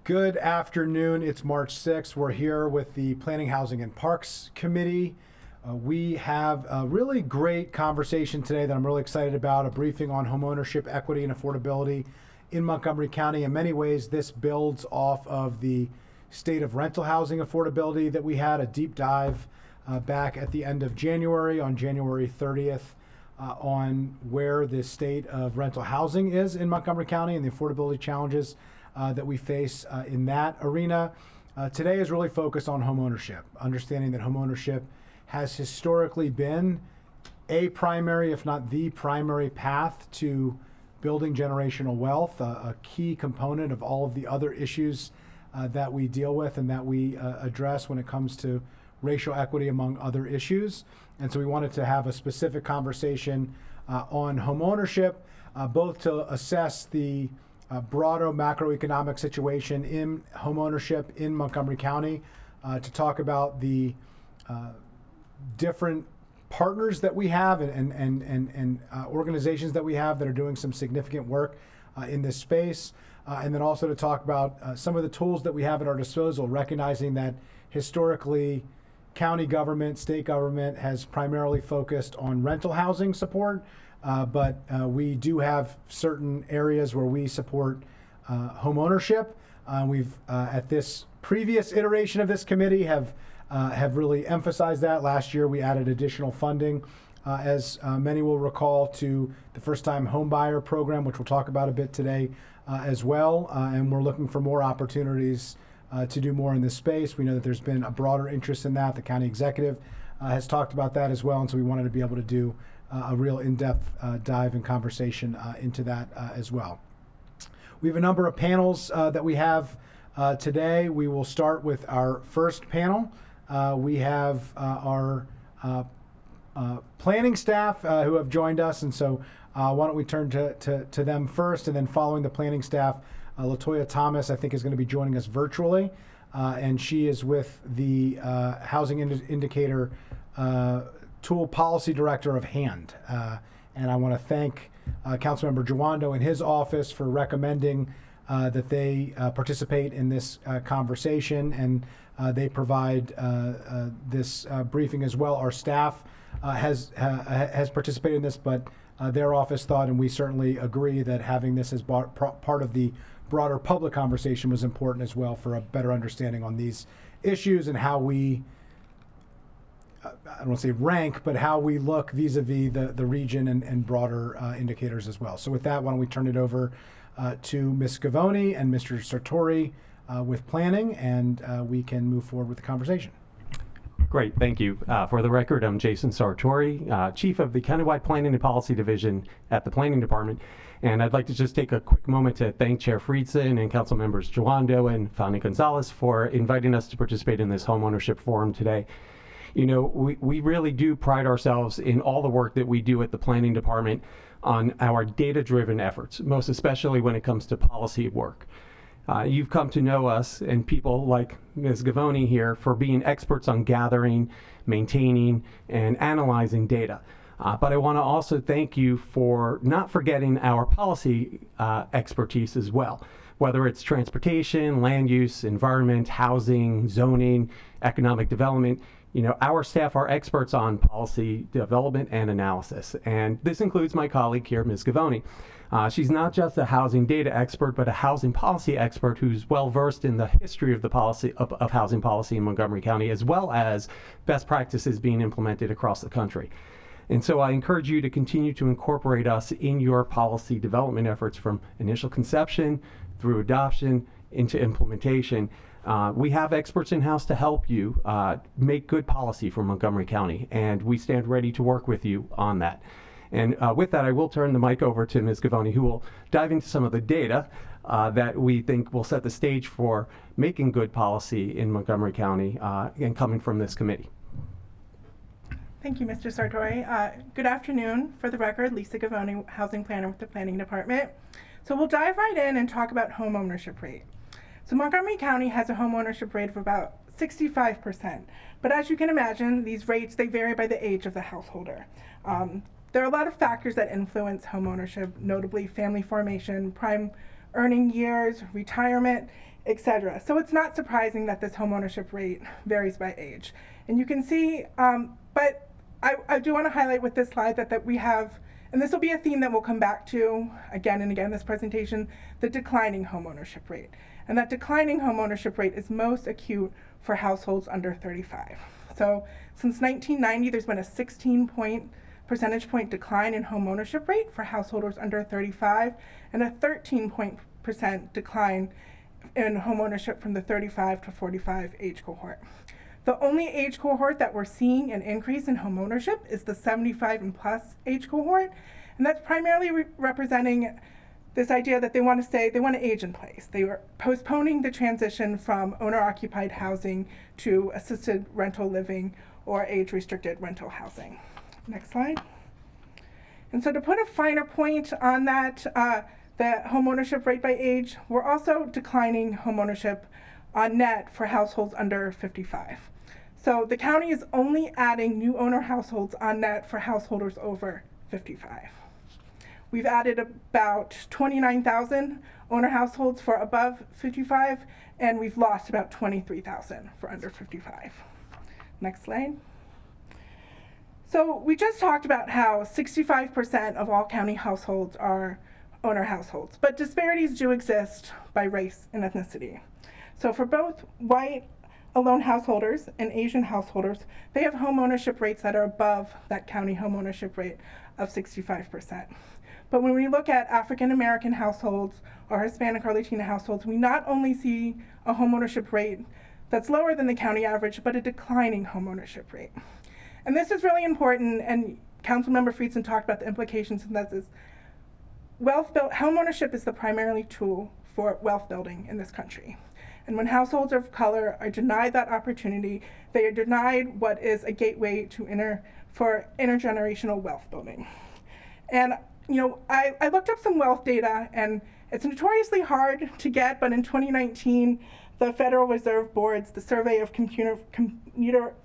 Good afternoon. It's March 6th. We're here with the Planning, Housing, and Parks Committee. We have a really great conversation today that I'm really excited about, a briefing on homeownership, equity, and affordability in Montgomery County. In many ways, this builds off of the state of rental housing affordability that we had, a deep dive back at the end of January, on January 30th, on where the state of rental housing is in Montgomery County and the affordability challenges that we face in that arena. Today is really focused on homeownership, understanding that homeownership has historically been a primary, if not the primary path to building generational wealth, a key component of all of the other issues that we deal with and that we address when it comes to racial equity, among other issues. And so we wanted to have a specific conversation on homeownership, both to assess the broader macroeconomic situation in homeownership in Montgomery County, to talk about the different partners that we have and organizations that we have that are doing some significant work in this space, and then also to talk about some of the tools that we have at our disposal, recognizing that historically county government, state government has primarily focused on rental housing support, but we do have certain areas where we support homeownership. We've at this previous iteration of this committee have really emphasized that. Last year we added additional funding, as many will recall, to the first-time home buyer program, which we'll talk about a bit today as well. And we're looking for more opportunities to do more in this space. We know that there's been a broader interest in that. The county executive has talked about that as well, and so we wanted to be able to do a real in-depth dive and conversation into that as well. We have a number of panels that we have today. We will start with our first panel. We have our planning staff who have joined us, and so why don't we turn to them first, and then following the planning staff, Latoya Thomas, I think, is going to be joining us virtually, and she is with the Housing Indicator Tool Policy Director of HAND. And I want to thank Councilmember Jawando and his office for recommending that they participate in this conversation, and they provide this briefing as well. Our staff has participated in this, but their office thought, and we certainly agree, that having this as part of the broader public conversation was important as well, for a better understanding on these issues and how we, I don't want to say rank, but how we look vis-a-vis the region and broader indicators as well. So with that, why don't we turn it over to Ms. Scavone and Mr. Sartori with planning, and we can move forward with the conversation. Great, thank you. For the record, I'm Jason Sartori, Chief of the Countywide Planning and Policy Division at the Planning Department. And I'd like to just take a quick moment to thank Chair Friedson and Council Members Jawando and Fani Gonzalez for inviting us to participate in this homeownership forum today. You know, we really do pride ourselves in all the work that we do at the Planning Department on our data-driven efforts, most especially when it comes to policy work. You've come to know us and people like Ms. Scavone here for being experts on gathering, maintaining, and analyzing data. But I want to also thank you for not forgetting our policy expertise as well, whether it's transportation, land use, environment, housing, zoning, economic development. You know, our staff are experts on policy development and analysis, and this includes my colleague here, Ms. Scavone. She's not just a housing data expert, but a housing policy expert who's well versed in the history of the policy of housing policy in Montgomery County, as well as best practices being implemented across the country. And so I encourage you to continue to incorporate us in your policy development efforts, from initial conception through adoption into implementation. We have experts in-house to help you make good policy for Montgomery County, and we stand ready to work with you on that. And with that, I will turn the mic over to Ms. Scavone, who will dive into some of the data that we think will set the stage for making good policy in Montgomery County and coming from this committee. Thank you, Mr. Sartori. Good afternoon. For the record, Lisa Scavone, Housing Planner with the Planning Department. So we'll dive right in and talk about home ownership rate. So Montgomery County has a home ownership rate of about 65%. But as you can imagine, these rates, they vary by the age of the householder. There are a lot of factors that influence home ownership, notably family formation, prime earning years, retirement, etc. So it's not surprising that this homeownership rate varies by age. And you can see, but I do want to highlight with this slide that we have, and this will be a theme that we'll come back to again and again in this presentation, the declining homeownership rate. And that declining homeownership rate is most acute for households under 35. So since 1990, there's been a 16 percentage point decline in homeownership rate for householders under 35, and a 13% decline in homeownership from the 35 to 45 age cohort. The only age cohort that we're seeing an increase in homeownership is the 75 and plus age cohort, and that's primarily representing this idea that they want to age in place. They were postponing the transition from owner-occupied housing to assisted rental living or age-restricted rental housing. Next slide. And so to put a finer point on that, the homeownership rate by age, we're also declining homeownership on net for households under 55. So the county is only adding new owner households on net for householders over 55. We've added about 29,000 owner households for above 55, and we've lost about 23,000 for under 55. Next slide. So we just talked about how 65% of all county households are owner households, but disparities do exist by race and ethnicity. So for both white alone householders and Asian householders, they have home ownership rates that are above that county home ownership rate of 65%. But when we look at African American households or Hispanic or Latina households, we not only see a home ownership rate that's lower than the county average, but a declining home ownership rate. And this is really important, and Councilmember Friedson talked about the implications of this. Home ownership is the primary tool for wealth building in this country. And when households of color are denied that opportunity, they are denied what is a gateway to for intergenerational wealth building. And I looked up some wealth data, and it's notoriously hard to get, but in 2019, the Federal Reserve Board's the Survey of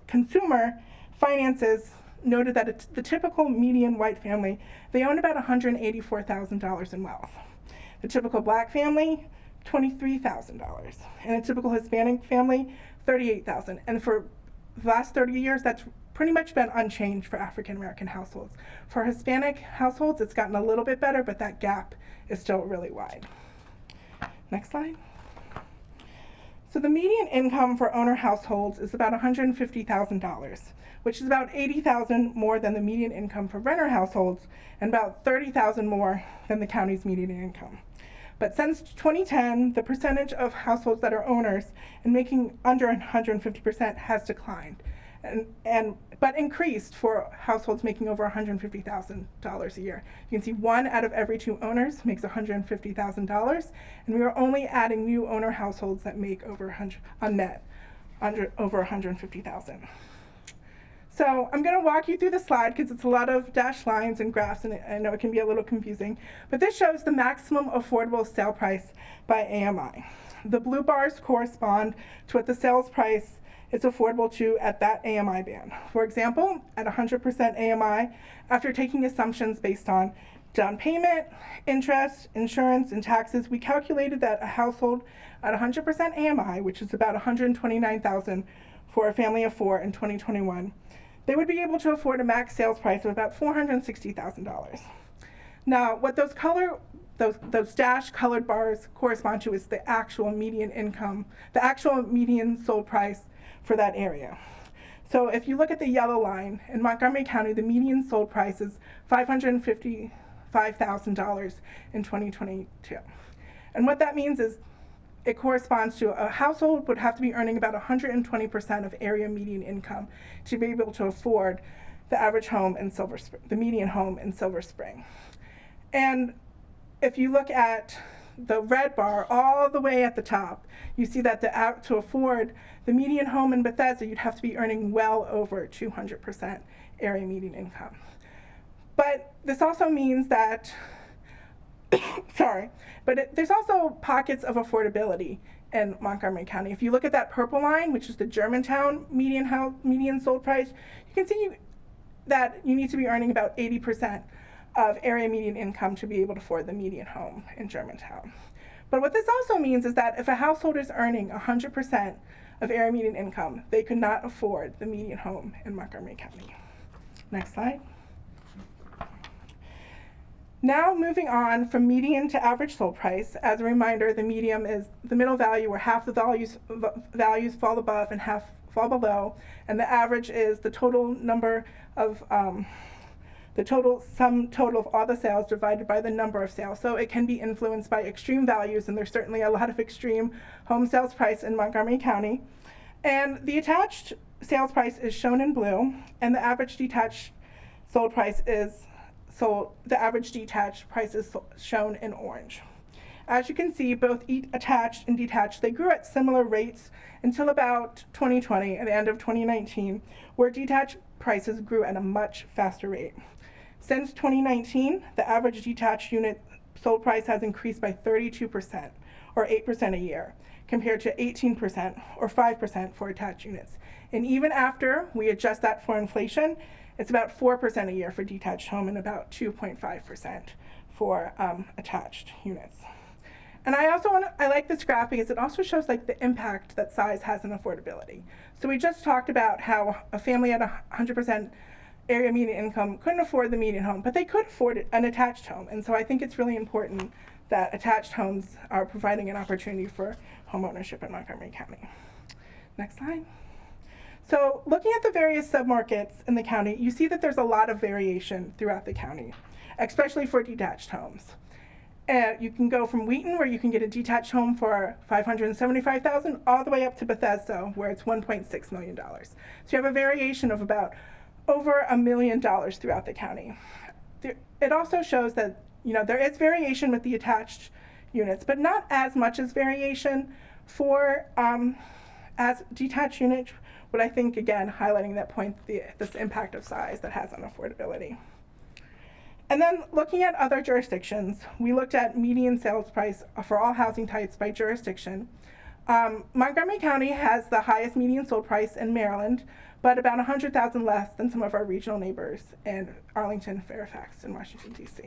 Consumer Finances noted that the typical median white family, they own about $184,000 in wealth. The typical black family, $23,000. And a typical Hispanic family, $38,000. And for the last 30 years, that's pretty much been unchanged for African American households. For Hispanic households, it's gotten a little bit better, but that gap is still really wide. Next slide. So the median income for owner households is about $150,000, which is about $80,000 more than the median income for renter households and about $30,000 more than the county's median income. But since 2010, the percentage of households that are owners and making under 150% has declined, but increased for households making over $150,000 a year. You can see 1 out of every 2 owners makes $150,000, and we are only adding new owner households that make over over $150,000. So I'm going to walk you through the slide because it's a lot of dashed lines and graphs, and I know it can be a little confusing. But this shows the maximum affordable sale price by AMI. The blue bars correspond to what the sales price is affordable to at that AMI band. For example, at 100% AMI, after taking assumptions based on down payment, interest, insurance, and taxes, we calculated that a household at 100% AMI, which is about $129,000 for a family of 4 in 2021, they would be able to afford a max sales price of about $460,000. Now, what those dashed colored bars correspond to is the actual median income, the actual median sold price for that area. So if you look at the yellow line, in Montgomery County, the median sold price is $555,000 in 2022. And what that means is it corresponds to a household would have to be earning about 120% of area median income to be able to afford the average home in Silver Spring, the median home in Silver Spring. And if you look at the red bar all the way at the top, you see that to afford the median home in Bethesda, you'd have to be earning well over 200% area median income. But this also means that there's also pockets of affordability in Montgomery County. If you look at that purple line, which is the Germantown median sold price, you can see that you need to be earning about 80% of area median income to be able to afford the median home in Germantown. But what this also means is that if a household is earning 100% of area median income, they could not afford the median home in Montgomery County. Next slide. Now moving on from median to average sold price. As a reminder, the median is the middle value where half the values fall above and half fall below, and the average is the total number of sum total of all the sales divided by the number of sales. So it can be influenced by extreme values, and there's certainly a lot of extreme home sales price in Montgomery County. And the attached sales price is shown in blue, and the average detached sold price is shown in orange. As you can see, both attached and detached, they grew at similar rates until about 2020, at the end of 2019, where detached prices grew at a much faster rate. Since 2019, the average detached unit sold price has increased by 32%, or 8% a year, compared to 18% or 5% for attached units. And even after we adjust that for inflation, it's about 4% a year for detached home and about 2.5% for attached units. And I like this graph because it also shows like the impact that size has on affordability. So we just talked about how a family at 100% area median income couldn't afford the median home, but they could afford an attached home. And so I think it's really important that attached homes are providing an opportunity for home ownership in Montgomery County. Next slide. So looking at the various submarkets in the county, you see that there's a lot of variation throughout the county, especially for detached homes. And you can go from Wheaton, where you can get a detached home for $575,000, all the way up to Bethesda, where it's $1.6 million. So you have a variation of about over $1 million throughout the county. It also shows that there is variation with the attached units, but not as much as variation for as detached units. But I think, again, highlighting that point, this impact of size that has on affordability. And then looking at other jurisdictions, we looked at median sales price for all housing types by jurisdiction. Montgomery County has the highest median sold price in Maryland, but about $100,000 less than some of our regional neighbors in Arlington, Fairfax, and Washington, D.C.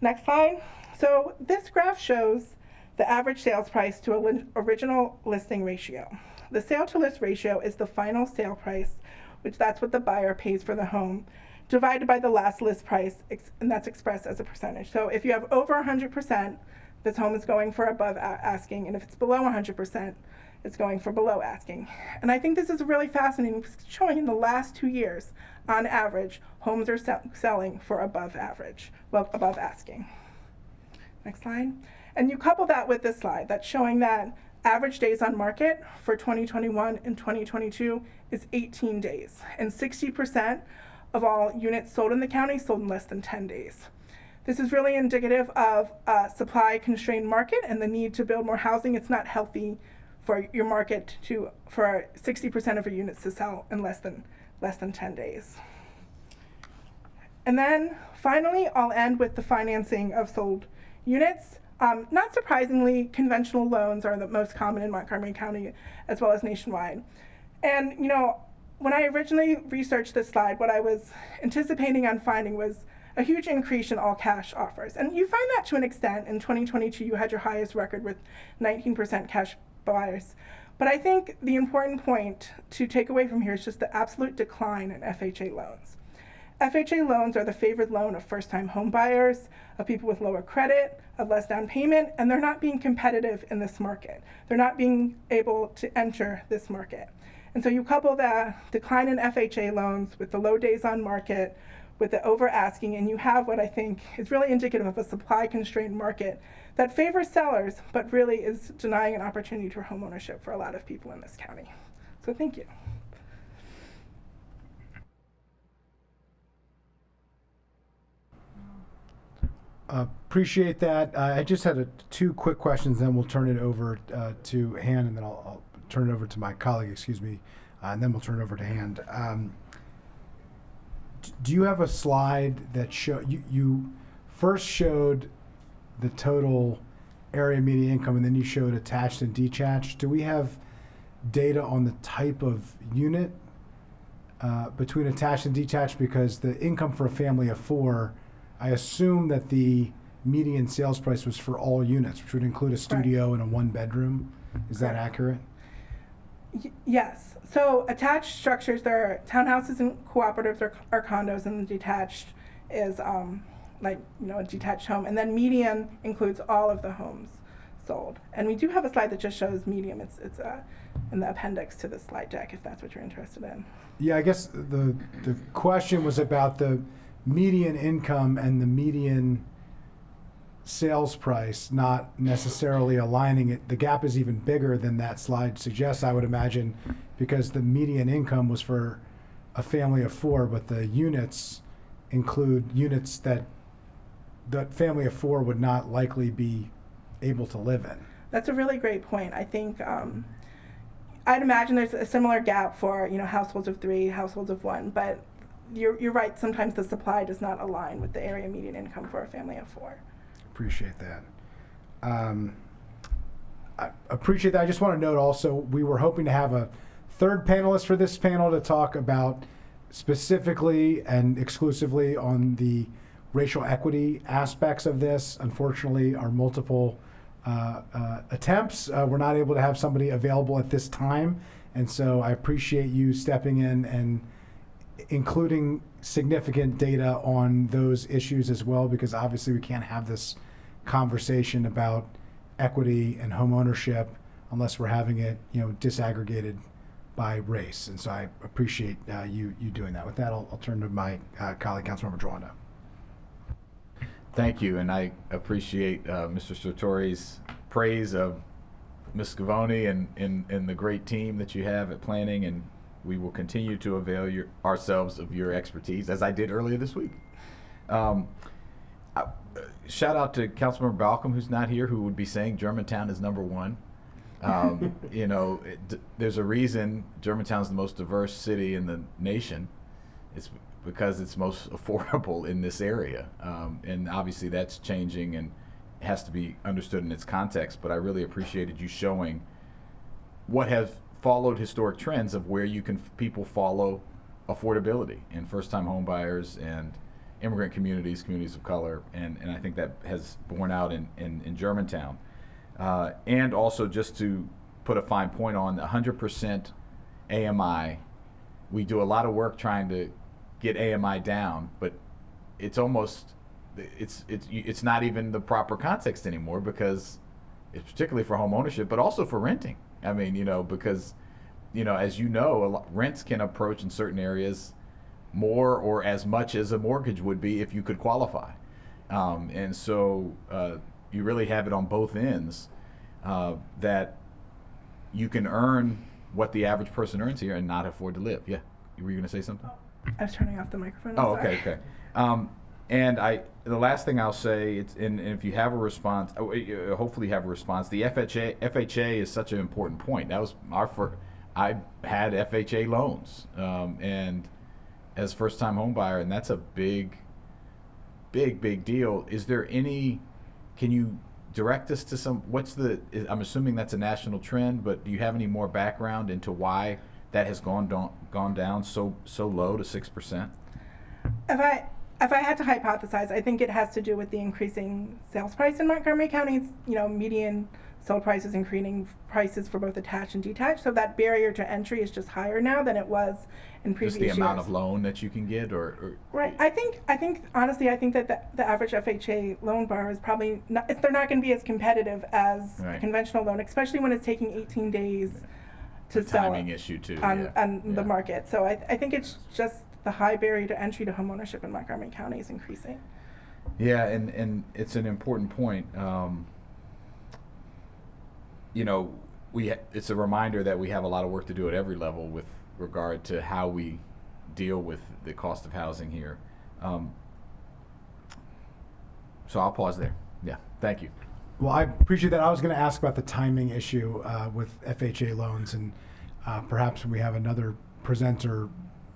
Next slide. So this graph shows the average sales price to original listing ratio. The sale to list ratio is the final sale price, which that's what the buyer pays for the home, divided by the last list price, and that's expressed as a percentage. So if you have over 100%, this home is going for above asking, and if it's below 100%, it's going for below asking. And I think this is really fascinating, showing in the last 2 years, on average, homes are selling for above asking. Next slide. And you couple that with this slide that's showing that average days on market for 2021 and 2022 is 18 days, and 60% of all units sold in the county sold in less than 10 days. This is really indicative of a supply-constrained market and the need to build more housing. It's not healthy for your market for 60% of your units to sell in less than 10 days. And then finally, I'll end with the financing of sold units. Not surprisingly, conventional loans are the most common in Montgomery County as well as nationwide. And when I originally researched this slide, what I was anticipating on finding was a huge increase in all cash offers. And you find that to an extent. In 2022, you had your highest record with 19% cash buyers. But I think the important point to take away from here is just the absolute decline in FHA loans. FHA loans are the favored loan of first-time home buyers, of people with lower credit, of less down payment, and they're not being competitive in this market. They're not being able to enter this market. And so you couple the decline in FHA loans with the low days on market, with the over asking, and you have what I think is really indicative of a supply-constrained market that favors sellers, but really is denying an opportunity for home ownership for a lot of people in this county. So thank you. Appreciate that. I just had two quick questions, then we'll turn it over to Han, and then I'll turn it over to my colleague, and then we'll turn it over to Han. Do you have a slide that you first showed the total area median income, and then you showed attached and detached? Do we have data on the type of unit between attached and detached? Because the income for a family of four, I assume that the median sales price was for all units, which would include a studio and a one-bedroom. Is that accurate? Yes. So attached structures, there are townhouses and cooperatives or condos, and detached is like, you know, a detached home. And then median includes all of the homes sold. And we do have a slide that just shows median. It's in the appendix to the slide deck, if that's what you're interested in. Yeah, I guess the question was about the median income and the median sales price, not necessarily aligning it. The gap is even bigger than that slide suggests, I would imagine, because the median income was for a family of 4, but the units include units that the family of 4 would not likely be able to live in. That's a really great point. I think I'd imagine there's a similar gap for, you know, households of 3, households of 1, but you're right. Sometimes the supply does not align with the area median income for a family of 4. Appreciate that. I appreciate that. I just want to note also, we were hoping to have a third panelist for this panel to talk about specifically and exclusively on the racial equity aspects of this. Unfortunately, our multiple attempts, we're not able to have somebody available at this time. And so I appreciate you stepping in and including significant data on those issues as well, because obviously we can't have this conversation about equity and home ownership unless we're having it, you know, disaggregated by race. And so I appreciate you doing that. With that, I'll turn to my colleague, Councilmember Joanda. Thank you, and I appreciate Mr. Sartori's praise of Ms. Scavone and the great team that you have at planning, and we will continue to avail ourselves of your expertise, as I did earlier this week. Shout out to Councilmember Balcom, who's not here, who would be saying Germantown is #1. You know, there's a reason Germantown is the most diverse city in the nation. It's because it's most affordable in this area. And obviously that's changing and has to be understood in its context, but I really appreciated you showing what has followed historic trends of where you can people follow affordability and first-time home buyers and immigrant communities, communities of color, and I think that has borne out in Germantown. And also, just to put a fine point on 100% AMI, we do a lot of work trying to get AMI down, but it's almost, it's not even the proper context anymore, because it's particularly for home ownership, but also for renting. I mean, you know, because, you know, as you know, rents can approach in certain areas more or as much as a mortgage would be if you could qualify. And so you really have it on both ends, that you can earn what the average person earns here and not afford to live. Yeah, were you going to say something? I was turning off the microphone. Oh, okay. And the last thing I'll say, and if you have a response, hopefully you have a response. The FHA is such an important point. That was our first. I had FHA loans, and as first-time home buyer, and that's a big deal. Is there any? Can you direct us to some? I'm assuming that's a national trend, but do you have any more background into why that has gone down so low to 6%? If I had to hypothesize, I think it has to do with the increasing sales price in Montgomery County. You know, median sold prices increasing prices for both attached and detached. So that barrier to entry is just higher now than it was in previous years. Just the amount of loan that you can get, or right. I think honestly, I think that the average FHA loan borrower is probably not. They're not going to be as competitive as a conventional loan, especially when it's taking 18 days to sell. Timing issue too on the market. So I think it's just the high barrier to entry to home ownership in Montgomery County is increasing. Yeah, and it's an important point. You know, it's a reminder that we have a lot of work to do at every level with regard to how we deal with the cost of housing here. So I'll pause there. Yeah, thank you. Well, I appreciate that. I was going to ask about the timing issue with FHA loans, and perhaps when we have another presenter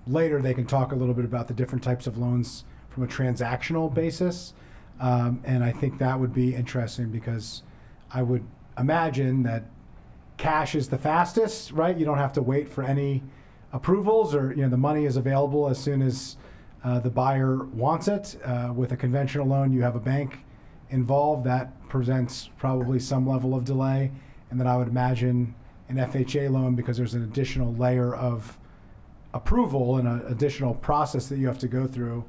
later, they can talk a little bit about the different types of loans from a transactional basis. And I think that would be interesting, because I would imagine that cash is the fastest, right? You don't have to wait for any approvals, or, you know, the money is available as soon as the buyer wants it. With a conventional loan, you have a bank involved, that presents probably some level of delay. And then I would imagine an FHA loan, because there's an additional layer of approval and an additional process that you have to go through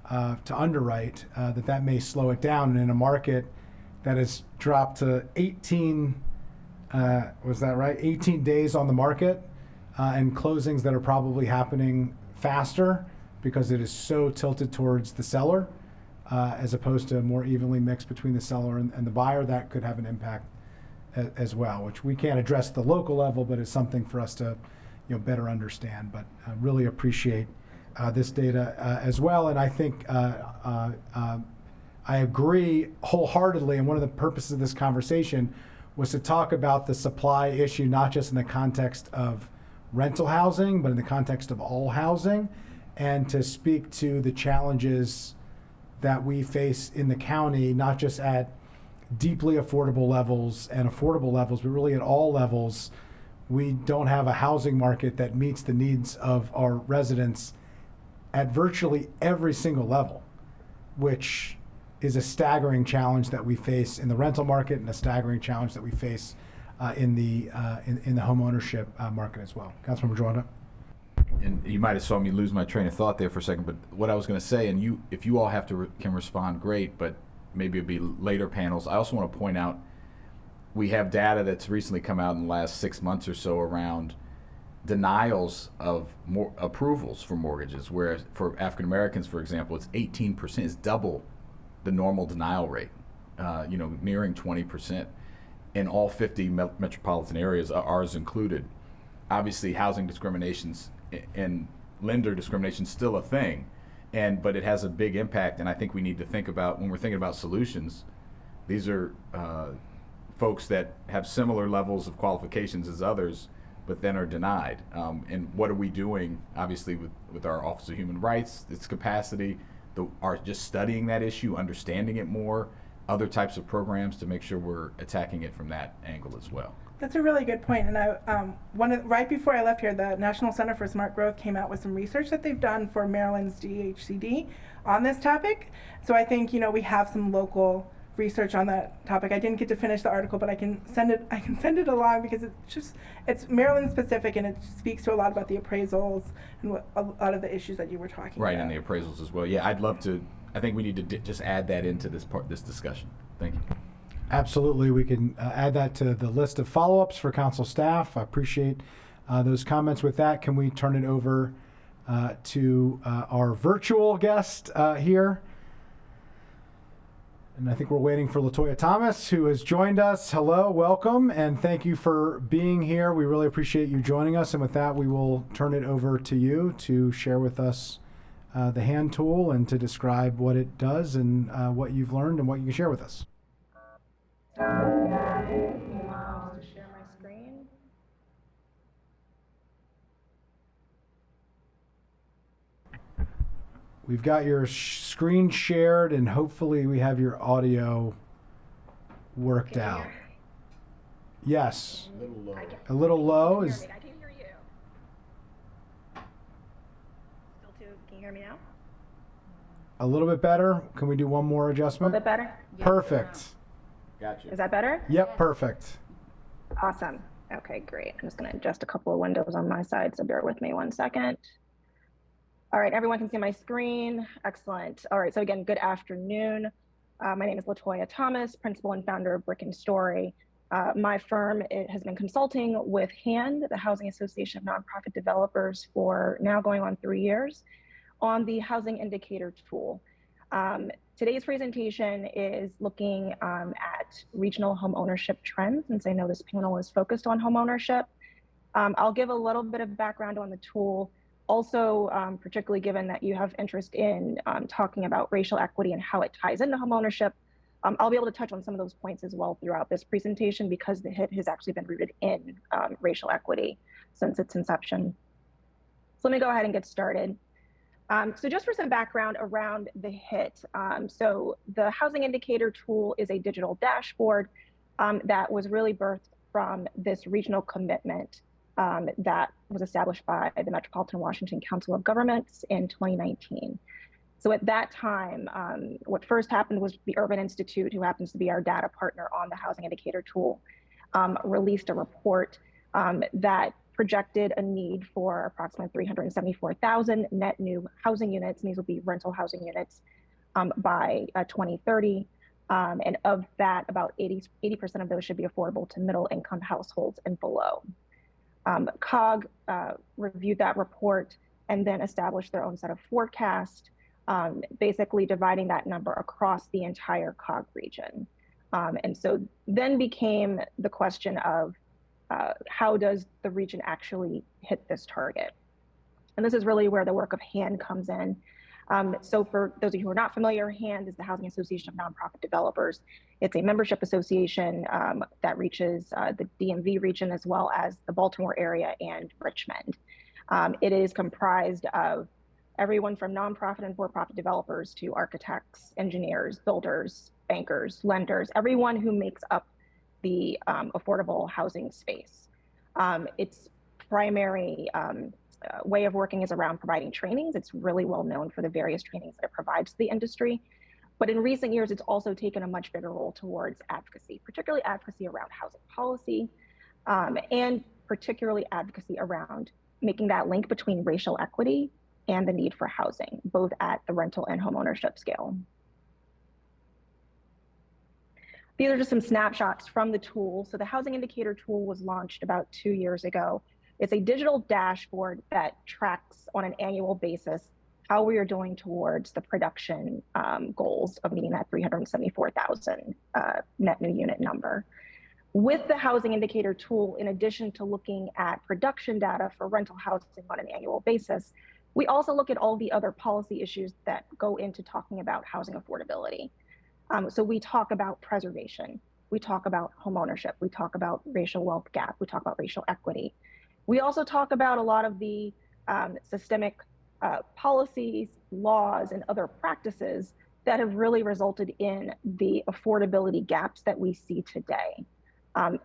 to underwrite, that may slow it down. And in a market that has dropped to 18, was that right? 18 days on the market, and closings that are probably happening faster because it is so tilted towards the seller, as opposed to more evenly mixed between the seller and the buyer, that could have an impact as well, which we can't address at the local level, but it's something for us to better understand. But I really appreciate this data as well. And I think I agree wholeheartedly, and one of the purposes of this conversation was to talk about the supply issue, not just in the context of rental housing, but in the context of all housing, and to speak to the challenges that we face in the county, not just at deeply affordable levels and affordable levels, but really at all levels. We don't have a housing market that meets the needs of our residents at virtually every single level, which is a staggering challenge that we face in the rental market, and a staggering challenge that we face in the home ownership market as well. Councilmember Joanda. And you might have saw me lose my train of thought there for a second, but what I was going to say, and if you all have to can respond, great, but maybe it'll be later panels. I also want to point out, we have data that's recently come out in the last 6 months or so around denials of more approvals for mortgages, whereas for African Americans, for example, it's 18%, it's double the normal denial rate, nearing 20%. In all 50 metropolitan areas, ours included. Obviously, housing discriminations and lender discrimination is still a thing, but it has a big impact. And I think we need to think about, when we're thinking about solutions, these are folks that have similar levels of qualifications as others, but then are denied. And what are we doing, obviously, with our Office of Human Rights, its capacity, are just studying that issue, understanding it more, other types of programs to make sure we're attacking it from that angle as well. That's a really good point. And right before I left here, the National Center for Smart Growth came out with some research that they've done for Maryland's DHCD on this topic. So I think we have some local research on that topic. I didn't get to finish the article, but I can send it along, because it's Maryland specific, and it speaks to a lot about the appraisals and a lot of the issues that you were talking about. Right, and the appraisals as well. Yeah, I'd love to. I think we need to just add that into this discussion. Thank you. Absolutely, we can add that to the list of follow-ups for council staff. I appreciate those comments. With that, can we turn it over to our virtual guest here? And I think we're waiting for LaToya Thomas, who has joined us. Hello, welcome, and thank you for being here. We really appreciate you joining us. And with that, we will turn it over to you to share with us the hand tool and to describe what it does and what you've learned and what you can share with us. To share my screen. We've got your screen shared, and hopefully we have your audio worked out. Yes. A little low. A little low. I can hear you. Can you hear me now? A little bit better. Can we do one more A adjustment? little bit better? Perfect. Gotcha. Is that better? Yep, perfect. Awesome. Okay, great. I'm just going to adjust a couple of windows on my side, so bear with me 1 second. All right, everyone can see my screen. Excellent. All right, so again, good afternoon. My name is LaToya Thomas, principal and founder of Brick and Story. My firm has been consulting with HAND, the Housing Association of Nonprofit Developers, for now going on 3 years on the housing indicator tool. Today's presentation is looking at regional home ownership trends, since I know this panel is focused on home ownership. I'll give a little bit of background on the tool. Also, particularly given that you have interest in talking about racial equity and how it ties into home ownership, I'll be able to touch on some of those points as well throughout this presentation, because the HIT has actually been rooted in racial equity since its inception. So let me go ahead and get started. So just for some background around the HIT. So the Housing Indicator tool is a digital dashboard that was really birthed from this regional commitment that was established by the Metropolitan Washington Council of Governments in 2019. So at that time, what first happened was the Urban Institute, who happens to be our data partner on the housing indicator tool, released a report that projected a need for approximately 374,000 net new housing units, and these will be rental housing units by 2030. And of that, about 80% of those should be affordable to middle income households and below. COG reviewed that report and then established their own set of forecasts, basically dividing that number across the entire COG region. And so then became the question of how does the region actually hit this target? And this is really where the work of HAND comes in. So for those of you who are not familiar, HAND is the Housing Association of Nonprofit Developers. It's a membership association that reaches the DMV region as well as the Baltimore area and Richmond. It is comprised of everyone from nonprofit and for-profit developers to architects, engineers, builders, bankers, lenders, everyone who makes up the affordable housing space. Its primary way of working is around providing trainings. It's really well known for the various trainings that it provides to the industry. But in recent years, it's also taken a much bigger role towards advocacy, particularly advocacy around housing policy, and particularly advocacy around making that link between racial equity and the need for housing, both at the rental and homeownership scale. These are just some snapshots from the tool. So the housing indicator tool was launched about 2 years ago. It's a digital dashboard that tracks on an annual basis how we are doing towards the production goals of meeting that 374,000 net new unit number. With the housing indicator tool, in addition to looking at production data for rental housing on an annual basis, we also look at all the other policy issues that go into talking about housing affordability. So we talk about preservation, we talk about homeownership, we talk about racial wealth gap, we talk about racial equity. We also talk about a lot of the systemic policies, laws, and other practices that have really resulted in the affordability gaps that we see today.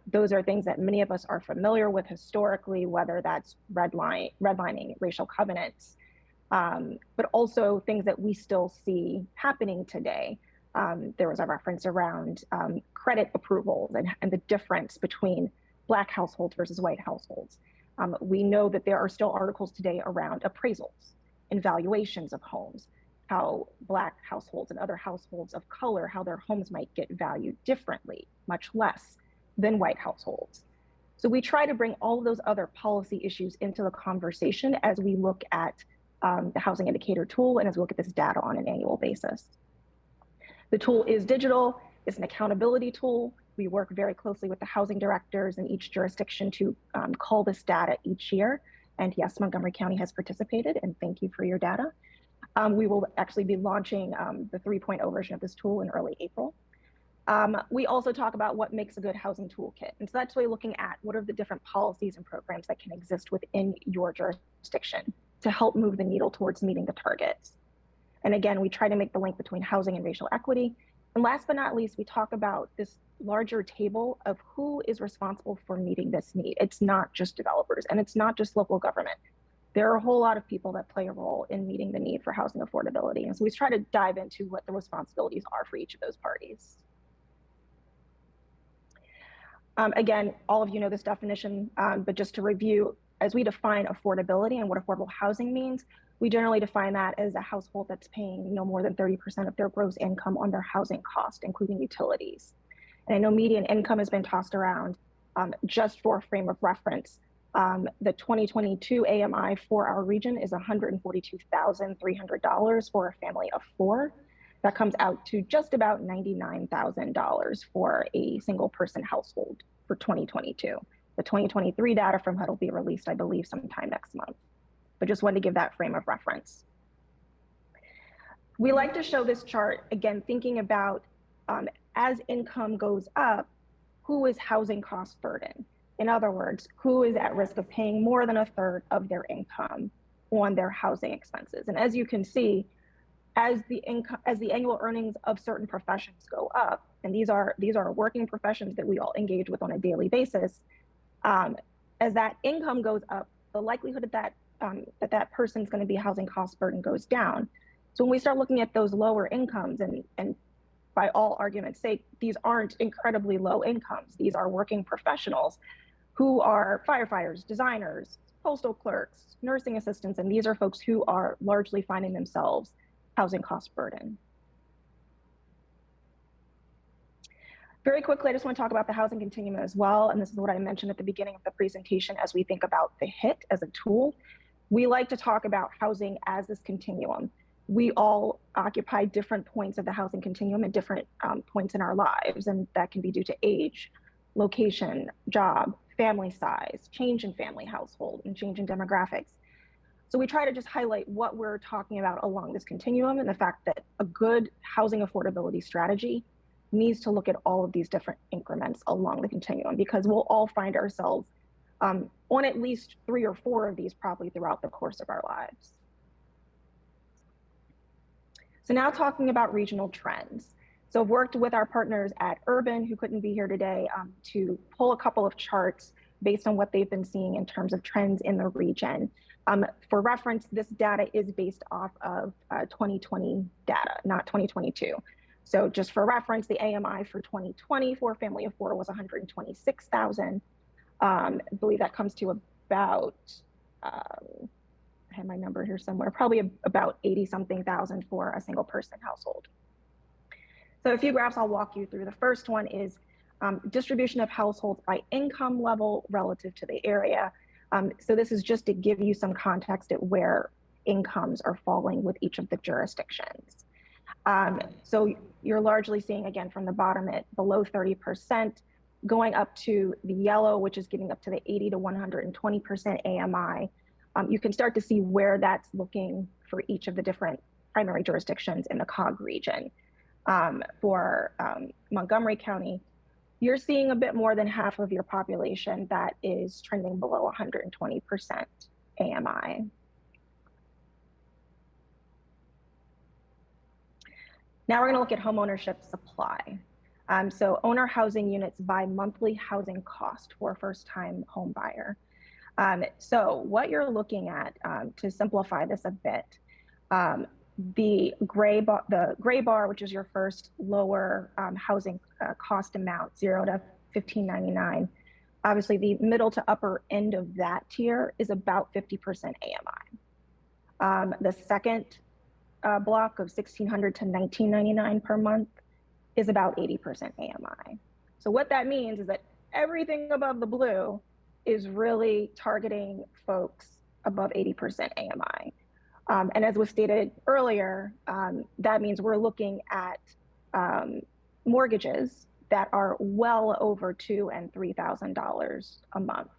Those are things that many of us are familiar with historically, whether that's redlining, racial covenants, but also things that we still see happening today. There was a reference around credit approvals and the difference between Black households versus white households. We know that there are still articles today around appraisals and valuations of homes, how Black households and other households of color, how their homes might get valued differently, much less than white households. So we try to bring all of those other policy issues into the conversation as we look at the housing indicator tool and as we look at this data on an annual basis. The tool is digital, it's an accountability tool. We work very closely with the housing directors in each jurisdiction to cull this data each year. And yes, Montgomery County has participated, and thank you for your data. We will actually be launching the 3.0 version of this tool in early April. We also talk about what makes a good housing toolkit. And so that's really looking at what are the different policies and programs that can exist within your jurisdiction to help move the needle towards meeting the targets. And again, we try to make the link between housing and racial equity. And last but not least, we talk about this larger table of who is responsible for meeting this need. It's not just developers and it's not just local government. There are a whole lot of people that play a role in meeting the need for housing affordability. And so we try to dive into what the responsibilities are for each of those parties. Again, all of you know this definition, but just to review, as we define affordability and what affordable housing means, we generally define that as a household that's paying no more than 30% of their gross income on their housing cost, including utilities. And I know median income has been tossed around. Just for a frame of reference, the 2022 AMI for our region is $142,300 for a family of 4. That comes out to just about $99,000 for a single person household for 2022. The 2023 data from HUD will be released, I believe, sometime next month. But just wanted to give that frame of reference. We like to show this chart, again, thinking about as income goes up, who is housing cost burden? In other words, who is at risk of paying more than 1/3 of their income on their housing expenses? And as you can see, as the annual earnings of certain professions go up, and these are working professions that we all engage with on a daily basis, as that income goes up, the likelihood that that person's going to be housing cost burden goes down. So when we start looking at those lower incomes, and by all argument's sake, these aren't incredibly low incomes. These are working professionals who are firefighters, designers, postal clerks, nursing assistants, and these are folks who are largely finding themselves housing cost burden. Very quickly, I just want to talk about the housing continuum as well, and this is what I mentioned at the beginning of the presentation as we think about the HIT as a tool. We like to talk about housing as this continuum. We all occupy different points of the housing continuum at different points in our lives, and that can be due to age, location, job, family size, change in family household, and change in demographics. So we try to just highlight what we're talking about along this continuum and the fact that a good housing affordability strategy needs to look at all of these different increments along the continuum, because we'll all find ourselves on at least 3 or 4 of these probably throughout the course of our lives. So now talking about regional trends. So I've worked with our partners at Urban, who couldn't be here today, to pull a couple of charts based on what they've been seeing in terms of trends in the region. For reference, this data is based off of 2020 data, not 2022. So just for reference, the AMI for 2020 for a family of 4 was 126,000. I believe that comes to about, I have my number here somewhere, probably about 80-something thousand for a single person household. So a few graphs I'll walk you through. The first one is distribution of households by income level relative to the area. So this is just to give you some context at where incomes are falling with each of the jurisdictions. So you're largely seeing, again, from the bottom at below 30%, going up to the yellow, which is getting up to the 80 to 120% AMI. You can start to see where that's looking for each of the different primary jurisdictions in the COG region. For Montgomery County, you're seeing a bit more than half of your population that is trending below 120% AMI. Now we're going to look at homeownership supply. So owner housing units by monthly housing cost for a first-time home buyer. So what you're looking at, to simplify this a bit, the gray bar, which is your first lower housing cost amount, 0 to $1,599. Obviously, the middle to upper end of that tier is about 50% AMI. The second block of $1,600 to $1,999 per month is about 80% AMI. So what that means is that everything above the blue is really targeting folks above 80% AMI. And as was stated earlier, that means we're looking at mortgages that are well over $2,000 and $3,000 a month.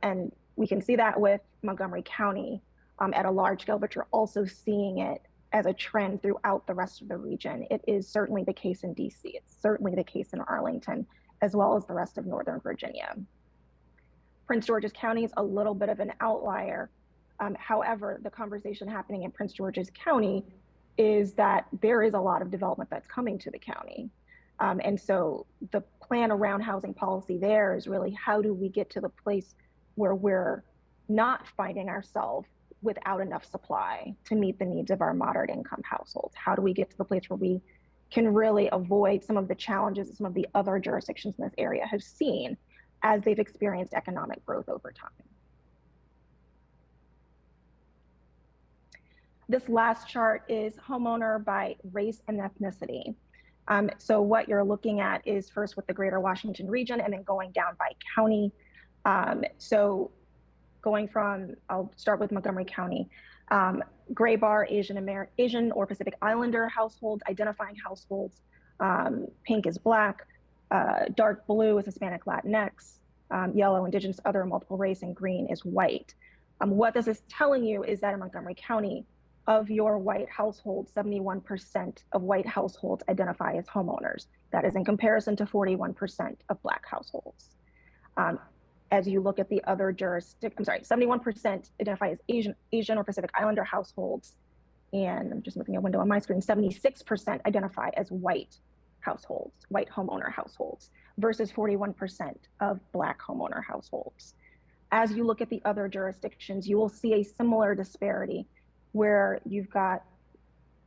And we can see that with Montgomery County at a large scale, but you're also seeing it as a trend throughout the rest of the region. It is certainly the case in DC. It's certainly the case in Arlington, as well as the rest of Northern Virginia. Prince George's County is a little bit of an outlier. However, the conversation happening in Prince George's County is that there is a lot of development that's coming to the county. And so the plan around housing policy there is really, how do we get to the place where we're not finding ourselves without enough supply to meet the needs of our moderate income households? How do we get to the place where we can really avoid some of the challenges that some of the other jurisdictions in this area have seen as they've experienced economic growth over time? This last chart is homeowner by race and ethnicity. So what you're looking at is first with the greater Washington region and then going down by county. So going from, I'll start with Montgomery County. Gray bar, Asian or Pacific Islander households, identifying households. Pink is Black, dark blue is Hispanic Latinx, yellow, Indigenous, other, multiple race, and green is white. What this is telling you is that in Montgomery County, of your white households, 71% of white households identify as homeowners. That is in comparison to 41% of Black households. As you look at the other jurisdictions, 71% identify as Asian or Pacific Islander households. And I'm just moving a window on my screen, 76% identify as white households, white homeowner households, versus 41% of Black homeowner households. As you look at the other jurisdictions, you will see a similar disparity where you've got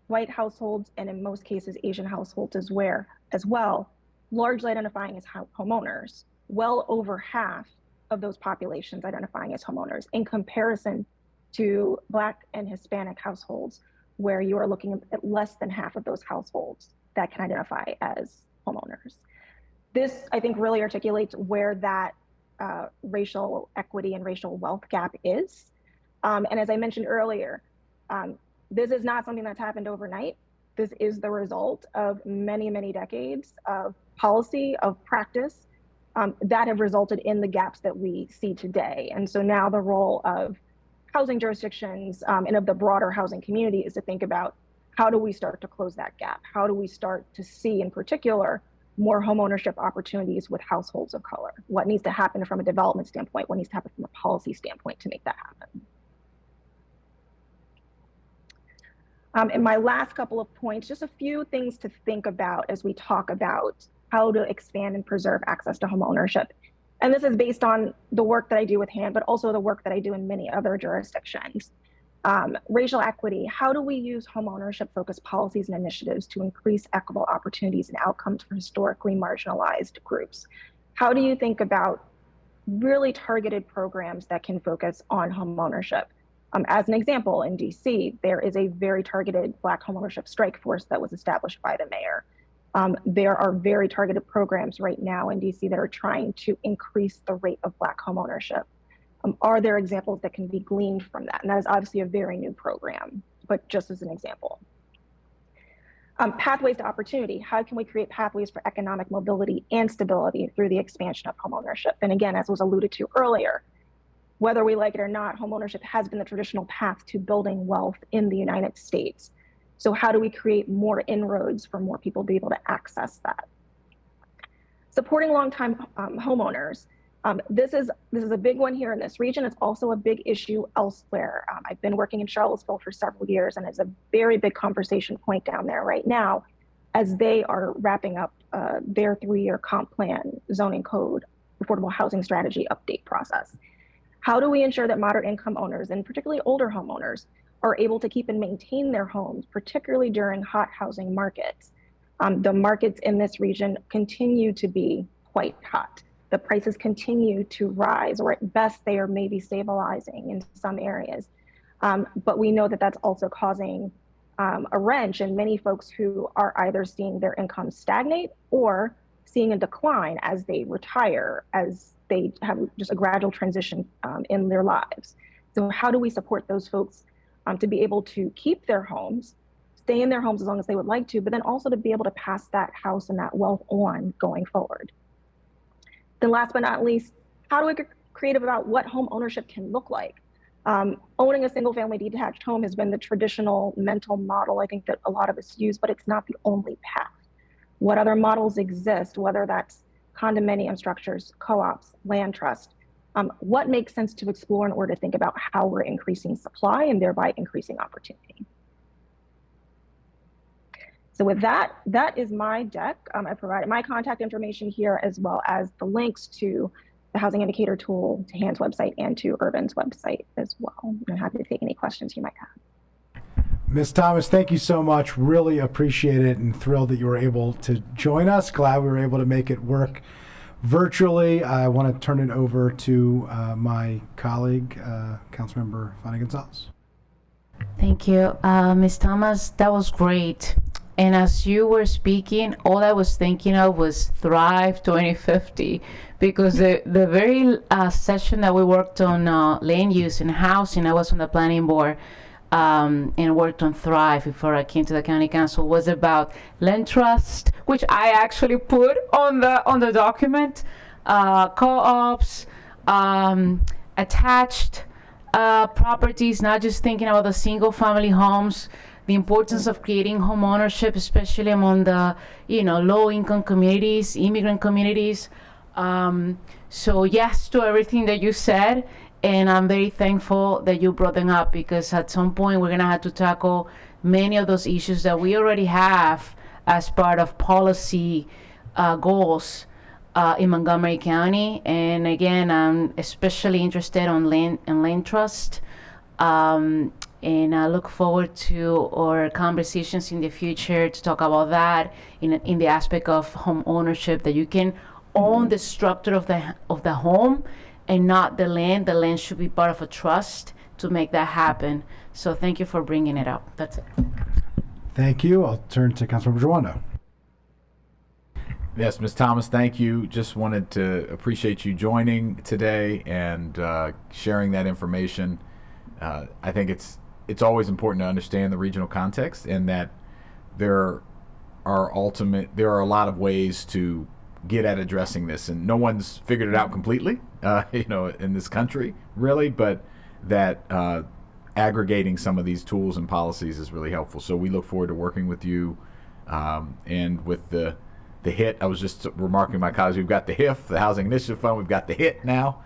white households, and in most cases, Asian households as well, largely identifying as homeowners. Well over half of those populations identifying as homeowners in comparison to Black and Hispanic households, where you are looking at less than half of those households that can identify as homeowners. This, I think, really articulates where that racial equity and racial wealth gap is. And as I mentioned earlier, this is not something that's happened overnight. This is the result of many, many decades of policy, of practice, that have resulted in the gaps that we see today. And so now the role of housing jurisdictions and of the broader housing community is to think about, how do we start to close that gap? How do we start to see, in particular, more homeownership opportunities with households of color? What needs to happen from a development standpoint? What needs to happen from a policy standpoint to make that happen? And my last couple of points, just a few things to think about as we talk about how to expand and preserve access to homeownership. And this is based on the work that I do with HAND, but also the work that I do in many other jurisdictions. Racial equity, how do we use homeownership-focused policies and initiatives to increase equitable opportunities and outcomes for historically marginalized groups? How do you think about really targeted programs that can focus on homeownership? As an example, in DC, there is a very targeted Black homeownership strike force that was established by the mayor. There are very targeted programs right now in DC that are trying to increase the rate of Black homeownership. Are there examples that can be gleaned from that? And that is obviously a very new program, but just as an example. Pathways to opportunity. How can we create pathways for economic mobility and stability through the expansion of homeownership? And again, as was alluded to earlier, whether we like it or not, homeownership has been the traditional path to building wealth in the United States. So how do we create more inroads for more people to be able to access that? Supporting longtime homeowners. This is a big one here in this region. It's also a big issue elsewhere. I've been working in Charlottesville for several years, and it's a very big conversation point down there right now as they are wrapping up their 3-year comp plan, zoning code, affordable housing strategy update process. How do we ensure that moderate income owners, and particularly older homeowners, are able to keep and maintain their homes, particularly during hot housing markets? The markets in this region continue to be quite hot. The prices continue to rise, or at best they are maybe stabilizing in some areas. But we know that that's also causing a wrench in many folks who are either seeing their income stagnate or seeing a decline as they retire, as they have just a gradual transition in their lives. So how do we support those folks to be able to keep their homes, stay in their homes as long as they would like to, but then also to be able to pass that house and that wealth on going forward? Then last but not least, how do we get creative about what home ownership can look like? Owning a single family detached home has been the traditional mental model I think that a lot of us use, but it's not the only path. What other models exist, whether that's condominium structures, co-ops, land trust? What makes sense to explore in order to think about how we're increasing supply and thereby increasing opportunity? So with that, that is my deck. I provided my contact information here, as well as the links to the Housing Indicator tool, to HAND's website, and to Urban's website as well. I'm happy to take any questions you might have. Ms. Thomas, thank you so much. Really appreciate it, and thrilled that you were able to join us. Glad we were able to make it work virtually. I want to turn it over to my colleague, Councilmember Fanny Gonzalez. Thank you, Ms. Thomas. That was great. And as you were speaking, all I was thinking of was Thrive 2050, because the very session that we worked on land use and housing, I was on the planning board and worked on Thrive before I came to the county council, was about land trust, which I actually put on the document, co-ops, attached properties, not just thinking about the single family homes, the importance of creating home ownership, especially among the low income communities, immigrant communities. So yes to everything that you said, and I'm very thankful that you brought them up, because at some point we're gonna have to tackle many of those issues that we already have as part of policy goals in Montgomery County. And again, I'm especially interested on land trust. And I look forward to our conversations in the future to talk about that in the aspect of home ownership, that you can own the structure of the home and not the land. The land should be part of a trust to make that happen. So thank you for bringing it up. That's it. Thank you. I'll turn to Councilmember Joando. Yes, Ms. Thomas, thank you. Just wanted to appreciate you joining today and sharing that information. I think it's always important to understand the regional context, and that there are a lot of ways to get at addressing this, and no one's figured it out completely, in this country, really, but that aggregating some of these tools and policies is really helpful. So we look forward to working with you, and with the HIT. I was just remarking to my colleagues, we've got the HIF, the Housing Initiative Fund, we've got the HIT now.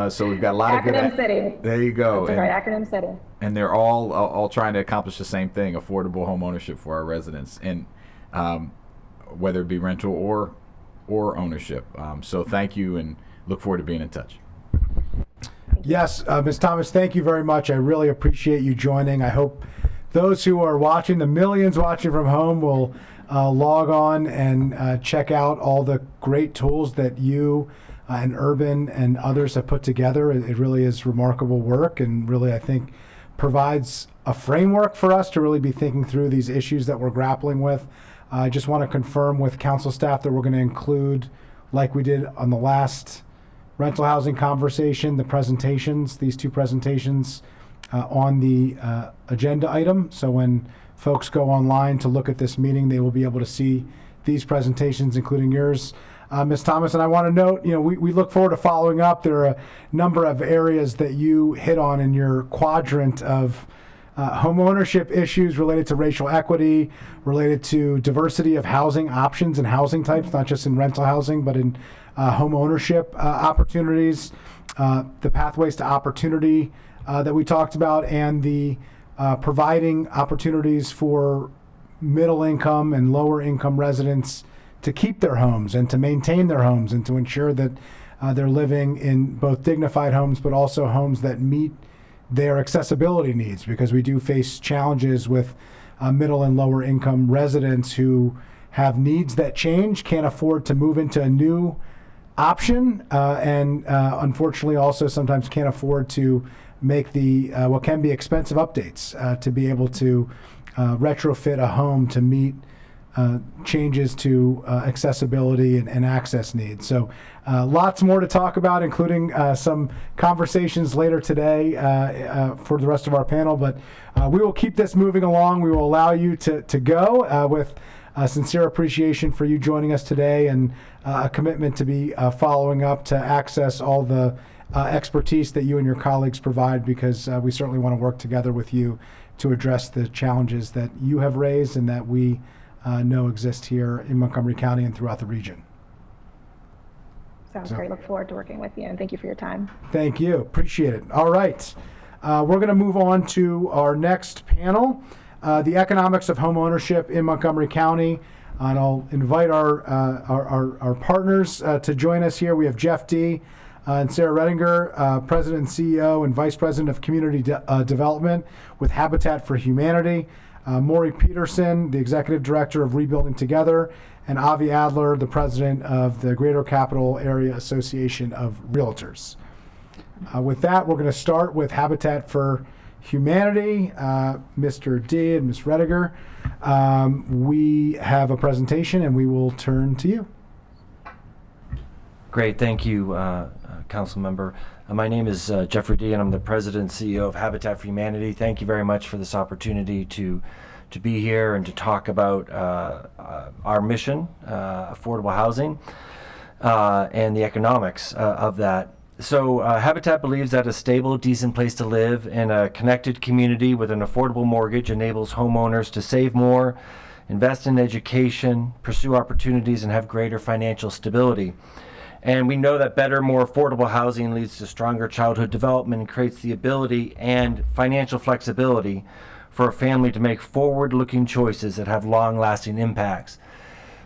So we've got a lot of good. Acronym City. There you go. That's right, Acronym City. And they're all trying to accomplish the same thing: affordable home ownership for our residents, and whether it be rental or ownership. So thank you, and look forward to being in touch. Yes, Ms. Thomas, thank you very much. I really appreciate you joining. I hope those who are watching, the millions watching from home, will log on and check out all the great tools that you and Urban and others have put together. It really is remarkable work, and really, I think, provides a framework for us to really be thinking through these issues that we're grappling with. I just want to confirm with council staff that we're going to include, like we did on the last rental housing conversation, the presentations, these two presentations on the agenda item. So when folks go online to look at this meeting, they will be able to see these presentations, including yours, Ms. Thomas. And I want to note, we look forward to following up. There are a number of areas that you hit on in your quadrant of home ownership issues related to racial equity, related to diversity of housing options and housing types, not just in rental housing, but in home ownership opportunities, the pathways to opportunity that we talked about, and the providing opportunities for middle income and lower income residents to keep their homes and to maintain their homes and to ensure that they're living in both dignified homes, but also homes that meet their accessibility needs, because we do face challenges with middle and lower income residents who have needs that change, can't afford to move into a new option, and unfortunately also sometimes can't afford to make the what can be expensive updates to be able to retrofit a home to meet changes to accessibility and access needs. So lots more to talk about, including some conversations later today for the rest of our panel, but we will keep this moving along. We will allow you to go with a sincere appreciation for you joining us today, and a commitment to be following up to access all the expertise that you and your colleagues provide, because we certainly want to work together with you to address the challenges that you have raised and that we know exist here in Montgomery County and throughout the region. Sounds great. Look forward to working with you, and thank you for your time. Thank you. Appreciate it. All right. We're going to move on to our next panel, the economics of home ownership in Montgomery County. And I'll invite our partners to join us here. We have Jeff D. And Sarah Redinger, President and CEO and Vice President of Community Development with Habitat for Humanity. Maury Peterson, the Executive Director of Rebuilding Together, and Avi Adler, the President of the Greater Capital Area Association of Realtors. With that, we're going to start with Habitat for Humanity, Mr. D and Ms. Redinger. We have a presentation, and we will turn to you. Great, thank you, Council Member. My name is Jeffrey D, and I'm the President and CEO of Habitat for Humanity. Thank you very much for this opportunity to be here and to talk about our mission, affordable housing, and the economics of that. So Habitat believes that a stable, decent place to live in a connected community with an affordable mortgage enables homeowners to save more, invest in education, pursue opportunities, and have greater financial stability. And we know that better, more affordable housing leads to stronger childhood development and creates the ability and financial flexibility for a family to make forward-looking choices that have long-lasting impacts.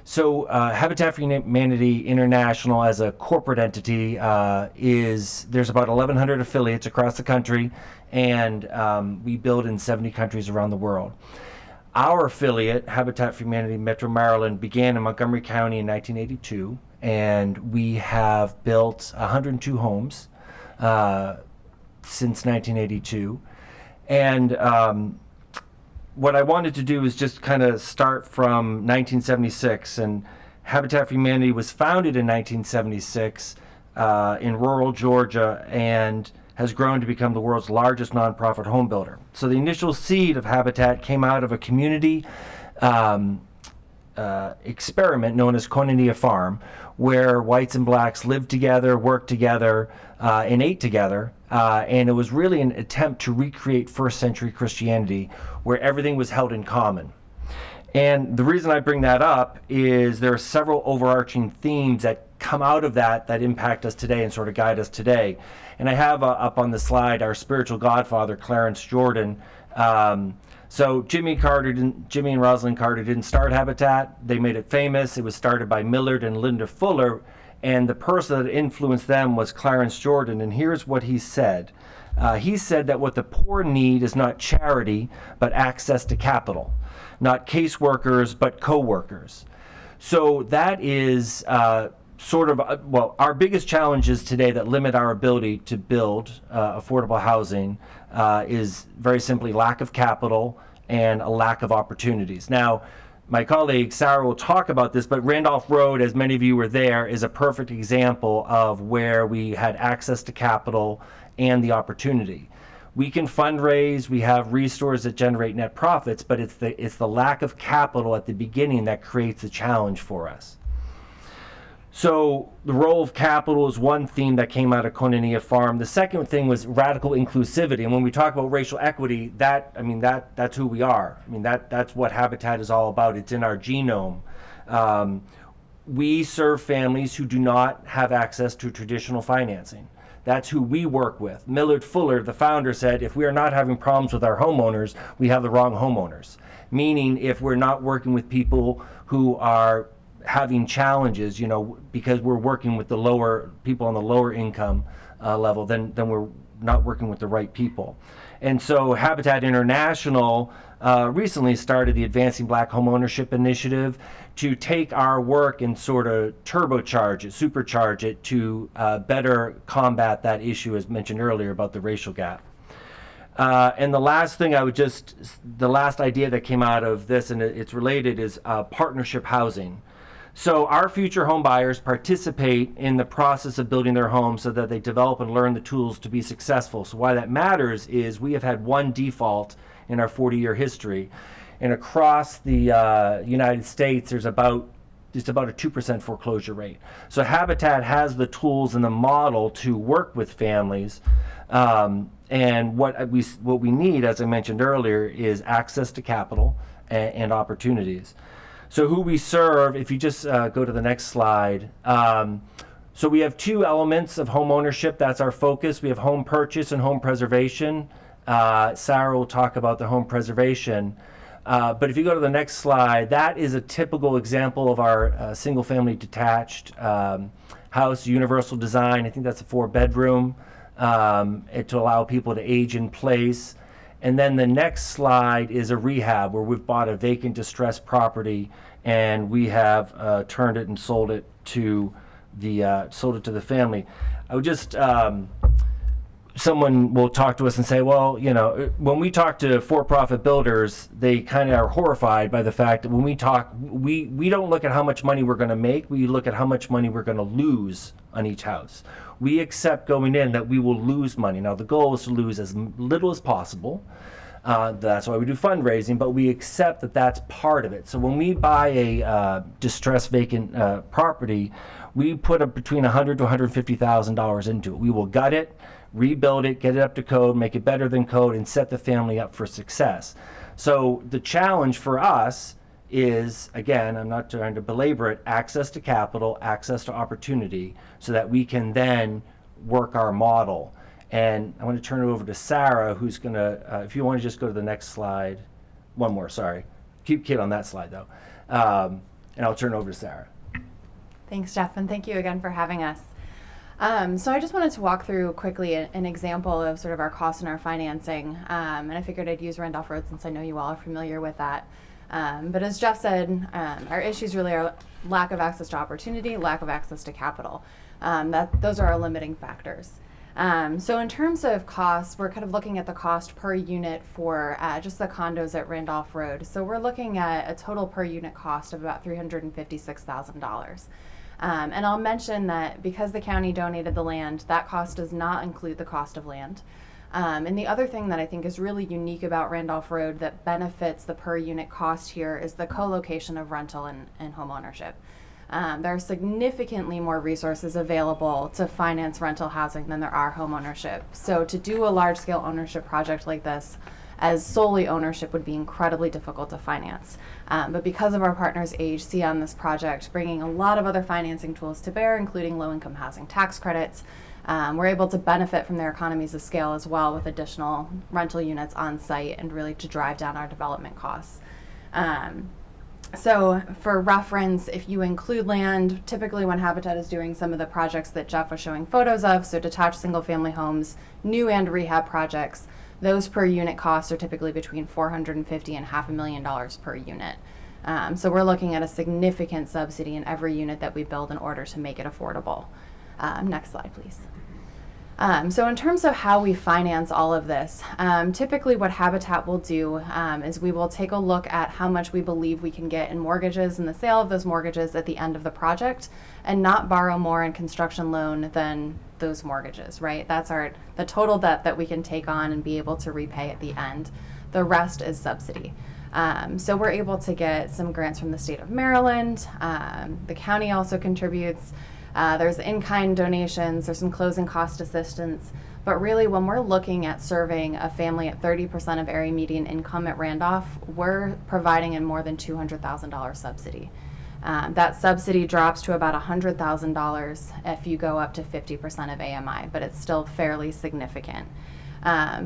So Habitat for Humanity International as a corporate entity there's about 1,100 affiliates across the country, and we build in 70 countries around the world. Our affiliate, Habitat for Humanity Metro Maryland, began in Montgomery County in 1982, and we have built 102 homes since 1982. And what I wanted to do is just kind of start from 1976. And Habitat for Humanity was founded in 1976 in rural Georgia and has grown to become the world's largest nonprofit home builder. So the initial seed of Habitat came out of a community experiment known as Koinonia Farm, where whites and blacks lived together, worked together, and ate together. And it was really an attempt to recreate first century Christianity, where everything was held in common. And the reason I bring that up is there are several overarching themes that come out of that impact us today and sort of guide us today. And I have up on the slide our spiritual godfather, Clarence Jordan. So Jimmy and Rosalind Carter didn't start Habitat. They made it famous. It was started by Millard and Linda Fuller, and the person that influenced them was Clarence Jordan. And here's what he said. He said that what the poor need is not charity, but access to capital. Not caseworkers, but co-workers. So that is our biggest challenges today that limit our ability to build affordable housing is very simply lack of capital and a lack of opportunities. Now, my colleague Sarah will talk about this, but Randolph Road, as many of you were there, is a perfect example of where we had access to capital and the opportunity. We can fundraise, we have restores that generate net profits, but it's the lack of capital at the beginning that creates a challenge for us. So the role of capital is one theme that came out of Koinonia Farm. The second thing was radical inclusivity. And when we talk about racial equity, that's who we are. I mean, that's what Habitat is all about. It's in our genome. We serve families who do not have access to traditional financing. That's who we work with. Millard Fuller, the founder, said, if we are not having problems with our homeowners, we have the wrong homeowners. Meaning, if we're not working with people who are having challenges, because we're working with the lower people on the lower income level, then we're not working with the right people. And so Habitat International recently started the Advancing Black Homeownership Initiative to take our work and sort of turbocharge it, supercharge it to better combat that issue, as mentioned earlier, about the racial gap. And the last idea that came out of this, and it's related, is partnership housing. So our future home buyers participate in the process of building their home so that they develop and learn the tools to be successful. So why that matters is we have had one default in our 40-year history. And across the United States, it's about a 2% foreclosure rate. So Habitat has the tools and the model to work with families. And what we need, as I mentioned earlier, is access to capital and opportunities. So who we serve, if you just go to the next slide. So we have two elements of home ownership. That's our focus. We have home purchase and home preservation. Sarah will talk about the home preservation. But if you go to the next slide, that is a typical example of our single-family detached house, universal design. I think that's a 4-bedroom to allow people to age in place. And then the next slide is a rehab where we've bought a vacant, distressed property, and we have turned it and sold it to the family. I would just someone will talk to us and say, well, when we talk to for-profit builders, they kind of are horrified by the fact that when we talk, we don't look at how much money we're going to make. We look at how much money we're going to lose on each house. We accept going in that we will lose money. Now, the goal is to lose as little as possible. That's why we do fundraising, but we accept that that's part of it. So when we buy a distressed vacant property, we put between $100,000 to $150,000 into it. We will gut it, rebuild it, get it up to code, make it better than code, and set the family up for success. So the challenge for us is, again, I'm not trying to belabor it, access to capital, access to opportunity, so that we can then work our model. And I want to turn it over to Sarah, who's going to, if you want to just go to the next slide. One more, sorry. Keep Kate on that slide, though. And I'll turn it over to Sarah. Thanks, Jeff, and thank you again for having us. So I just wanted to walk through quickly an example of sort of our costs and our financing, and I figured I'd use Randolph Road since I know you all are familiar with that. But as Jeff said, our issues really are lack of access to opportunity, lack of access to capital. Those are our limiting factors. So in terms of costs, we're kind of looking at the cost per unit for just the condos at Randolph Road. So we're looking at a total per unit cost of about $356,000. And I'll mention that because the county donated the land, that cost does not include the cost of land. And the other thing that I think is really unique about Randolph Road that benefits the per unit cost here is the co-location of rental and home ownership. There are significantly more resources available to finance rental housing than there are home ownership. So to do a large scale ownership project like this as solely ownership would be incredibly difficult to finance. But because of our partners AHC on this project, bringing a lot of other financing tools to bear, including low-income housing tax credits, we're able to benefit from their economies of scale as well with additional rental units on site and really to drive down our development costs. So for reference, if you include land, typically when Habitat is doing some of the projects that Jeff was showing photos of, so detached single-family homes, new and rehab projects, those per unit costs are typically between $450,000 and $500,000 per unit. So we're looking at a significant subsidy in every unit that we build in order to make it affordable. Next slide, please. So in terms of how we finance all of this, typically what Habitat will do is we will take a look at how much we believe we can get in mortgages and the sale of those mortgages at the end of the project and not borrow more in construction loan than those mortgages, right? That's the total debt that we can take on and be able to repay at the end. The rest is subsidy. So we're able to get some grants from the state of Maryland. The county also contributes. There's in-kind donations, there's some closing cost assistance, but really when we're looking at serving a family at 30% of area median income at Randolph, we're providing a more than $200,000 subsidy. That subsidy drops to about $100,000 if you go up to 50% of AMI, but it's still fairly significant.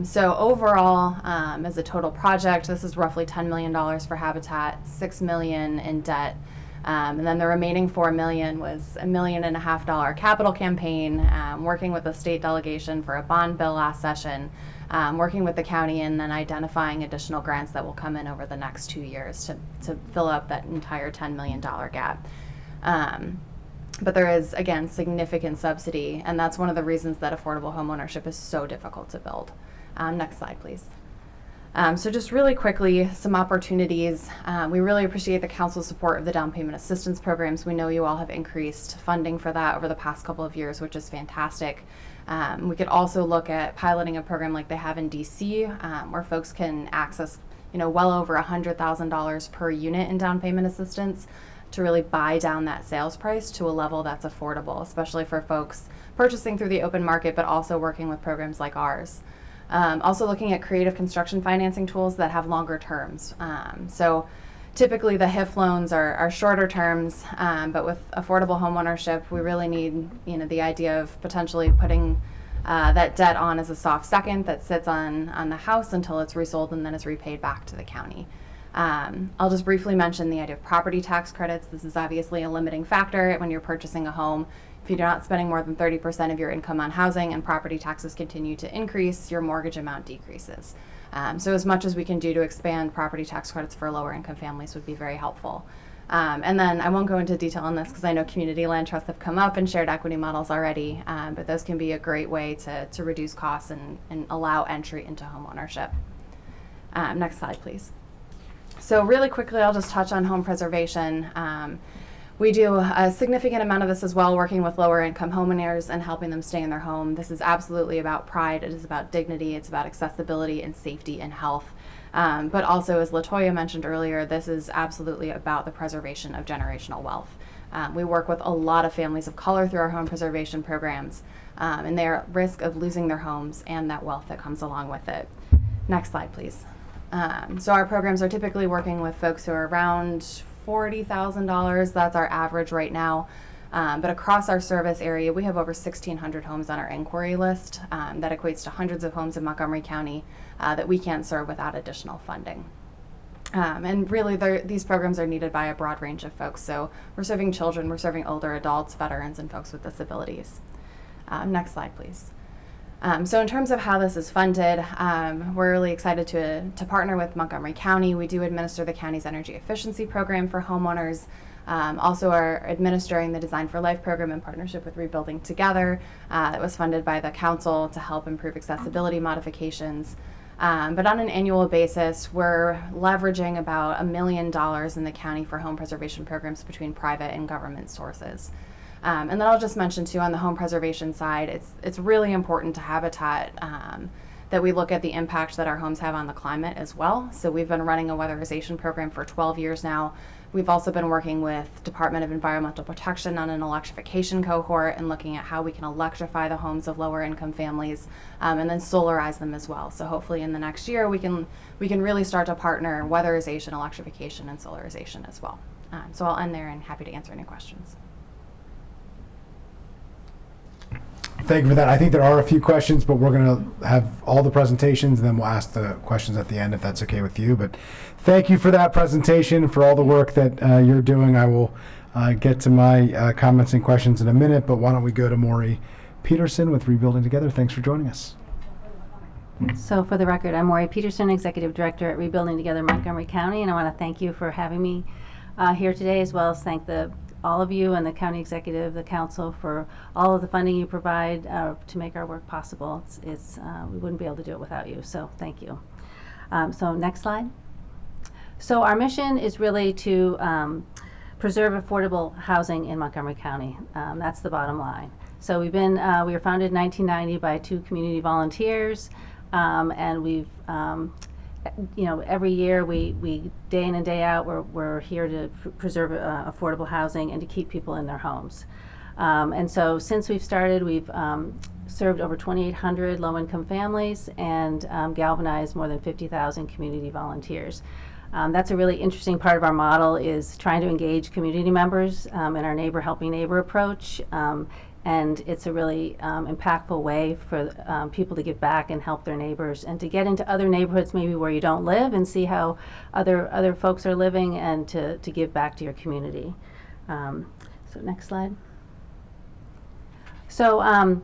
So overall, as a total project, this is roughly $10 million for Habitat, $6 million in debt. And then the remaining $4 million was $1.5 million capital campaign, working with the state delegation for a bond bill last session, working with the county, and then identifying additional grants that will come in over the next 2 years to fill up that entire $10 million gap. But there is, again, significant subsidy, and that's one of the reasons that affordable homeownership is so difficult to build. Next slide, please. So just really quickly, some opportunities. We really appreciate the council's support of the down payment assistance programs. We know you all have increased funding for that over the past couple of years, which is fantastic. We could also look at piloting a program like they have in DC, where folks can access, well over $100,000 per unit in down payment assistance to really buy down that sales price to a level that's affordable, especially for folks purchasing through the open market, but also working with programs like ours. Also looking at creative construction financing tools that have longer terms. So typically the HIF loans are shorter terms, but with affordable homeownership, we really need, the idea of potentially putting that debt on as a soft second that sits on the house until it's resold and then is repaid back to the county. I'll just briefly mention the idea of property tax credits. This is obviously a limiting factor when you're purchasing a home. If you're not spending more than 30% of your income on housing and property taxes continue to increase, your mortgage amount decreases. So as much as we can do to expand property tax credits for lower income families would be very helpful. And then I won't go into detail on this because I know community land trusts have come up and shared equity models already, but those can be a great way to reduce costs and allow entry into home ownership. Next slide, please. So really quickly, I'll just touch on home preservation. We do a significant amount of this as well, working with lower income homeowners and helping them stay in their home. This is absolutely about pride. It is about dignity. It's about accessibility and safety and health. But also, as LaToya mentioned earlier, this is absolutely about the preservation of generational wealth. We work with a lot of families of color through our home preservation programs, and they're at risk of losing their homes and that wealth that comes along with it. Next slide, please. So our programs are typically working with folks who are around $40,000. That's our average right now. But across our service area, we have over 1,600 homes on our inquiry list. That equates to hundreds of homes in Montgomery County that we can't serve without additional funding. And really, these programs are needed by a broad range of folks. So we're serving children, we're serving older adults, veterans, and folks with disabilities. Next slide, please. So in terms of how this is funded, we're really excited to partner with Montgomery County. We do administer the county's energy efficiency program for homeowners. Also are administering the Design for Life program in partnership with Rebuilding Together that was funded by the council to help improve accessibility modifications. But on an annual basis, we're leveraging about $1 million in the county for home preservation programs between private and government sources. And then I'll just mention too, on the home preservation side, it's really important to Habitat that we look at the impact that our homes have on the climate as well. So we've been running a weatherization program for 12 years now. We've also been working with Department of Environmental Protection on an electrification cohort and looking at how we can electrify the homes of lower income families and then solarize them as well. So hopefully in the next year we can really start to partner weatherization, electrification, and solarization as well. So I'll end there and happy to answer any questions. Thank you for that. I think there are a few questions, but we're going to have all the presentations, and then we'll ask the questions at the end if that's okay with you. But thank you for that presentation, for all the work that you're doing. I will get to my comments and questions in a minute, but why don't we go to Maury Peterson with Rebuilding Together. Thanks for joining us. So for the record, I'm Maury Peterson, Executive Director at Rebuilding Together Montgomery County, and I want to thank you for having me here today, as well as thank all of you and the county executive, the council, for all of the funding you provide to make our work possible. We wouldn't be able to do it without you, so thank you. So next slide. So our mission is really to preserve affordable housing in Montgomery County. That's the bottom line. So we were founded in 1990 by 2 community volunteers, and we've every year we day in and day out we're here to preserve affordable housing and to keep people in their homes. And so since we've started, we've served over 2,800 low-income families and galvanized more than 50,000 community volunteers. That's a really interesting part of our model, is trying to engage community members in our neighbor helping neighbor approach. And it's a really impactful way for people to give back and help their neighbors, and to get into other neighborhoods maybe where you don't live and see how other folks are living, and to give back to your community. So next slide. So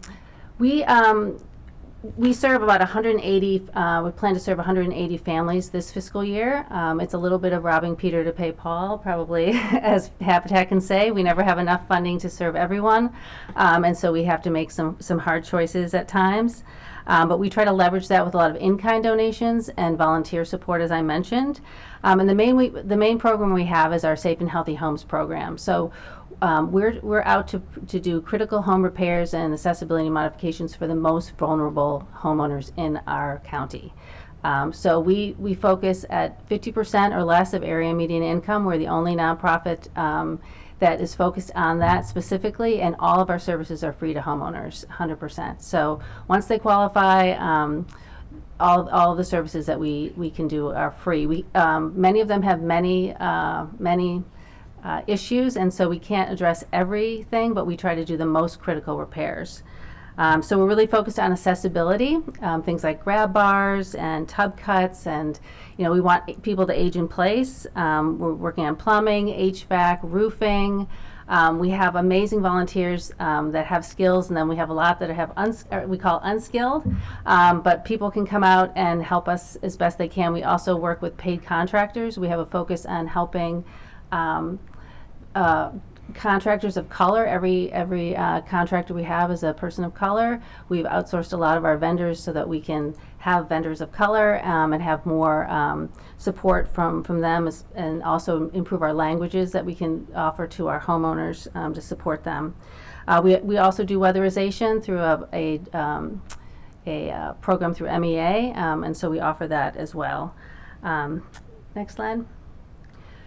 we serve about 180, we plan to serve 180 families this fiscal year. It's a little bit of robbing Peter to pay Paul, probably, as Habitat can say. We never have enough funding to serve everyone, and so we have to make some hard choices at times. But we try to leverage that with a lot of in-kind donations and volunteer support, as I mentioned. And the main program we have is our Safe and Healthy Homes program. So we're out to do critical home repairs and accessibility modifications for the most vulnerable homeowners in our county. So we focus at 50% or less of area median income. We're the only nonprofit that is focused on that specifically, and all of our services are free to homeowners, 100%. So once they qualify, all of the services that we can do are free. Many of them have many issues, and so we can't address everything, but we try to do the most critical repairs. So we're really focused on accessibility, things like grab bars and tub cuts, and we want people to age in place. We're working on plumbing, HVAC, roofing. We have amazing volunteers that have skills, and then we have a lot that have we call unskilled, but people can come out and help us as best they can. We also work with paid contractors. We have a focus on helping contractors of color. Every contractor we have is a person of color. We've outsourced a lot of our vendors so that we can have vendors of color and have more support from them, and also improve our languages that we can offer to our homeowners to support them. We also do weatherization through a program through MEA, and so we offer that as well. Next slide.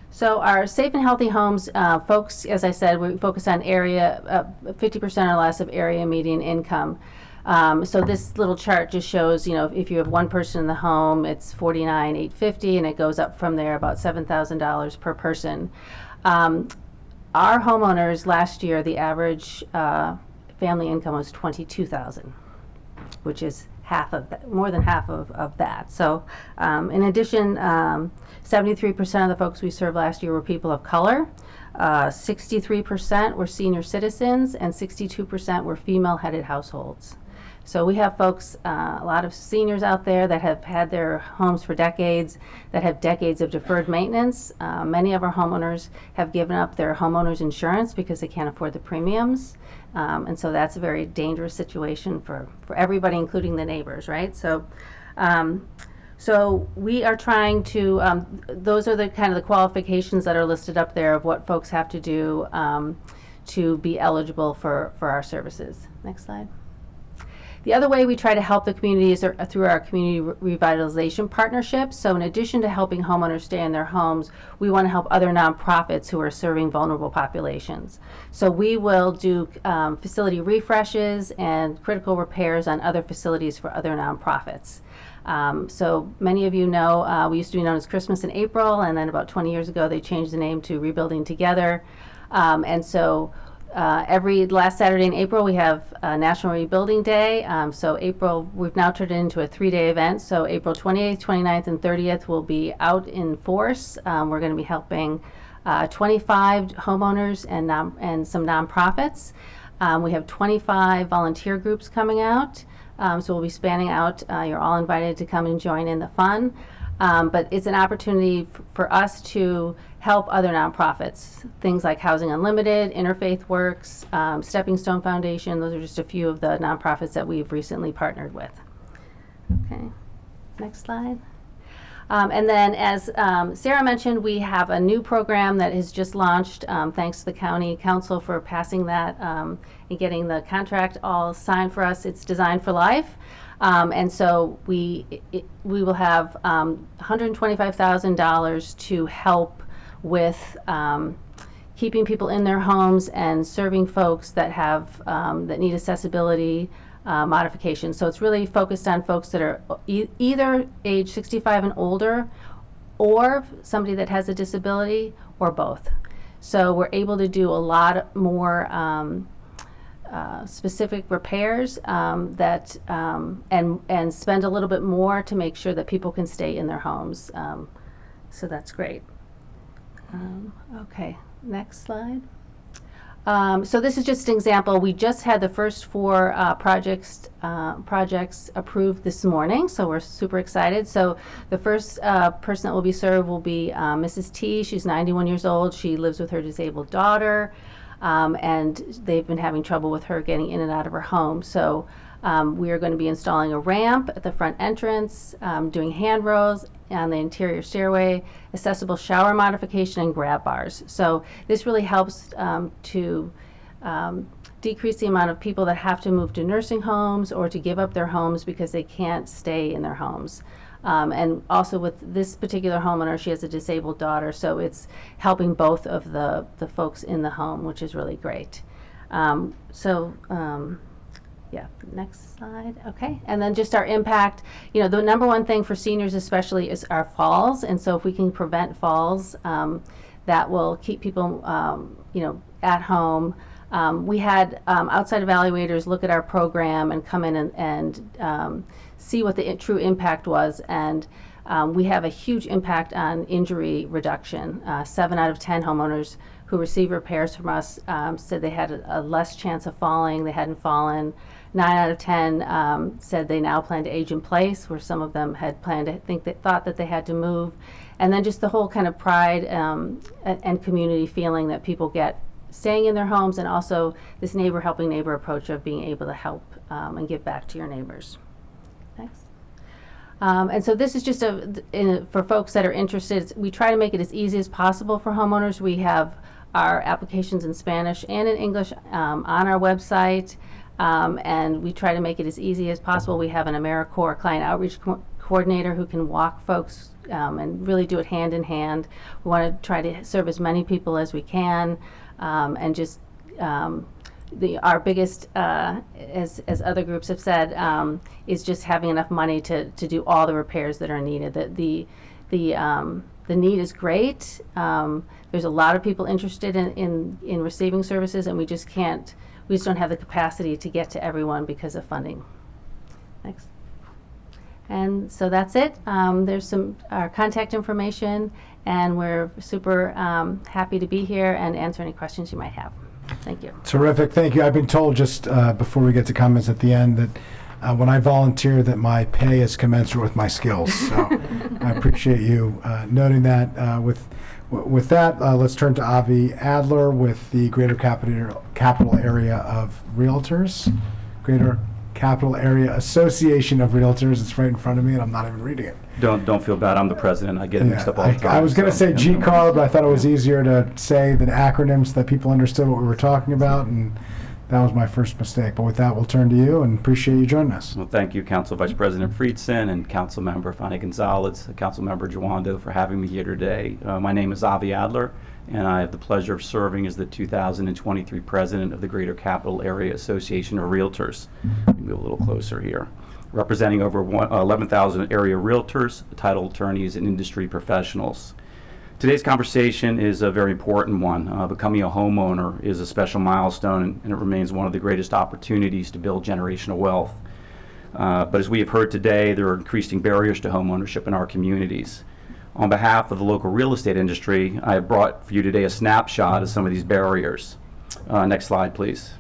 So our Safe and Healthy Homes folks, as I said, we focus on area 50% or less of area median income. So this little chart just shows, if you have one person in the home, it's $49,850, and it goes up from there, about $7,000 per person. Our homeowners last year, the average family income was $22,000, which is more than half of that. So in addition, 73% of the folks we served last year were people of color, 63% were senior citizens, and 62% were female-headed households. So we have folks, a lot of seniors out there that have had their homes for decades, that have decades of deferred maintenance. Many of our homeowners have given up their homeowners insurance because they can't afford the premiums. And so that's a very dangerous situation for everybody, including the neighbors, right? So we are trying to, those are the kind of the qualifications that are listed up there of what folks have to do to be eligible for our services. Next slide. The other way we try to help the community is through our community revitalization partnerships. So in addition to helping homeowners stay in their homes, we want to help other nonprofits who are serving vulnerable populations. So we will do facility refreshes and critical repairs on other facilities for other nonprofits. So many of you know we used to be known as Christmas in April, and then about 20 years ago they changed the name to Rebuilding Together. And so every last Saturday in April we have National Rebuilding Day. So April, we've now turned it into a 3-day event. So April 28th, 29th, and 30th will be out in force. We're going to be helping 25 homeowners and some nonprofits. We have 25 volunteer groups coming out. So we'll be spanning out. You're all invited to come and join in the fun. But it's an opportunity for us to help other nonprofits, things like Housing Unlimited, Interfaith Works, Stepping Stone Foundation. Those are just a few of the nonprofits that we've recently partnered with. Okay, next slide. And then as Sarah mentioned, we have a new program that has just launched, thanks to the County Council for passing that and getting the contract all signed for us. It's Designed for Life. And so we will have $125,000 to help with keeping people in their homes and serving folks that have that need accessibility modifications. So it's really focused on folks that are either age 65 and older, or somebody that has a disability, or both. So we're able to do a lot more specific repairs that and spend a little bit more to make sure that people can stay in their homes. So that's great. Okay, next slide. So this is just an example. We just had the first 4 projects approved this morning, so we're super excited. So the first person that will be served will be Mrs. T. She's 91 years old. She lives with her disabled daughter. And they've been having trouble with her getting in and out of her home. So we are going to be installing a ramp at the front entrance, doing handrails on the interior stairway, accessible shower modification, and grab bars. So this really helps to decrease the amount of people that have to move to nursing homes or to give up their homes because they can't stay in their homes. And also with this particular homeowner, she has a disabled daughter, so it's helping both of the folks in the home, which is really great. Yeah, next slide. Okay, and then just our impact. You know, the number one thing for seniors especially is our falls, and so if we can prevent falls, that will keep people, you know, at home. We had outside evaluators look at our program and come in and see what the true impact was, and we have a huge impact on injury reduction. 7 out of 10 homeowners who receive repairs from us said they had a less chance of falling, they hadn't fallen. 9 out of 10 said they now plan to age in place, where some of them had planned to thought that they had to move. And then just the whole kind of pride and community feeling that people get staying in their homes, and also this neighbor helping neighbor approach of being able to help and give back to your neighbors. Next. And so this is just for folks that are interested. We try to make it as easy as possible for homeowners. We have our applications in Spanish and in English on our website, and we try to make it as easy as possible. We have an AmeriCorps client outreach coordinator who can walk folks and really do it hand in hand. We want to try to serve as many people as we can, and just our biggest, as other groups have said, is just having enough money to do all the repairs that are needed. The need is great. There's a lot of people interested in receiving services, and we just don't have the capacity to get to everyone because of funding. Next. And so that's it. There's our contact information, and we're super happy to be here and answer any questions you might have. Thank you. Terrific, thank you. I've been told just before we get to comments at the end that when I volunteer that my pay is commensurate with my skills. So I appreciate you noting that. With that, let's turn to Avi Adler with the Greater Capital Area of Realtors. Greater Capital Area Association of Realtors. It's right in front of me, and I'm not even reading it. Don't feel bad. I'm the president. I get it mixed up all the time. I was going to say GCAR, but I thought it was easier to say the acronyms so that people understood what we were talking about, and that was my first mistake. But with that, we'll turn to you, and appreciate you joining us. Well, thank you, Council Vice President Friedson and Council Member Fanny Gonzalez, Council Member Jawando, for having me here today. My name is Avi Adler, and I have the pleasure of serving as the 2023 President of the Greater Capital Area Association of Realtors. Let me move a little closer here. Representing over 11,000 area realtors, title attorneys, and industry professionals. Today's conversation is a very important one. Becoming a homeowner is a special milestone, and it remains one of the greatest opportunities to build generational wealth. But as we have heard today, there are increasing barriers to homeownership in our communities. On behalf of the local real estate industry, I have brought for you today a snapshot of some of these barriers. Next slide, please.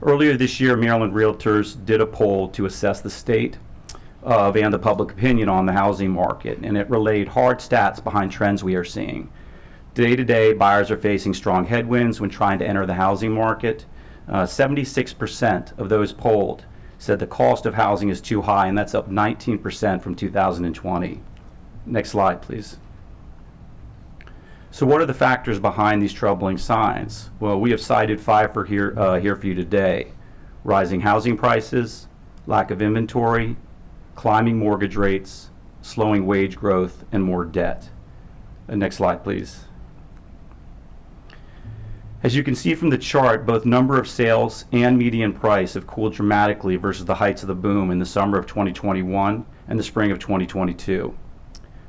Earlier this year, Maryland Realtors did a poll to assess the state of and the public opinion on the housing market, and it relayed hard stats behind trends we are seeing. Day to day, buyers are facing strong headwinds when trying to enter the housing market. 76% of those polled said the cost of housing is too high, and that's up 19% from 2020. Next slide, please. So what are the factors behind these troubling signs? Well, we have cited 5 here for you today. Rising housing prices, lack of inventory, climbing mortgage rates, slowing wage growth, and more debt. Next slide, please. As you can see from the chart, both number of sales and median price have cooled dramatically versus the heights of the boom in the summer of 2021 and the spring of 2022.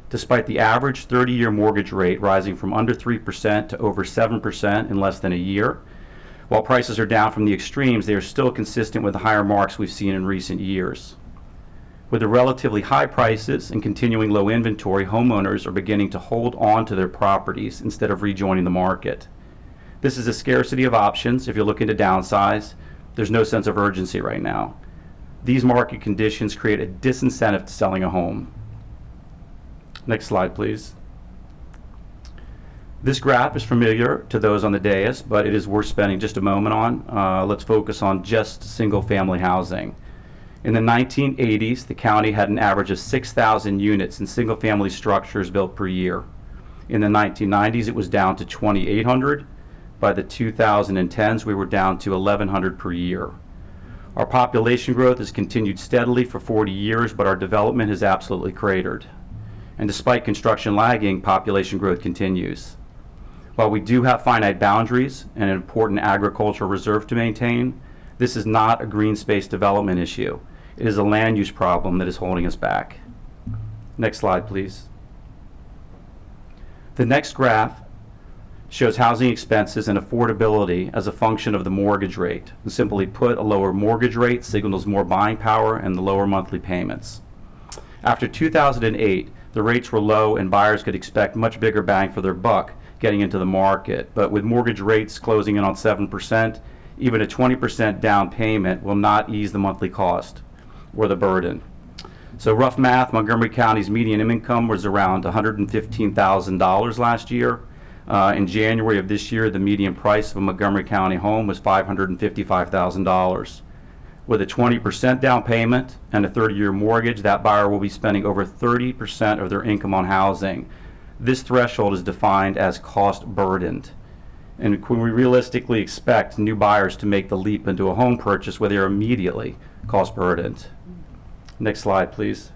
Despite the average 30-year mortgage rate rising from under 3% to over 7% in less than a year, while prices are down from the extremes, they are still consistent with the higher marks we've seen in recent years. With the relatively high prices and continuing low inventory, homeowners are beginning to hold on to their properties instead of rejoining the market. This is a scarcity of options. If you're looking to downsize, there's no sense of urgency right now. These market conditions create a disincentive to selling a home. Next slide, please. This graph is familiar to those on the dais, but it is worth spending just a moment on. Let's focus on just single-family housing. In the 1980s, the county had an average of 6,000 units in single-family structures built per year. In the 1990s, it was down to 2,800. By the 2010s, we were down to 1,100 per year. Our population growth has continued steadily for 40 years, but our development has absolutely cratered. And despite construction lagging, population growth continues. While we do have finite boundaries and an important agricultural reserve to maintain, this is not a green space development issue. It is a land use problem that is holding us back. Next slide, please. The next graph shows housing expenses and affordability as a function of the mortgage rate. And simply put, a lower mortgage rate signals more buying power and the lower monthly payments. After 2008, the rates were low and buyers could expect much bigger bang for their buck getting into the market. But with mortgage rates closing in on 7%, even a 20% down payment will not ease the monthly cost or the burden. So rough math, Montgomery County's median income was around $115,000 last year. In January of this year, the median price of a Montgomery County home was $555,000. With a 20% down payment and a 30-year mortgage, that buyer will be spending over 30% of their income on housing. This threshold is defined as cost burdened. And when we realistically expect new buyers to make the leap into a home purchase where they are immediately cost burdened. Next slide, please.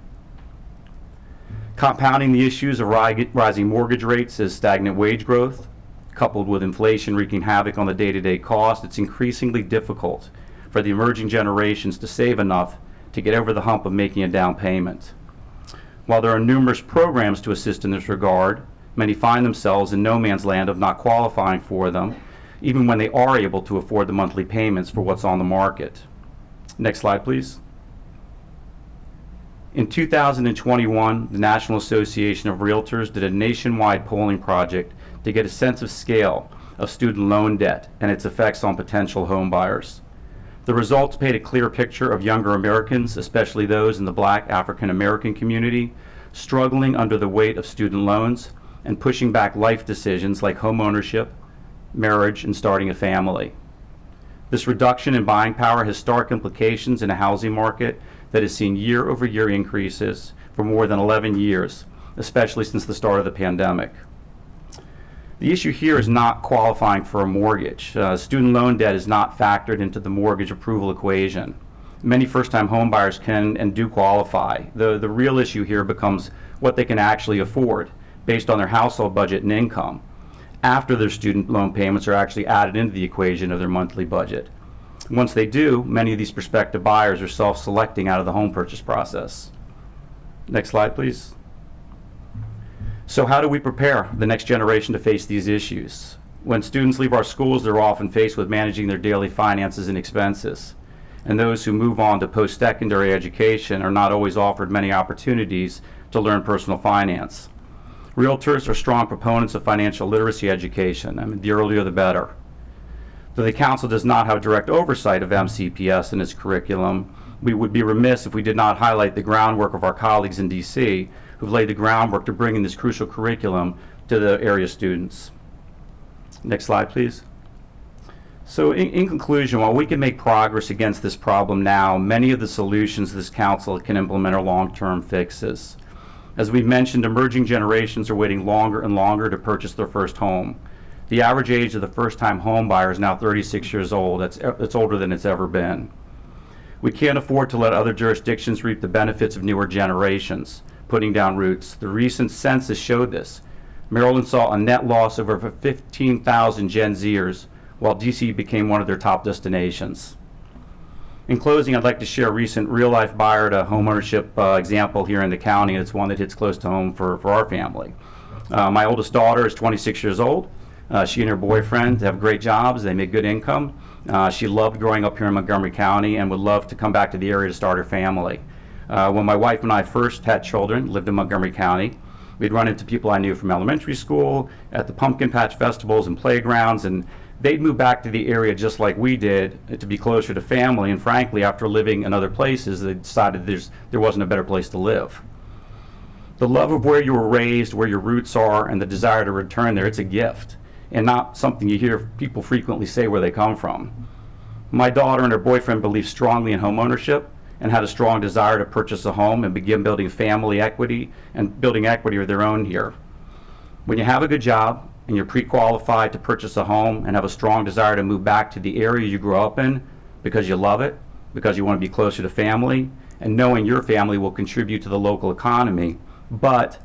Compounding the issues of rising mortgage rates is stagnant wage growth. Coupled with inflation wreaking havoc on the day-to-day cost, it's increasingly difficult for the emerging generations to save enough to get over the hump of making a down payment. While there are numerous programs to assist in this regard, many find themselves in no man's land of not qualifying for them, even when they are able to afford the monthly payments for what's on the market. Next slide, please. In 2021, the National Association of Realtors did a nationwide polling project to get a sense of scale of student loan debt and its effects on potential home buyers. The results paint a clear picture of younger Americans, especially those in the Black African American community, struggling under the weight of student loans and pushing back life decisions like home ownership, marriage, and starting a family. This reduction in buying power has stark implications in a housing market that has seen year-over-year increases for more than 11 years, especially since the start of the pandemic. The issue here is not qualifying for a mortgage. Student loan debt is not factored into the mortgage approval equation. Many first-time home buyers can and do qualify. The real issue here becomes what they can actually afford based on their household budget and income after their student loan payments are actually added into the equation of their monthly budget. Once they do, many of these prospective buyers are self-selecting out of the home purchase process. Next slide, please. So how do we prepare the next generation to face these issues? When students leave our schools, they're often faced with managing their daily finances and expenses. And those who move on to post-secondary education are not always offered many opportunities to learn personal finance. Realtors are strong proponents of financial literacy education. I mean, the earlier the better. Though the council does not have direct oversight of MCPS and its curriculum, we would be remiss if we did not highlight the groundwork of our colleagues in DC who've laid the groundwork to bringing this crucial curriculum to the area students. Next slide, please. So in conclusion, while we can make progress against this problem now, many of the solutions this council can implement are long-term fixes. As we've mentioned, emerging generations are waiting longer and longer to purchase their first home. The average age of the first-time home buyer is now 36 years old. That's older than it's ever been. We can't afford to let other jurisdictions reap the benefits of newer generations, putting down roots. The recent census showed this. Maryland saw a net loss of over 15,000 Gen Zers, while DC became one of their top destinations. In closing, I'd like to share a recent real-life buyer to homeownership example here in the county, and it's one that hits close to home for our family. My oldest daughter is 26 years old. She and her boyfriend have great jobs. They make good income. She loved growing up here in Montgomery County and would love to come back to the area to start her family. When my wife and I first had children, lived in Montgomery County, we'd run into people I knew from elementary school, at the pumpkin patch festivals and playgrounds, and they'd move back to the area just like we did to be closer to family. And frankly, after living in other places, they decided there wasn't a better place to live. The love of where you were raised, where your roots are, and the desire to return there, it's a gift, and not something you hear people frequently say where they come from. My daughter and her boyfriend believe strongly in home ownership and had a strong desire to purchase a home and begin building family equity and building equity of their own here. When you have a good job and you're pre-qualified to purchase a home and have a strong desire to move back to the area you grew up in because you love it, because you want to be closer to family, and knowing your family will contribute to the local economy, but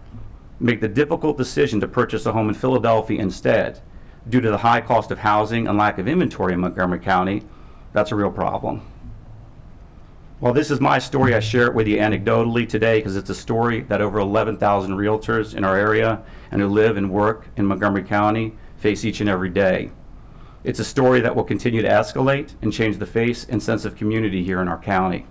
make the difficult decision to purchase a home in Philadelphia instead, due to the high cost of housing and lack of inventory in Montgomery County, that's a real problem. While this is my story, I share it with you anecdotally today because it's a story that over 11,000 realtors in our area and who live and work in Montgomery County face each and every day. It's a story that will continue to escalate and change the face and sense of community here in our county.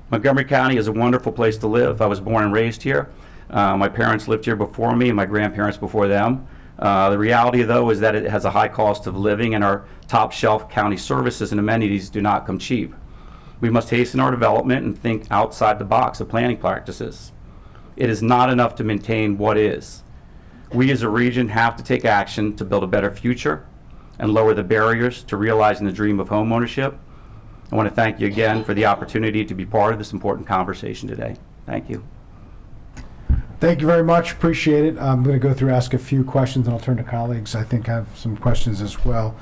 Montgomery County is a wonderful place to live. I was born and raised here. My parents lived here before me and my grandparents before them. The reality, though, is that it has a high cost of living, and our top shelf county services and amenities do not come cheap. We must hasten our development and think outside the box of planning practices. It is not enough to maintain what is. We as a region have to take action to build a better future and lower the barriers to realizing the dream of home ownership. I want to thank you again for the opportunity to be part of this important conversation today. Thank you. Thank you very much. Appreciate it. I'm going to go through, ask a few questions, and I'll turn to colleagues. I think I have some questions as well.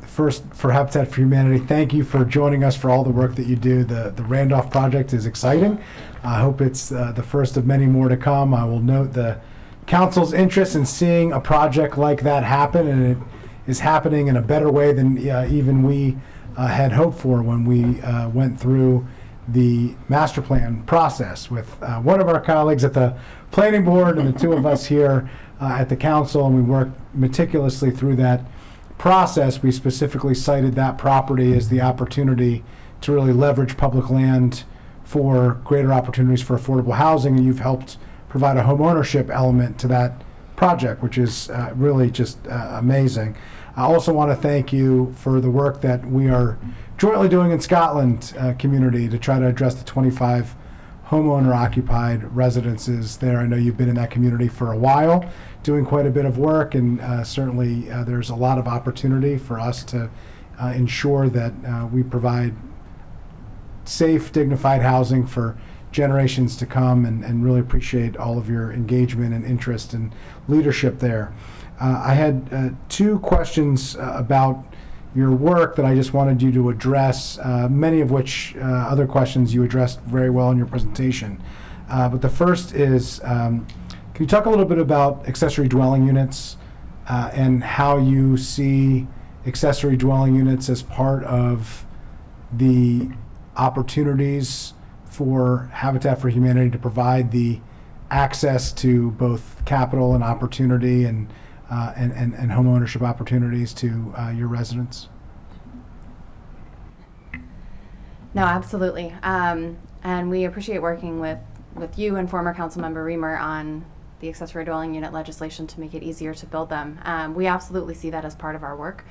First, for Habitat for Humanity, thank you for joining us for all the work that you do. The Randolph project is exciting. I hope it's the first of many more to come. I will note the council's interest in seeing a project like that happen, and it is happening in a better way than even we had hoped for when we went through the master plan process with one of our colleagues at the planning board and the two of us here at the council, and we worked meticulously through that process. We specifically cited that property as the opportunity to really leverage public land for greater opportunities for affordable housing, and you've helped provide a home ownership element to that project, which is really just amazing. I also want to thank you for the work that we are jointly doing in Scotland community to try to address the 25 homeowner-occupied residences there. I know you've been in that community for a while, doing quite a bit of work, and certainly there's a lot of opportunity for us to ensure that we provide safe, dignified housing for generations to come, and really appreciate all of your engagement and interest and leadership there. I had two questions about your work that I just wanted you to address, many of which other questions you addressed very well in your presentation. But the first is, can you talk a little bit about accessory dwelling units and how you see accessory dwelling units as part of the opportunities for Habitat for Humanity to provide the access to both capital and opportunity and home ownership opportunities to your residents? No, absolutely. And we appreciate working with you and former Councilmember Reamer on the accessory dwelling unit legislation to make it easier to build them. We absolutely see that as part of our work.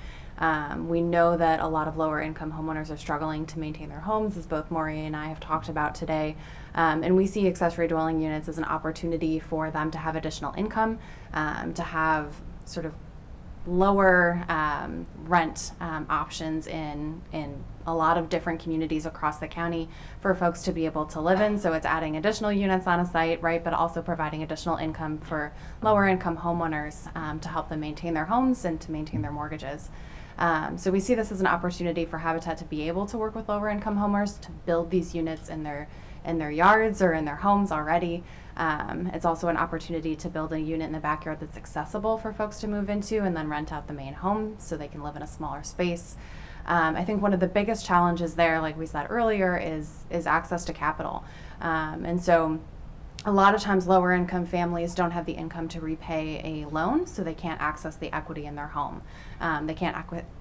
We know that a lot of lower income homeowners are struggling to maintain their homes, as both Maury and I have talked about today. And we see accessory dwelling units as an opportunity for them to have additional income, to have sort of lower rent options in a lot of different communities across the county for folks to be able to live in. So it's adding additional units on a site, right, but also providing additional income for lower income homeowners to help them maintain their homes and to maintain their mortgages. So we see this as an opportunity for Habitat to be able to work with lower income homeowners to build these units in their yards or in their homes already. It's also an opportunity to build a unit in the backyard that's accessible for folks to move into and then rent out the main home so they can live in a smaller space. I think one of the biggest challenges there, like we said earlier, is access to capital. And so a lot of times lower income families don't have the income to repay a loan, so they can't access the equity in their home. They can't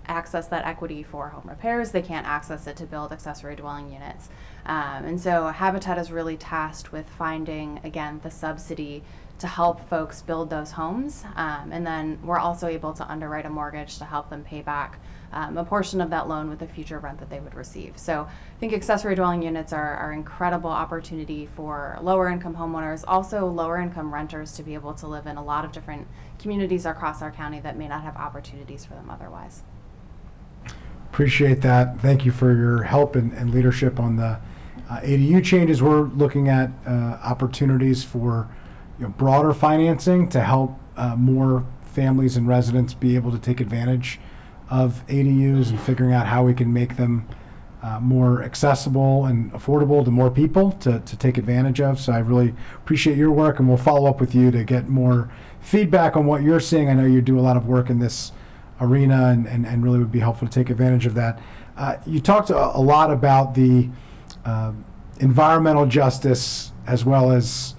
access that equity for home repairs. They can't access it to build accessory dwelling units. And so Habitat is really tasked with finding, again, the subsidy to help folks build those homes. And then we're also able to underwrite a mortgage to help them pay back a portion of that loan with the future rent that they would receive. So I think accessory dwelling units are an incredible opportunity for lower income homeowners, also lower income renters to be able to live in a lot of different communities across our county that may not have opportunities for them otherwise. Appreciate that. Thank you for your help and leadership on the ADU changes. We're looking at opportunities for broader financing to help more families and residents be able to take advantage of ADUs and figuring out how we can make them more accessible and affordable to more people to take advantage of. So I really appreciate your work, and we'll follow up with you to get more feedback on what you're seeing. I know you do a lot of work in this arena and really would be helpful to take advantage of that. You talked a lot about the environmental justice as well as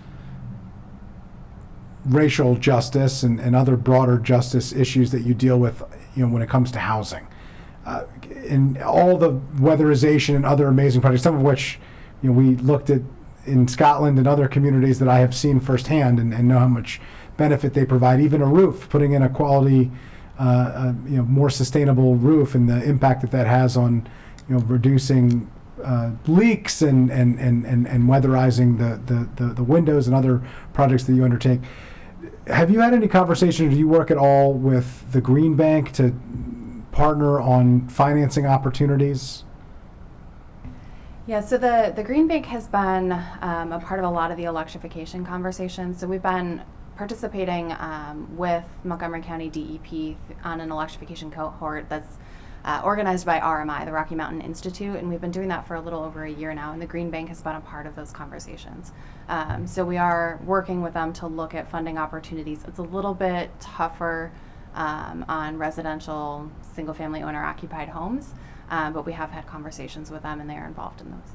racial justice and other broader justice issues that you deal with, when it comes to housing. And all the weatherization and other amazing projects, some of which we looked at in Scotland and other communities that I have seen firsthand and know how much benefit they provide. Even a roof, putting in a quality, more sustainable roof, and the impact that has on reducing leaks and weatherizing the windows and other projects that you undertake. Have you had any conversation, or do you work at all with the Green Bank to partner on financing opportunities? Yeah, so the Green Bank has been a part of a lot of the electrification conversations. So we've been participating with Montgomery County DEP on an electrification cohort that's organized by RMI, the Rocky Mountain Institute, and we've been doing that for a little over a year now, and the Green Bank has been a part of those conversations. So we are working with them to look at funding opportunities. It's a little bit tougher on residential single-family owner-occupied homes, but we have had conversations with them, and they are involved in those.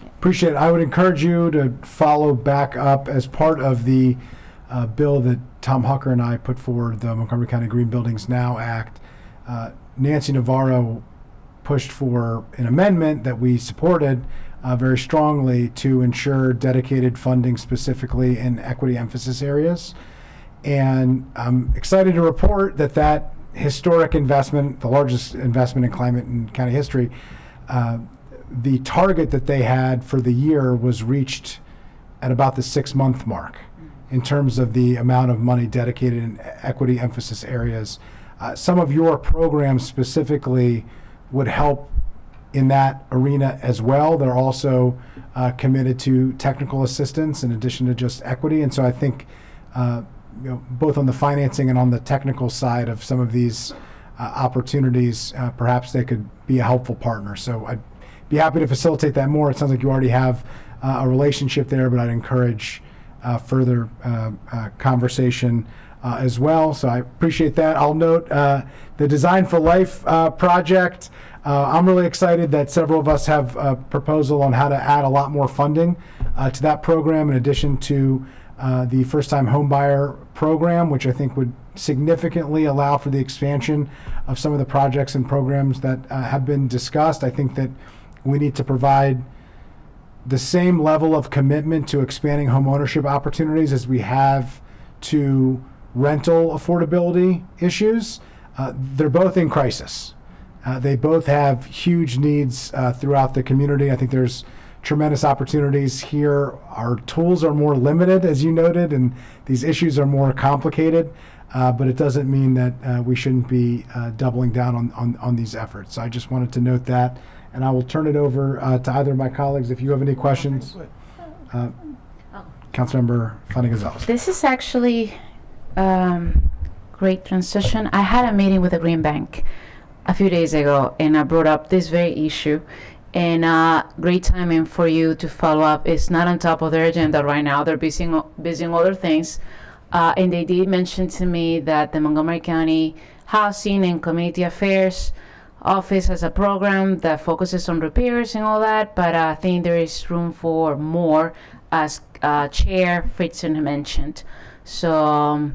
Yeah. Appreciate it. I would encourage you to follow back up as part of the bill that Tom Hucker and I put forward, the Montgomery County Green Buildings Now Act. Nancy Navarro pushed for an amendment that we supported very strongly to ensure dedicated funding specifically in equity emphasis areas. And I'm excited to report that that historic investment, the largest investment in climate in county history, the target that they had for the year was reached at about the 6-month mark in terms of the amount of money dedicated in equity emphasis areas. Some of your programs specifically would help in that arena as well. They're also committed to technical assistance in addition to just equity. And so I think both on the financing and on the technical side of some of these opportunities, perhaps they could be a helpful partner. So I'd be happy to facilitate that more. It sounds like you already have a relationship there, but I'd encourage further conversation as well. So I appreciate that. I'll note the Design for Life project. I'm really excited that several of us have a proposal on how to add a lot more funding to that program in addition to the first-time homebuyer program, which I think would significantly allow for the expansion of some of the projects and programs that have been discussed. I think that we need to provide the same level of commitment to expanding home ownership opportunities as we have to rental affordability issues. They're both in crisis. They both have huge needs throughout the community. I think there's tremendous opportunities here. Our tools are more limited, as you noted, and these issues are more complicated, but it doesn't mean that we shouldn't be doubling down on these efforts. So I just wanted to note that, and I will turn it over to either of my colleagues if you have any questions. Councilmember Fani Gonzalez. This is actually great transition. I had a meeting with the Green Bank a few days ago, and I brought up this very issue. And great timing for you to follow up. It's not on top of their agenda right now. They're busy on other things. And they did mention to me that the Montgomery County Housing and Community Affairs Office has a program that focuses on repairs and all that, but I think there is room for more, as Chair Fritzen mentioned. So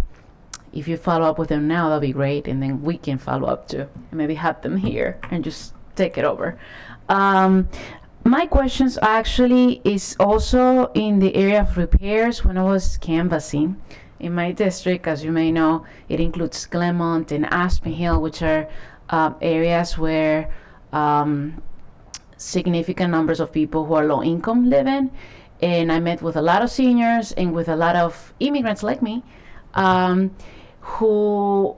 if you follow up with them now, that'll be great, and then we can follow up too, and maybe have them here and just take it over. My questions actually is also in the area of repairs. When I was canvassing in my district, as you may know, it includes Glenmont and Aspen Hill, which are areas where significant numbers of people who are low income live in. And I met with a lot of seniors and with a lot of immigrants like me, who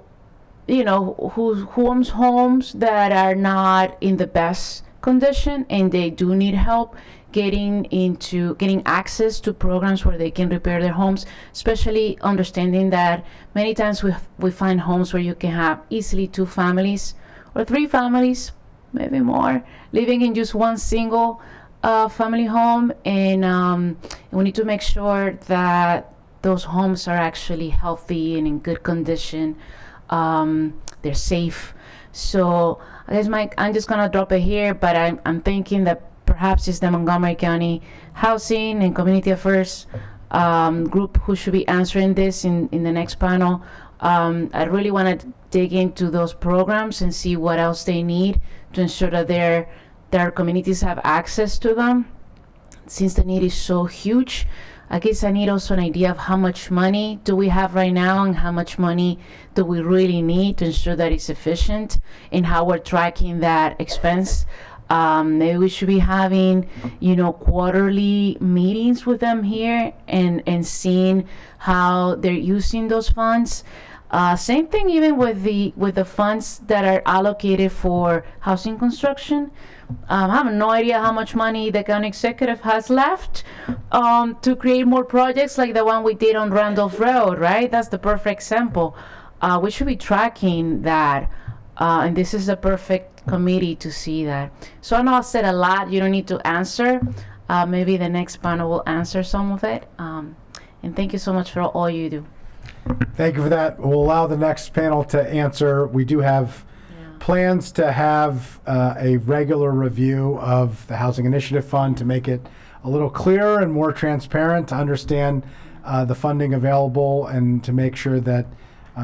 owns homes that are not in the best condition, and they do need help getting access to programs where they can repair their homes, especially understanding that many times we find homes where you can have easily 2 families or 3 families, maybe more, living in just one single family home, and we need to make sure that those homes are actually healthy and in good condition. They're safe. So I guess, Mike, I'm just gonna drop it here, but I'm thinking that perhaps it's the Montgomery County Housing and Community Affairs group who should be answering this in the next panel. I really want to dig into those programs and see what else they need to ensure that their communities have access to them, since the need is so huge. I guess I need also an idea of how much money do we have right now and how much money do we really need to ensure that it's efficient, and how we're tracking that expense. Maybe we should be having, quarterly meetings with them here and seeing how they're using those funds. Same thing even with the funds that are allocated for housing construction. I have no idea how much money the county executive has left to create more projects like the one we did on Randolph Road, right? That's the perfect example. We should be tracking that, and this is a perfect committee to see that. So I know I said a lot. You don't need to answer. Maybe the next panel will answer some of it. And thank you so much for all you do. Thank you for that. We'll allow the next panel to answer. We do have plans to have a regular review of the Housing Initiative Fund to make it a little clearer and more transparent, to understand the funding available, and to make sure that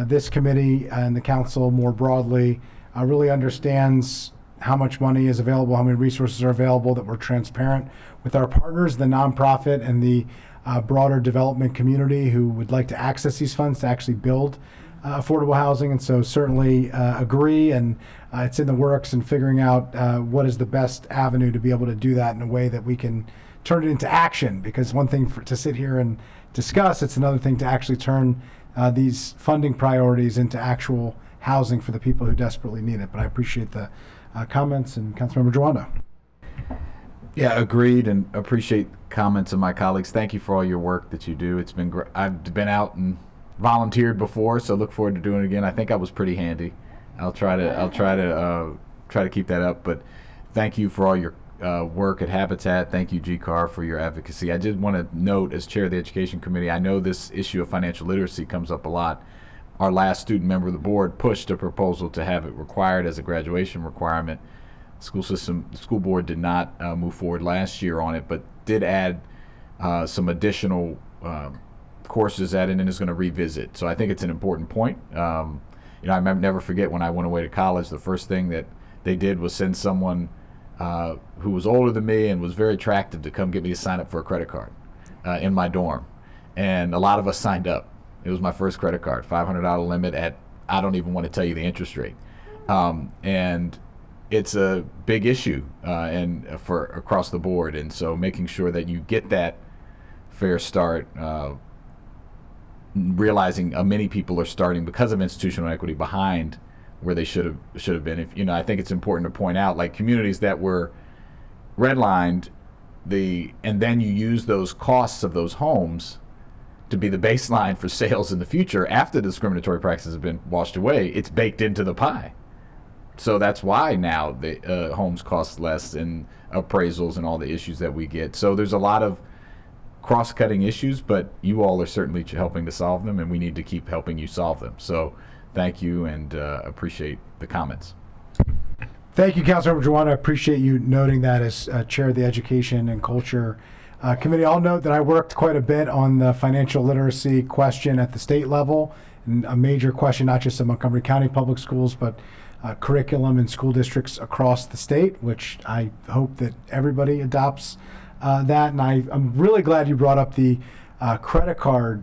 this committee and the council more broadly really understands how much money is available, how many resources are available, that we're transparent with our partners, the nonprofit and the broader development community who would like to access these funds to actually build affordable housing. And so certainly agree, and it's in the works and figuring out what is the best avenue to be able to do that in a way that we can turn it into action. Because one thing to sit here and discuss, it's another thing to actually turn these funding priorities into actual housing for the people who desperately need it. But I appreciate the comments, and Councilmember Joando. Yeah, agreed, and appreciate comments of my colleagues. Thank you for all your work that you do. It's been great. I've been out and volunteered before, so look forward to doing it again. I think I was pretty handy. I'll try to keep that up. But thank you for all your work at Habitat. Thank you, GCAR, for your advocacy. I did want to note, as chair of the Education Committee, I know this issue of financial literacy comes up a lot. Our last student member of the board pushed a proposal to have it required as a graduation requirement. The school board did not move forward last year on it, but did add some additional courses at it, and is going to revisit. So I think it's an important point. I never forget when I went away to college, the first thing that they did was send someone who was older than me and was very attractive to come get me to sign up for a credit card in my dorm. And a lot of us signed up. It was my first credit card, $500 limit at, I don't even want to tell you the interest rate. And it's a big issue and for across the board. And so making sure that you get that fair start, realizing many people are starting because of institutional equity behind where they should have been. I think it's important to point out, like communities that were redlined, and then you use those costs of those homes to be the baseline for sales in the future after the discriminatory practices have been washed away. It's baked into the pie. So that's why now the homes cost less, and appraisals and all the issues that we get. So there's a lot of cross-cutting issues, but you all are certainly helping to solve them, and we need to keep helping you solve them. So thank you, and appreciate the comments. Thank you, Councilmember Joando. I appreciate you noting that as chair of the Education and Culture Committee. I'll note that I worked quite a bit on the financial literacy question at the state level, and a major question not just in Montgomery County Public Schools, but curriculum in school districts across the state, which I hope that everybody adopts that. And I'm really glad you brought up the credit card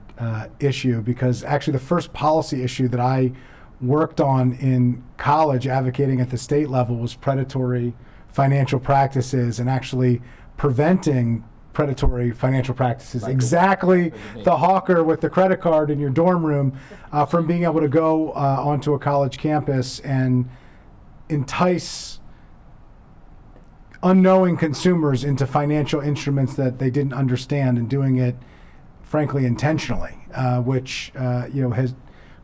issue, because actually the first policy issue that I worked on in college advocating at the state level was predatory financial practices, and actually preventing predatory financial practices. Exactly, the hawker with the credit card in your dorm room from being able to go onto a college campus and entice unknowing consumers into financial instruments that they didn't understand, and doing it frankly intentionally, which has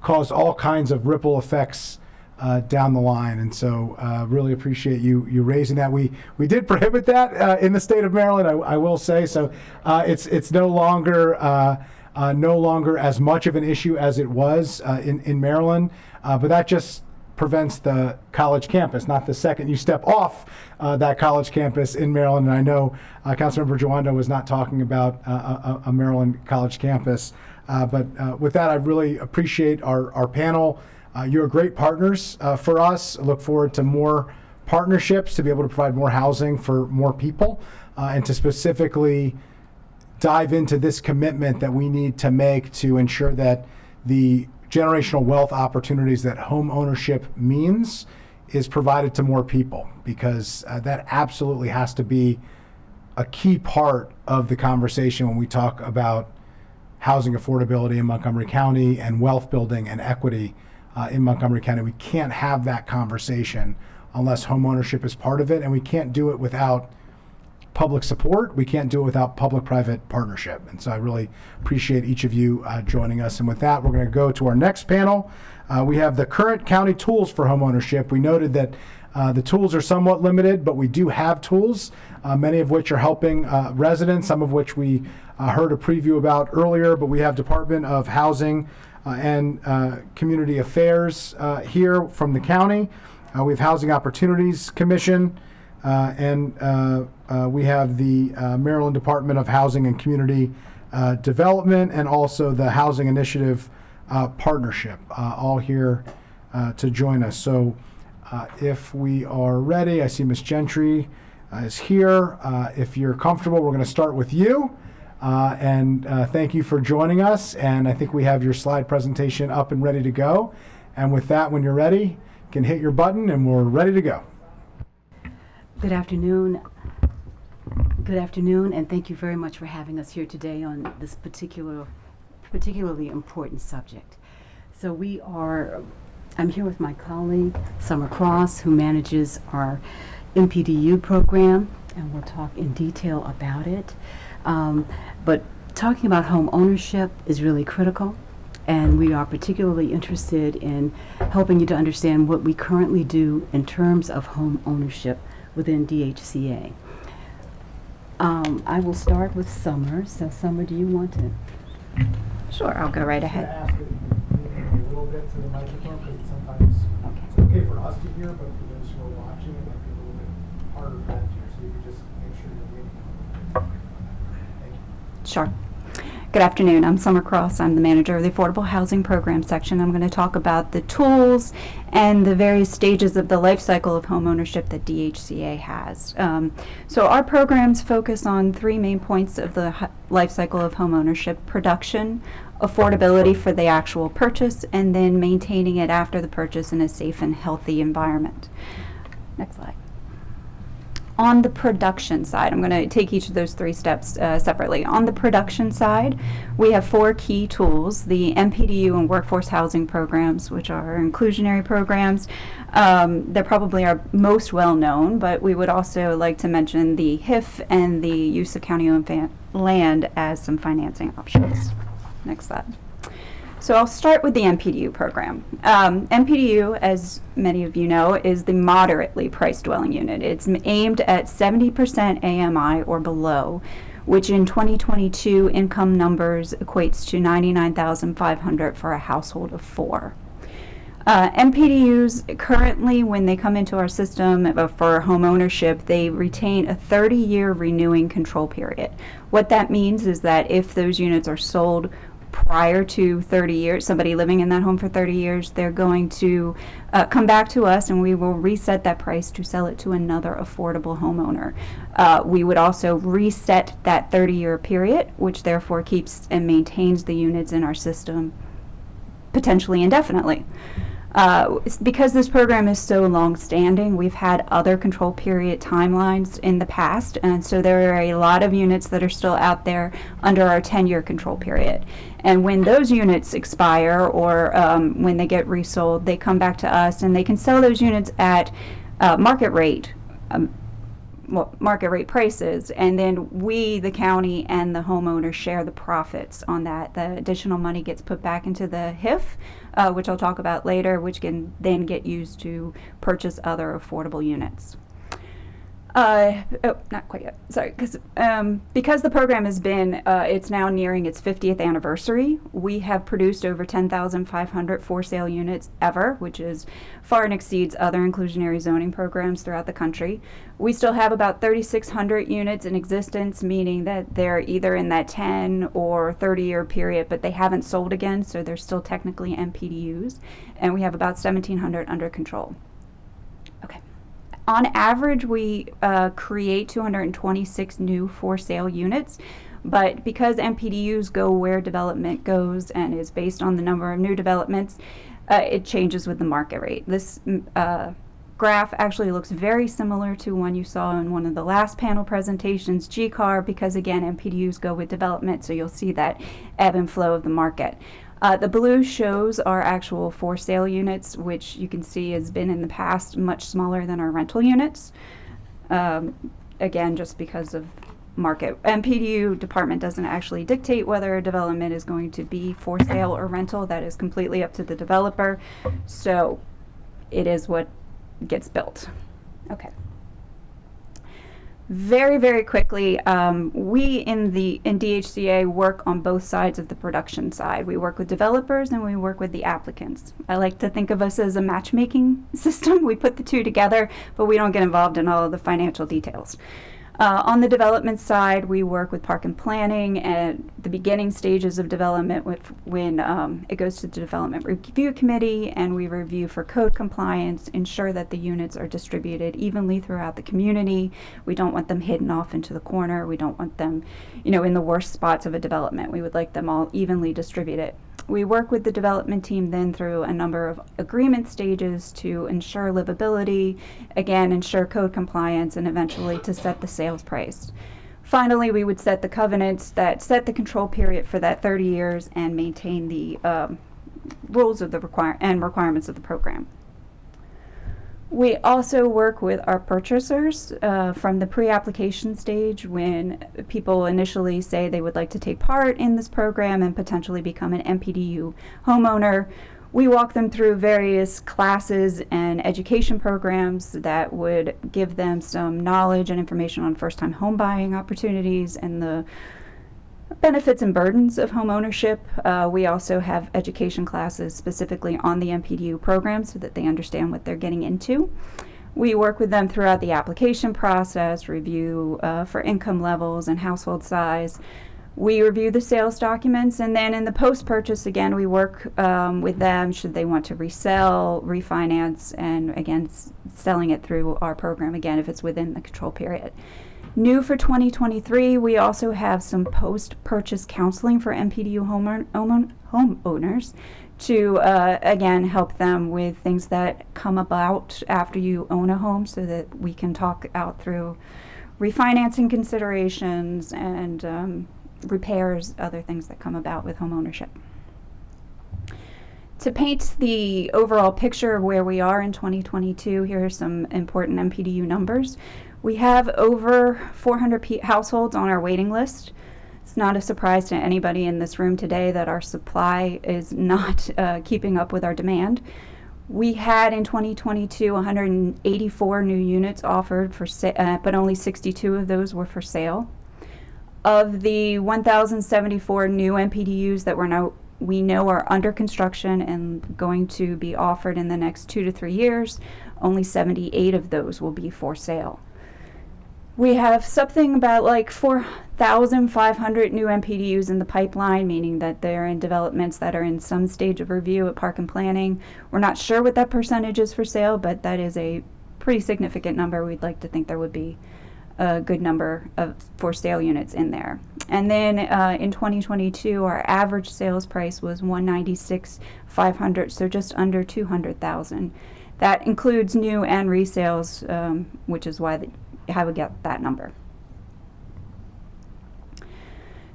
caused all kinds of ripple effects down the line. And so really appreciate you raising that. We did prohibit that in the state of Maryland, I will say. So it's no longer as much of an issue as it was in Maryland, but that just prevents the college campus, not the second you step off that college campus in Maryland. And I know Councilmember Joando was not talking about a Maryland college campus, but with that, I really appreciate our panel. You're great partners for us. I look forward to more partnerships to be able to provide more housing for more people, and to specifically dive into this commitment that we need to make to ensure that the generational wealth opportunities that home ownership means is provided to more people, because that absolutely has to be a key part of the conversation when we talk about housing affordability in Montgomery County and wealth building and equity in Montgomery County. We can't have that conversation unless home ownership is part of it, and we can't do it without public support. We can't do it without public-private partnership. And so I really appreciate each of you joining us. And with that, we're going to go to our next panel. We have the current county tools for home ownership. We noted that the tools are somewhat limited, but we do have tools, many of which are helping residents, some of which we heard a preview about earlier. But we have Department of Housing and Community Affairs here from the county. We have Housing Opportunities Commission, and we have the Maryland Department of Housing and Community Development, and also the Housing Initiative Partnership, all here to join us. So If we are ready, I see Ms. Gentry is here. If you're comfortable, we're going to start with you. Thank you for joining us. And I think we have your slide presentation up and ready to go. And with that, when you're ready, you can hit your button and we're ready to go. Good afternoon. Good afternoon, and thank you very much for having us here today on this particularly important subject. So I'm here with my colleague, Summer Cross, who manages our MPDU program, and we'll talk in detail about it. But talking about home ownership is really critical, and we are particularly interested in helping you to understand what we currently do in terms of home ownership within DHCA. I will start with Summer. So Summer, do you want to? Sure, I'll go right I'm ahead. going to ask that you lean a little bit to the microphone because sometimes it's okay for us to hear, but for those who are watching, it might be a little bit harder for them to hear. So you can just make sure you're leaning a little bit. Thank you. Sure. Good afternoon. I'm Summer Cross. I'm the manager of the Affordable Housing Program section. I'm going to talk about the tools and the various stages of the life cycle of home ownership that DHCA has. So our programs focus on three main points of the life cycle of home ownership: production, affordability for the actual purchase, and then maintaining it after the purchase in a safe and healthy environment. Next slide. On the production side, I'm going to take each of those three steps separately. On the production side, we have four key tools: the MPDU and workforce housing programs, which are inclusionary programs. They're probably our most well known, but we would also like to mention the HIF and the use of county-owned land as some financing options. Next slide. So I'll start with the MPDU program. MPDU, as many of you know, is the moderately priced dwelling unit. It's aimed at 70% AMI or below, which in 2022 income numbers equates to $99,500 for a household of 4. MPDUs currently, when they come into our system for home ownership, they retain a 30-year renewing control period. What that means is that if those units are sold prior to 30 years, somebody living in that home for 30 years, they're going to come back to us and we will reset that price to sell it to another affordable homeowner. We would also reset that 30-year period, which therefore keeps and maintains the units in our system potentially indefinitely. Because this program is so long-standing, we've had other control period timelines in the past, and so there are a lot of units that are still out there under our 10-year control period. And when those units expire or when they get resold, they come back to us and they can sell those units at market rate prices, and then we, the county, and the homeowner share the profits on that. The additional money gets put back into the HIF, which I'll talk about later, which can then get used to purchase other affordable units. Not quite yet. Sorry, because the program has been, it's now nearing its 50th anniversary. We have produced over 10,500 for-sale units ever, which is far and exceeds other inclusionary zoning programs throughout the country. We still have about 3,600 units in existence, meaning that they're either in that 10 or 30-year period, but they haven't sold again, so they're still technically MPDUs. And we have about 1,700 under control. On average, we create 226 new for-sale units, but because MPDUs go where development goes and is based on the number of new developments, it changes with the market rate. This graph actually looks very similar to one you saw in one of the last panel presentations, GCAR, because again, MPDUs go with development, so you'll see that ebb and flow of the market. The blue shows our actual for sale units, which you can see has been in the past much smaller than our rental units. Again, just because of market. MPDU department doesn't actually dictate whether a development is going to be for sale or rental. That is completely up to the developer. So it is what gets built. Okay. Very, very quickly, we in DHCA work on both sides of the production side. We work with developers and we work with the applicants. I like to think of us as a matchmaking system. We put the two together, but we don't get involved in all of the financial details. On the development side, we work with park and planning at the beginning stages of development when it goes to the development review committee, and we review for code compliance, ensure that the units are distributed evenly throughout the community. We don't want them hidden off into the corner. We don't want them, in the worst spots of a development. We would like them all evenly distributed. We work with the development team then through a number of agreement stages to ensure livability, again, ensure code compliance, and eventually to set the sales price. Finally, we would set the covenants that set the control period for that 30 years and maintain the rules of the requirements of the program. We also work with our purchasers from the pre-application stage when people initially say they would like to take part in this program and potentially become an MPDU homeowner. We walk them through various classes and education programs that would give them some knowledge and information on first-time home buying opportunities and the benefits and burdens of home ownership. We also have education classes specifically on the MPDU program so that they understand what they're getting into. We work with them throughout the application process, review for income levels and household size. We review the sales documents, and then in the post-purchase, again, we work with them should they want to resell, refinance, and again, selling it through our program, again, if it's within the control period. New for 2023, we also have some post-purchase counseling for MPDU homeowners to, again, help them with things that come about after you own a home so that we can talk out through refinancing considerations and repairs, other things that come about with home ownership. To paint the overall picture of where we are in 2022, here are some important MPDU numbers. We have over 400 households on our waiting list. It's not a surprise to anybody in this room today that our supply is not keeping up with our demand. We had in 2022 184 new units offered for but only 62 of those were for sale. Of the 1,074 new MPDUs that we know are under construction and going to be offered in the next 2 to 3 years, only 78 of those will be for sale. We have something about like 4,500 new MPDUs in the pipeline, meaning that they're in developments that are in some stage of review at Park and Planning. We're not sure what that percentage is for sale, but that is a pretty significant number. We'd like to think there would be a good number of for sale units in there. And then in 2022, our average sales price was $196,500, so just under $200,000. That includes new and resales, which is why how we get that number.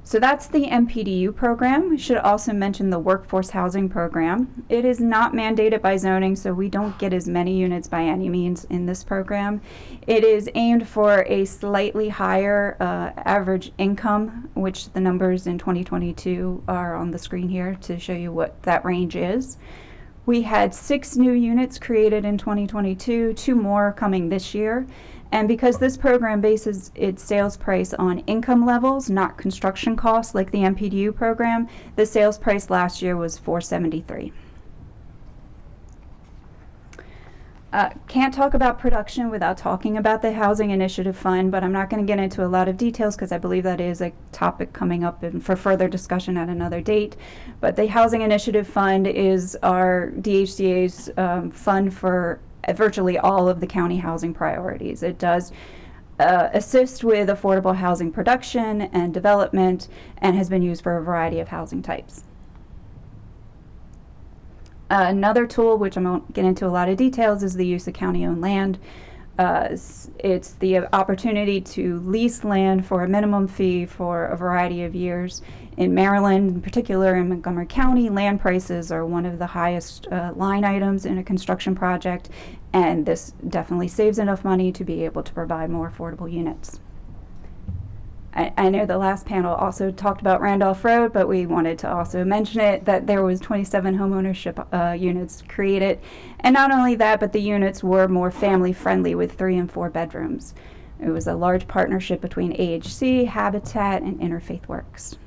So that's the MPDU program. We should also mention the workforce housing program. It is not mandated by zoning, so we don't get as many units by any means in this program. It is aimed for a slightly higher average income, which the numbers in 2022 are on the screen here to show you what that range is. We had 6 new units created in 2022, 2 more coming this year. And because this program bases its sales price on income levels, not construction costs like the MPDU program, the sales price last year was $473,000. Can't talk about production without talking about the Housing Initiative Fund, but I'm not going to get into a lot of details because I believe that is a topic coming up for further discussion at another date. But the Housing Initiative Fund is our DHCA's fund for virtually all of the county housing priorities. It does assist with affordable housing production and development and has been used for a variety of housing types. Another tool, which I won't get into a lot of details, is the use of county-owned land. It's the opportunity to lease land for a minimum fee for a variety of years. In Maryland, in particular in Montgomery County, land prices are one of the highest line items in a construction project, and this definitely saves enough money to be able to provide more affordable units. I know the last panel also talked about Randolph Road, but we wanted to also mention it, that there was 27 homeownership units created. And not only that, but the units were more family friendly with 3 and 4 bedrooms. It was a large partnership between AHC, Habitat, and Interfaith Works.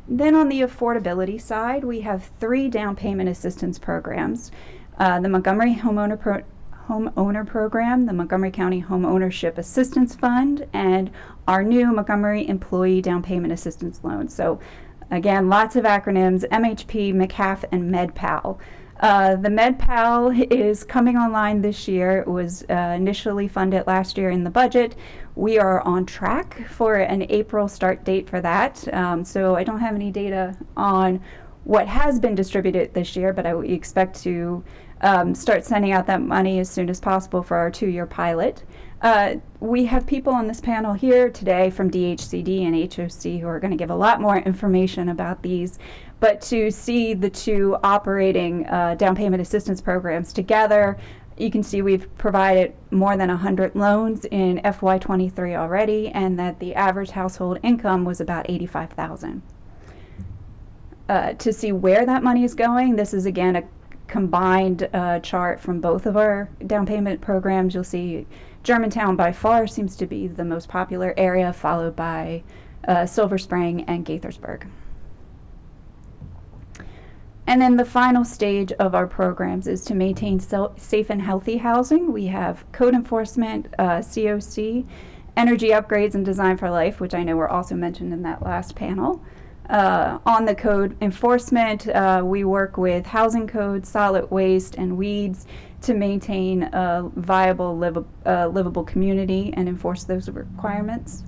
Then on the affordability side, we have 3 down payment assistance programs. The Montgomery Home Owner Program, the Montgomery County Home Ownership Assistance Fund, and our new Montgomery Employee Down Payment Assistance Loan. So again, lots of acronyms: MHP, MCAF, and MedPal. The MedPal is coming online this year. It was initially funded last year in the budget. We are on track for an April start date for that. So I don't have any data on what has been distributed this year, but I expect to start sending out that money as soon as possible for our 2-year pilot. We have people on this panel here today from DHCD and HOC who are going to give a lot more information about these. But to see the two operating down payment assistance programs together, you can see we've provided more than 100 loans in FY23 already, and that the average household income was about $85,000. To see where that money is going, this is again a combined chart from both of our down payment programs. You'll see Germantown by far seems to be the most popular area, followed by Silver Spring and Gaithersburg. And then the final stage of our programs is to maintain safe and healthy housing. We have code enforcement, COC, energy upgrades, and design for life, which I know were also mentioned in that last panel. On the code enforcement, we work with housing codes, solid waste, and weeds to maintain a viable, livable community and enforce those requirements.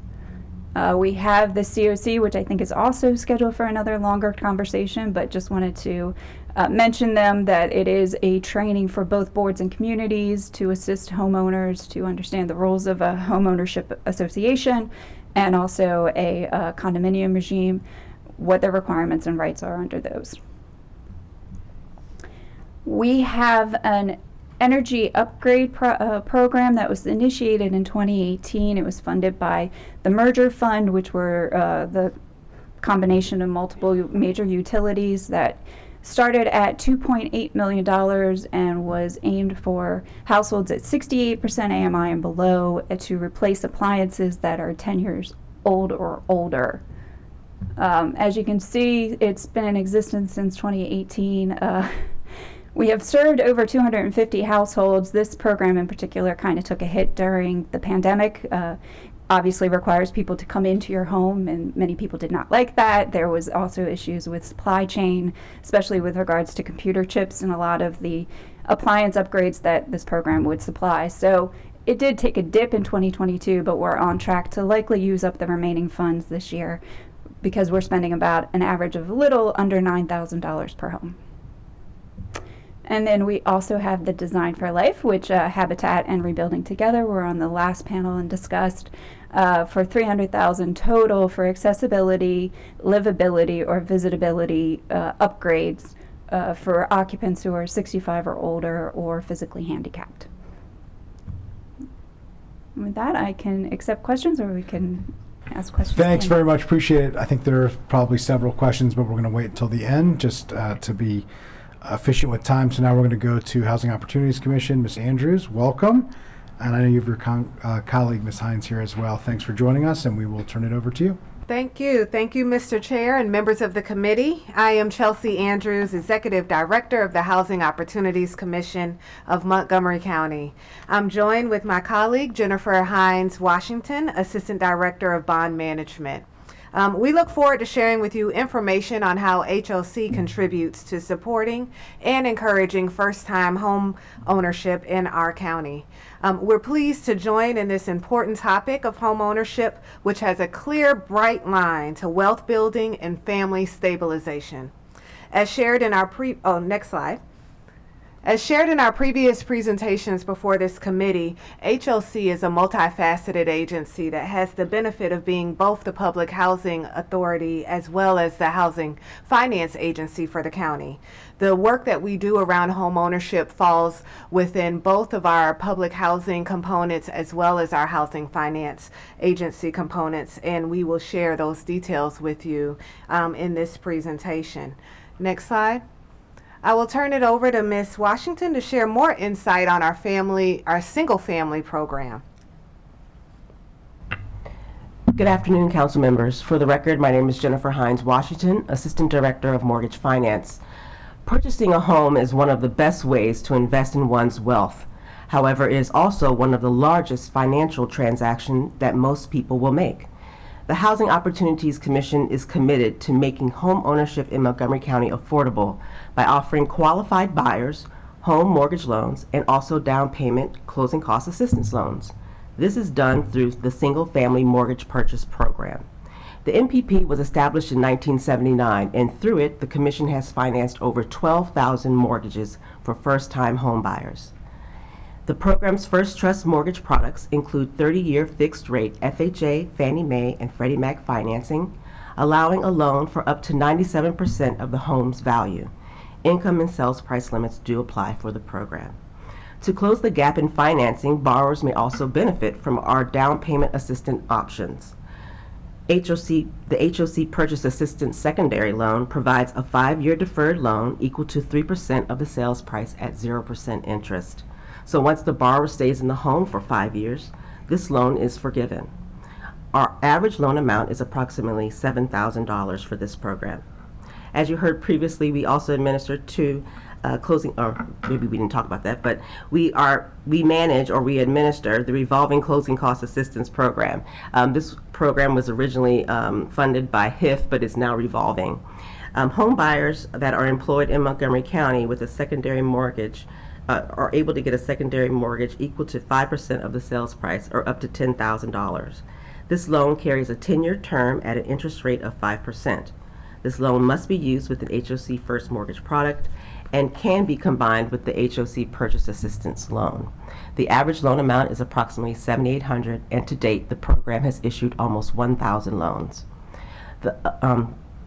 We have the COC, which I think is also scheduled for another longer conversation, but just wanted to mention them that it is a training for both boards and communities to assist homeowners to understand the rules of a homeownership association and also a condominium regime, what their requirements and rights are under those. We have an energy upgrade program that was initiated in 2018. It was funded by the Merger Fund, which were the combination of multiple major utilities, that started at $2.8 million and was aimed for households at 68% AMI and below to replace appliances that are 10 years old or older. As you can see, it's been in existence since 2018. We have served over 250 households. This program in particular kind of took a hit during the pandemic. Obviously requires people to come into your home, and many people did not like that. There was also issues with supply chain, especially with regards to computer chips and a lot of the appliance upgrades that this program would supply. So it did take a dip in 2022, but we're on track to likely use up the remaining funds this year because we're spending about an average of a little under $9,000 per home. And then we also have the Design for Life, which Habitat and Rebuilding Together were on the last panel and discussed, for $300,000 total for accessibility, livability, or visitability upgrades for occupants who are 65 or older or physically handicapped. And with that, I can accept questions, or we can ask questions. Thanks very much. Appreciate it. I think there are probably several questions, but we're going to wait until the end just to be efficient with time. So now we're going to go to Housing Opportunities Commission. Ms. Andrews, welcome. And I know you have your colleague, Ms. Hines, here as well. Thanks for joining us, and we will turn it over to you. Thank you. Thank you, Mr. Chair and members of the committee. I am Chelsea Andrews, Executive Director of the Housing Opportunities Commission of Montgomery County. I'm joined with my colleague, Jennifer Hines Washington, Assistant Director of Bond Management. We look forward to sharing with you information on how HOC contributes to supporting and encouraging first-time home ownership in our county. We're pleased to join in this important topic of home ownership, which has a clear, bright line to wealth building and family stabilization. As shared in our next slide. As shared in our previous presentations before this committee, HOC is a multifaceted agency that has the benefit of being both the public housing authority as well as the housing finance agency for the county. The work that we do around home ownership falls within both of our public housing components as well as our housing finance agency components, and we will share those details with you in this presentation. Next slide. I will turn it over to Ms. Washington to share more insight on our single family program. Good afternoon, council members. For the record, my name is Jennifer Hines Washington, Assistant Director of Mortgage Finance. Purchasing a home is one of the best ways to invest in one's wealth. However, it is also one of the largest financial transactions that most people will make. The Housing Opportunities Commission is committed to making home ownership in Montgomery County affordable by offering qualified buyers home mortgage loans and also down payment closing cost assistance loans. This is done through the Single Family Mortgage Purchase Program. The MPP was established in 1979, and through it, the Commission has financed over 12,000 mortgages for first-time home buyers. The program's First Trust mortgage products include 30-year fixed-rate FHA, Fannie Mae, and Freddie Mac financing, allowing a loan for up to 97% of the home's value. Income and sales price limits do apply for the program. To close the gap in financing, borrowers may also benefit from our down payment assistance options. The HOC Purchase Assistance Secondary Loan provides a 5-year deferred loan equal to 3% of the sales price at 0% interest. So once the borrower stays in the home for 5 years, this loan is forgiven. Our average loan amount is approximately $7,000 for this program. As you heard previously, we also administer two closing, or maybe we didn't talk about that, but we manage or we administer the revolving closing cost assistance program. This program was originally funded by HIF, but is now revolving. Home buyers that are employed in Montgomery County with a secondary mortgage are able to get a secondary mortgage equal to 5% of the sales price, or up to $10,000. This loan carries a 10-year term at an interest rate of 5%. This loan must be used with an HOC First Mortgage product and can be combined with the HOC Purchase Assistance loan. The average loan amount is approximately $7,800, and to date, the program has issued almost 1,000 loans.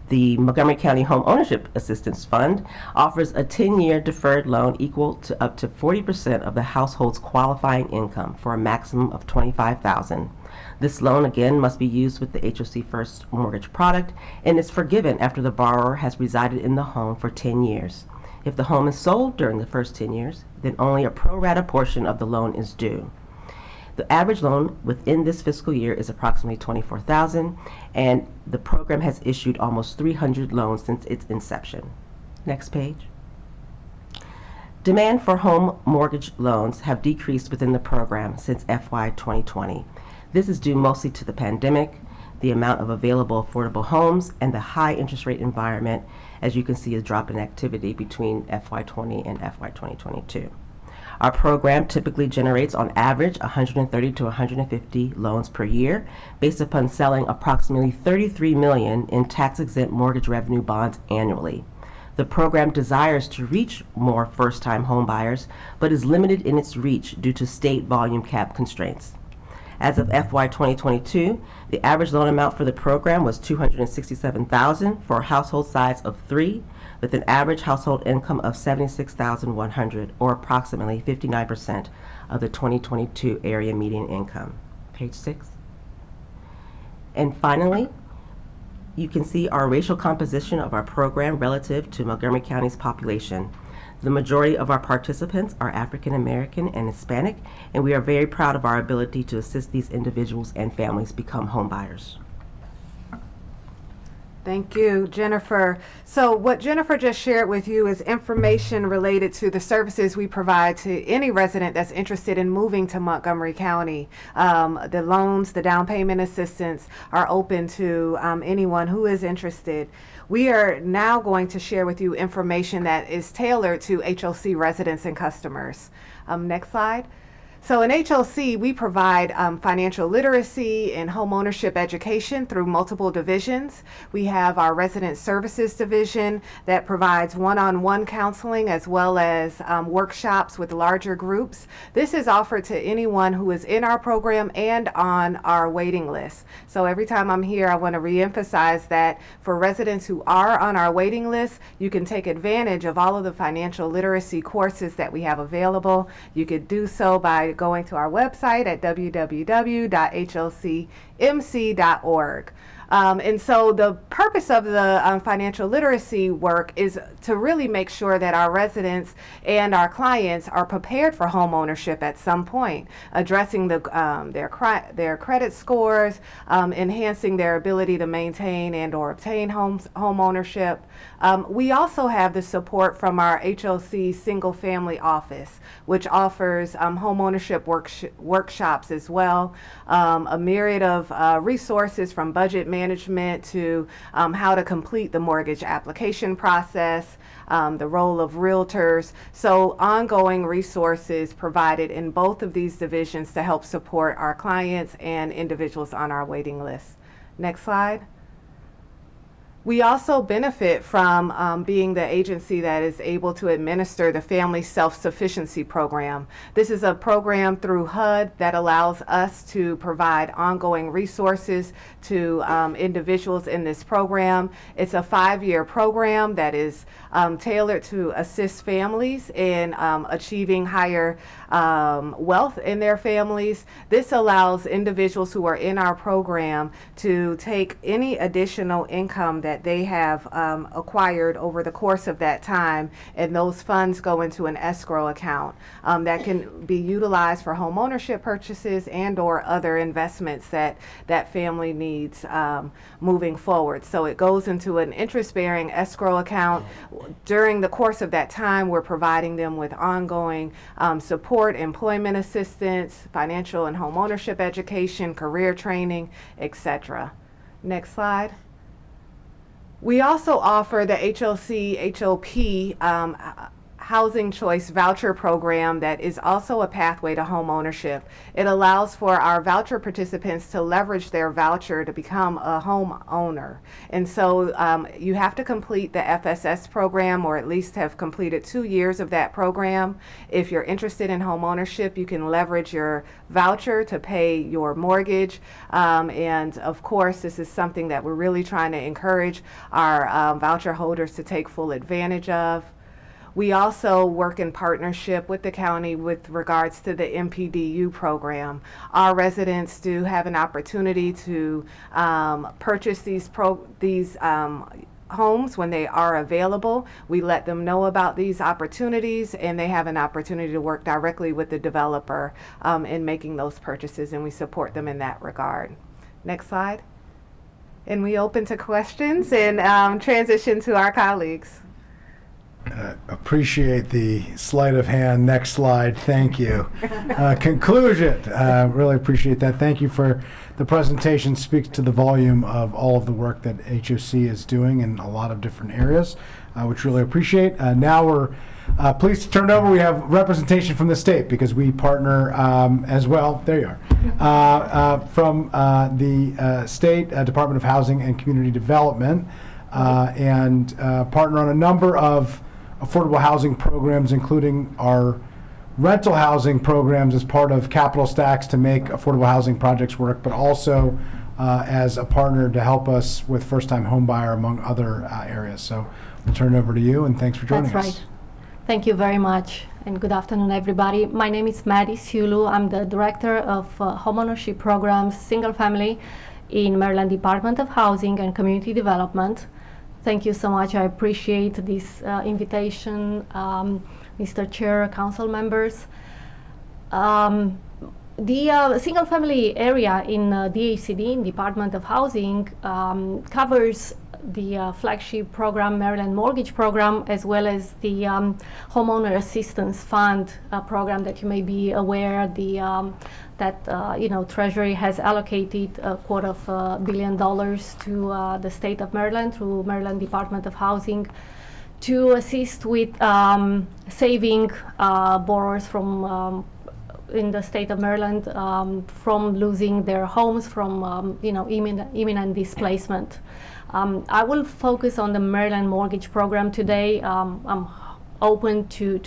The Montgomery County Home Ownership Assistance Fund offers a 10-year deferred loan equal to up to 40% of the household's qualifying income for a maximum of $25,000. This loan, again, must be used with the HOC First Mortgage product and is forgiven after the borrower has resided in the home for 10 years. If the home is sold during the first 10 years, then only a pro rata portion of the loan is due. The average loan within this fiscal year is approximately $24,000, and the program has issued almost 300 loans since its inception. Next page. Demand for home mortgage loans have decreased within the program since FY 2020. This is due mostly to the pandemic, the amount of available affordable homes, and the high interest rate environment, as you can see a drop in activity between FY 20 and FY 2022. Our program typically generates on average 130 to 150 loans per year based upon selling approximately $33 million in tax-exempt mortgage revenue bonds annually. The program desires to reach more first-time home buyers, but is limited in its reach due to state volume cap constraints. As of FY 2022, the average loan amount for the program was $267,000 for a household size of 3, with an average household income of $76,100, or approximately 59% of the 2022 area median income. Page 6. And finally, you can see our racial composition of our program relative to Montgomery County's population. The majority of our participants are African American and Hispanic, and we are very proud of our ability to assist these individuals and families become home buyers. Thank you, Jennifer. So what Jennifer just shared with you is information related to the services we provide to any resident that's interested in moving to Montgomery County. The loans, the down payment assistance are open to anyone who is interested. We are now going to share with you information that is tailored to HOC residents and customers. Next slide. So in HOC, we provide financial literacy and homeownership education through multiple divisions. We have our resident services division that provides one-on-one counseling as well as workshops with larger groups. This is offered to anyone who is in our program and on our waiting list. So every time I'm here, I want to reemphasize that for residents who are on our waiting list, you can take advantage of all of the financial literacy courses that we have available. You could do so by going to our website at www.hocmc.org. And so the purpose of the financial literacy work is to really make sure that our residents and our clients are prepared for home ownership at some point, addressing their credit scores, enhancing their ability to maintain and or obtain home ownership. We also have the support from our HOC single family office, which offers home ownership workshops as well, a myriad of resources from budget management to how to complete the mortgage application process, the role of realtors. So ongoing resources provided in both of these divisions to help support our clients and individuals on our waiting list. Next slide. We also benefit from being the agency that is able to administer the Family Self-Sufficiency Program. This is a program through HUD that allows us to provide ongoing resources to individuals in this program. It's a 5-year program that is tailored to assist families in achieving higher wealth in their families. This allows individuals who are in our program to take any additional income that they have acquired over the course of that time, and those funds go into an escrow account that can be utilized for home ownership purchases and or other investments that that family needs moving forward. So it goes into an interest-bearing escrow account. During the course of that time, we're providing them with ongoing support, employment assistance, financial and home ownership education, career training, etc. Next slide. We also offer the HOC-HOP Housing Choice Voucher Program that is also a pathway to home ownership. It allows for our voucher participants to leverage their voucher to become a home owner. And so you have to complete the FSS program, or at least have completed 2 years of that program. If you're interested in home ownership, you can leverage your voucher to pay your mortgage. And of course, this is something that we're really trying to encourage our voucher holders to take full advantage of. We also work in partnership with the county with regards to the MPDU program. Our residents do have an opportunity to purchase these homes when they are available. We let them know about these opportunities, and they have an opportunity to work directly with the developer in making those purchases, and we support them in that regard. Next slide. And we open to questions and transition to our colleagues. Appreciate the sleight of hand. Next slide. Thank you. Conclusion. Really appreciate that. Thank you for the presentation. Speaks to the volume of all of the work that HOC is doing in a lot of different areas, which really appreciate. Now we're pleased to turn it over. We have representation from the state because we partner as well. There you are. From the State Department of Housing and Community Development, and partner on a number of affordable housing programs, including our rental housing programs as part of capital stacks to make affordable housing projects work, but also as a partner to help us with first-time home buyer, among other areas. So we'll turn it over to you, and thanks for joining us. That's right. Thank you very much, and good afternoon, everybody. My name is Maddie Sulu. I'm the Director of Homeownership Programs, Single Family, in Maryland Department of Housing and Community Development. Thank you so much. I appreciate this invitation, Mr. Chair, council members. The single family area in DHCD, in Department of Housing, covers the flagship program, Maryland Mortgage Program, as well as the Homeowner Assistance Fund program that you may be aware that Treasury has allocated $250 million to the state of Maryland through Maryland Department of Housing to assist with saving borrowers from in the state of Maryland from losing their homes, from imminent displacement. I will focus on the Maryland Mortgage Program today. I'm open to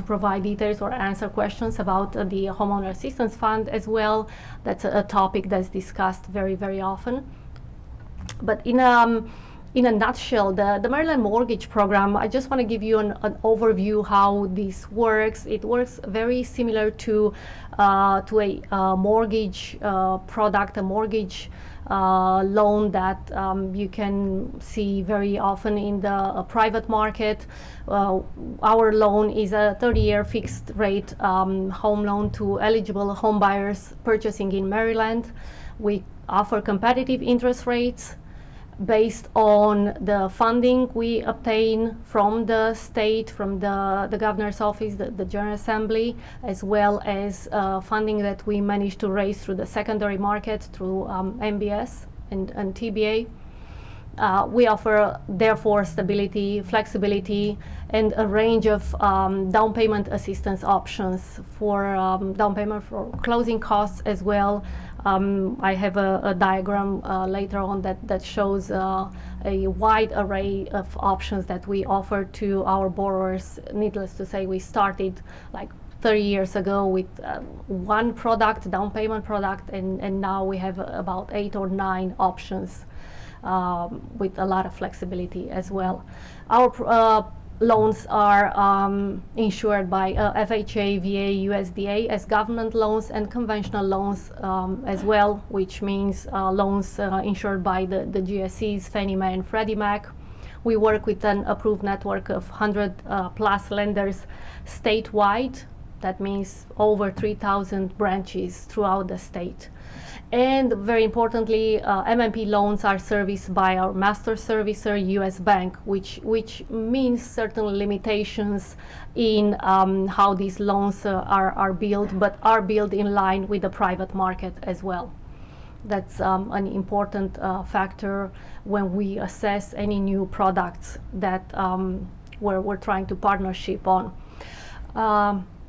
provide details or answer questions about the Homeowner Assistance Fund as well. That's a topic that's discussed very, very often. But in a nutshell, the Maryland Mortgage Program, I just want to give you an overview how this works. It works very similar to a mortgage product, a mortgage loan that you can see very often in the private market. Our loan is a 30-year fixed rate home loan to eligible home buyers purchasing in Maryland. We offer competitive interest rates based on the funding we obtain from the state, from the governor's office, the General Assembly, as well as funding that we managed to raise through the secondary market through MBS and TBA. We offer, therefore, stability, flexibility, and a range of down payment assistance options for down payment for closing costs as well. I have a diagram later on that shows a wide array of options that we offer to our borrowers. Needless to say, we started like 30 years ago with one product, down payment product, and now we have about 8 or 9 options with a lot of flexibility as well. Our loans are insured by FHA, VA, USDA as government loans and conventional loans as well, which means loans insured by the GSEs, Fannie Mae and Freddie Mac. We work with an approved network of 100 plus lenders statewide. That means over 3,000 branches throughout the state. And very importantly, MMP loans are serviced by our master servicer, US Bank, which means certain limitations in how these loans are built, but are built in line with the private market as well. That's an important factor when we assess any new products that we're trying to partnership on.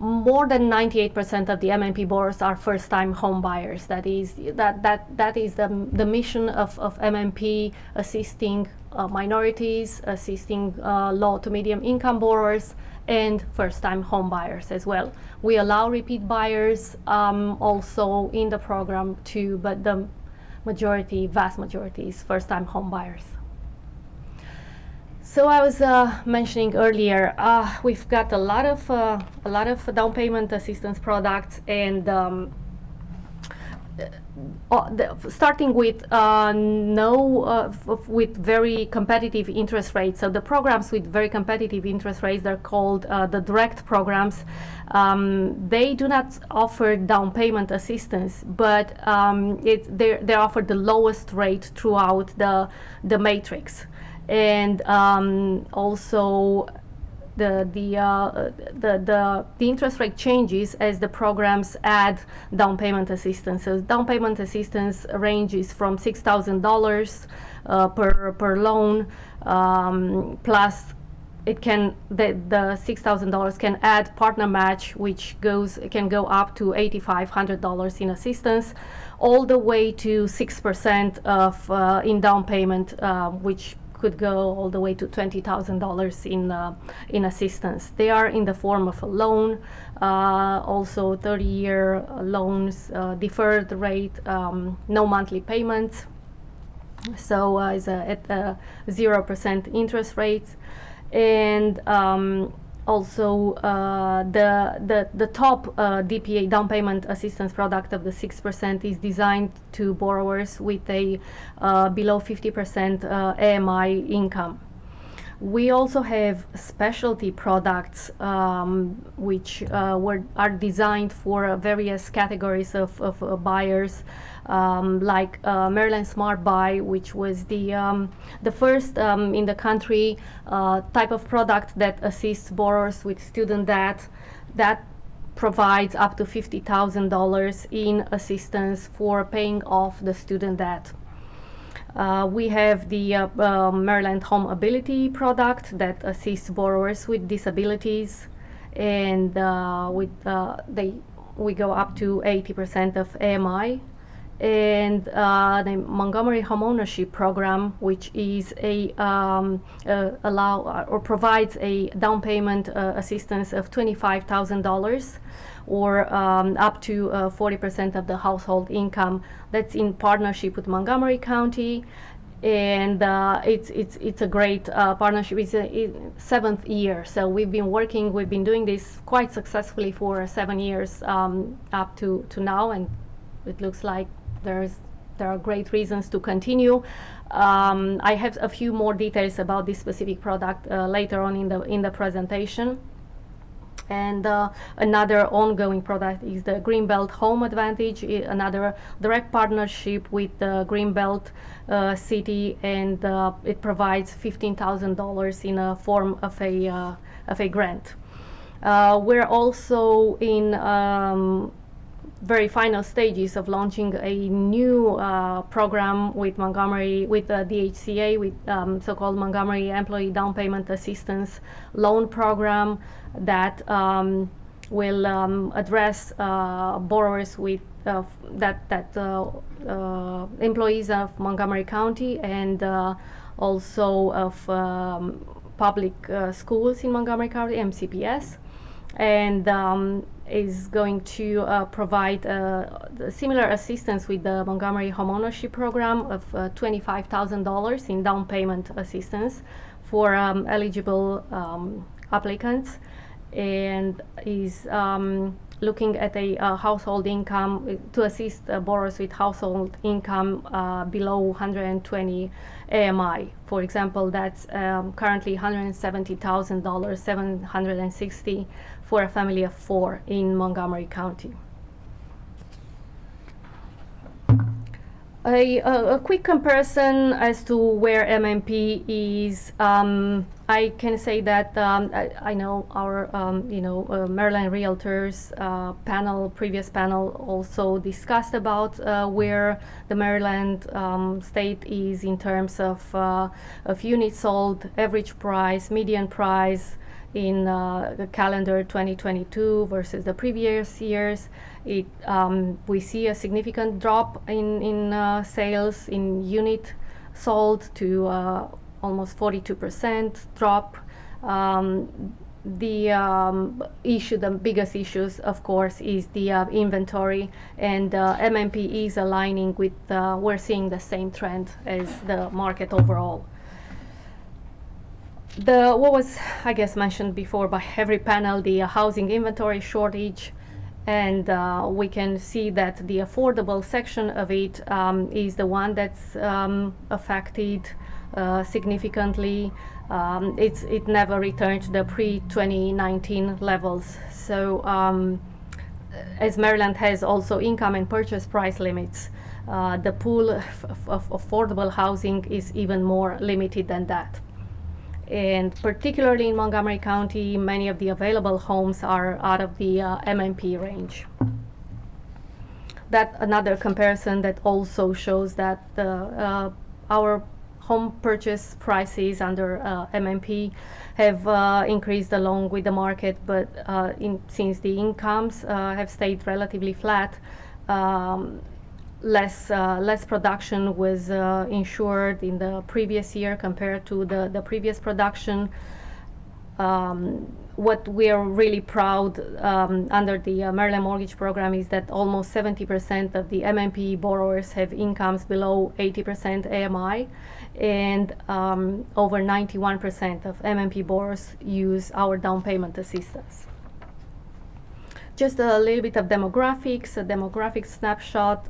More than 98% of the MMP borrowers are first-time home buyers. That is the mission of MMP, assisting minorities, assisting low to medium income borrowers, and first-time home buyers as well. We allow repeat buyers also in the program too, but the vast majority is first-time home buyers. So I was mentioning earlier, we've got a lot of down payment assistance products, and starting with with very competitive interest rates. So the programs with very competitive interest rates, they're called the direct programs. They do not offer down payment assistance, but they offer the lowest rate throughout the matrix. And also the interest rate changes as the programs add down payment assistance. So down payment assistance ranges from $6,000 per loan, plus it can the $6,000 can add partner match, which can go up to $8,500 in assistance, all the way to 6% of in down payment, which could go all the way to $20,000 in assistance. They are in the form of a loan, also 30-year loans, deferred rate, no monthly payments. So is at 0% interest rates, and also the top DPA down payment assistance product of the 6% is designed to borrowers with a below 50% AMI income. We also have specialty products which are designed for various categories of buyers, like Maryland Smart Buy, which was the first in the country type of product that assists borrowers with student debt, that provides up to $50,000 in assistance for paying off the student debt. We have the Maryland Home Ability product that assists borrowers with disabilities, and we go up to 80% of AMI. And the Montgomery Homeownership Program, which is provides a down payment assistance of $25,000 or up to 40% of the household income. That's in partnership with Montgomery County, and it's a great partnership. It's a 7th year, so we've been doing this quite successfully for 7 years up to now, and it looks like there's there are great reasons to continue. I have a few more details about this specific product later on in the presentation. And another ongoing product is the Greenbelt Home Advantage, another direct partnership with the Greenbelt City, and it provides $15,000 in a form of a grant. We're also in very final stages of launching a new program with Montgomery, with the DHCA, with so-called Montgomery Employee Down Payment Assistance Loan Program that will address borrowers with employees of Montgomery County and also of public schools in Montgomery County, MCPS, and is going to provide similar assistance with the Montgomery Homeownership Program of $25,000 in down payment assistance for eligible applicants, and is looking at a household income to assist borrowers with household income below 120 AMI. For example, that's currently $170,000, $760 for a family of 4 in Montgomery County. A quick comparison as to where MMP is. I can say that I know our Maryland Realtors previous panel also discussed about where the Maryland state is in terms of units sold, average price, median price in the calendar 2022 versus the previous years. We see a significant drop in sales in unit sold to almost 42% drop. The biggest issues, of course, is the inventory, and MMP is aligning with, we're seeing the same trend as the market overall. What was, I guess, mentioned before by every panel, the housing inventory shortage, and we can see that the affordable section of it is the one that's affected significantly. It never returned to the pre-2019 levels. So as Maryland has also income and purchase price limits, the pool of affordable housing is even more limited than that. And particularly in Montgomery County, many of the available homes are out of the MMP range. That another comparison that also shows that our home purchase prices under MMP have increased along with the market, but since the incomes have stayed relatively flat, less production was insured in the previous year compared to the previous production. What we are really proud under the Maryland Mortgage Program is that almost 70% of the MMP borrowers have incomes below 80% AMI, and over 91% of MMP borrowers use our down payment assistance. Just a little bit of demographics, a demographic snapshot.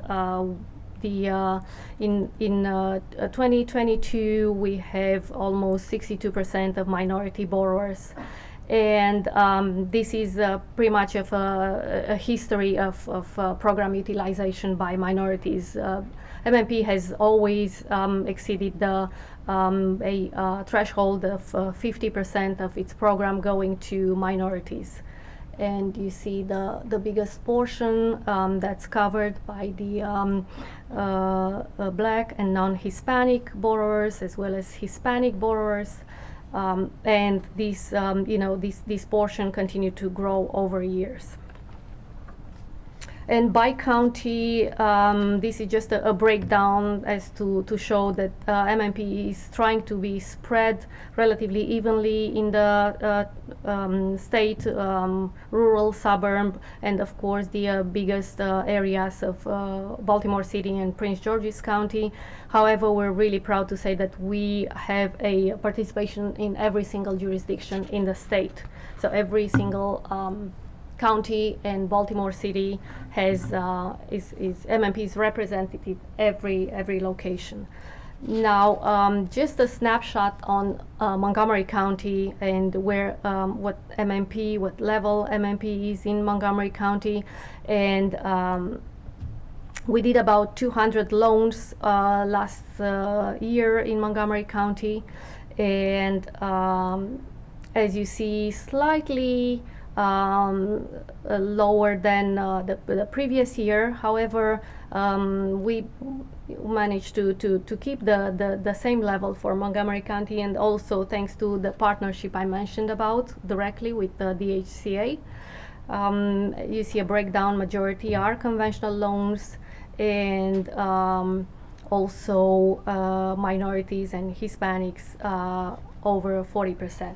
In 2022, we have almost 62% of minority borrowers, and this is pretty much of a history of program utilization by minorities. MMP has always exceeded a threshold of 50% of its program going to minorities. And you see the biggest portion that's covered by the Black and non-Hispanic borrowers, as well as Hispanic borrowers, and this portion continued to grow over years. And by county, this is just a breakdown as to show that MMP is trying to be spread relatively evenly in the state, rural, suburb, and of course the biggest areas of Baltimore City and Prince George's County. However, we're really proud to say that we have a participation in every single jurisdiction in the state. So every single County and Baltimore City has is MMP's representative every location. Now, just a snapshot on Montgomery County and where what level MMP is in Montgomery County, and we did about 200 loans last year in Montgomery County, and as you see, slightly lower than the previous year. However, we managed to keep the same level for Montgomery County, and also thanks to the partnership I mentioned about directly with the DHCA. You see a breakdown, majority are conventional loans, and also minorities and Hispanics over 40%.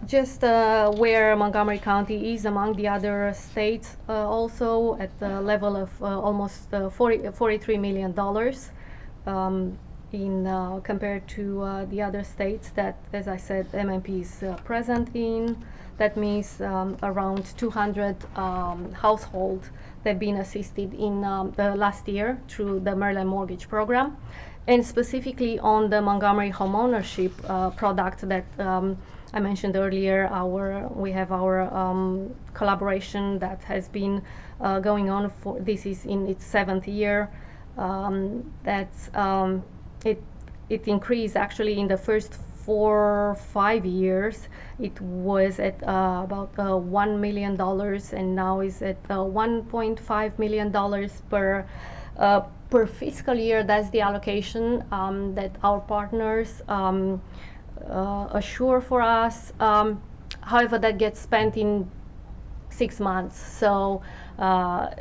Just where Montgomery County is among the other states, also at the level of almost $43 million in compared to the other states that, as I said, MMP is present in. That means around 200 households that have been assisted in the last year through the Maryland Mortgage Program, and specifically on the Montgomery homeownership product that I mentioned earlier. We have our collaboration that has been going on for, this is in its 7th year. It increased actually in the first 4 or 5 years. It was at about $1 million, and now is at $1.5 million per fiscal year. That's the allocation that our partners assure for us. However, that gets spent in 6 months. So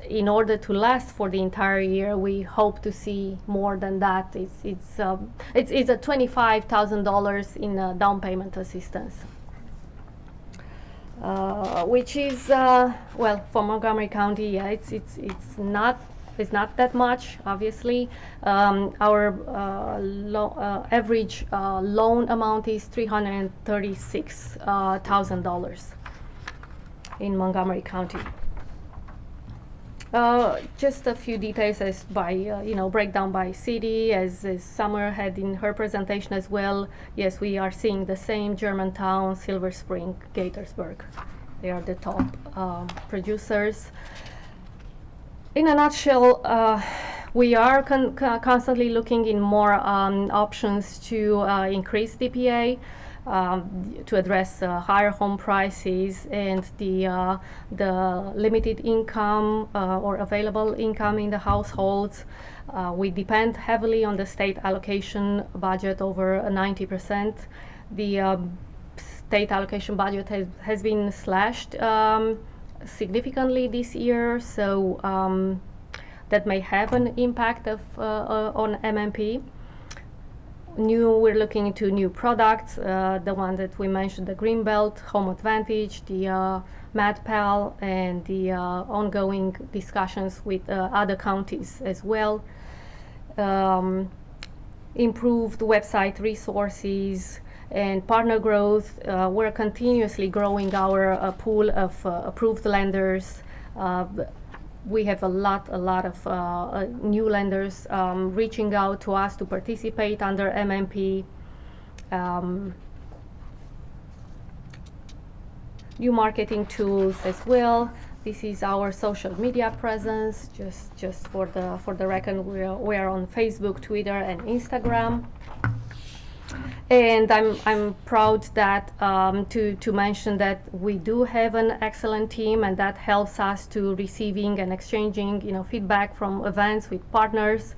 in order to last for the entire year, we hope to see more than that. It's a $25,000 in down payment assistance, which is well, for Montgomery County, yeah, it's not that much, obviously. Our average loan amount is $336,000 in Montgomery County. Just a few details as by breakdown by city, as Summer had in her presentation as well. Yes, we are seeing the same: Germantown, Silver Spring, Gaithersburg. They are the top producers. In a nutshell, we are constantly looking in more options to increase DPA, to address higher home prices and the limited income or available income in the households. We depend heavily on the state allocation budget, over 90%. The state allocation budget has been slashed significantly this year, so that may have an impact on MMP. We're looking into new products, the one that we mentioned, the Greenbelt, Home Advantage, the MadPal, and the ongoing discussions with other counties as well. Improved website resources and partner growth. We're continuously growing our pool of approved lenders. We have a lot of new lenders reaching out to us to participate under MMP. New marketing tools as well. This is our social media presence. Just for the record, we are on Facebook, Twitter, and Instagram. And I'm proud that to mention that we do have an excellent team, and that helps us to receiving and exchanging feedback from events with partners.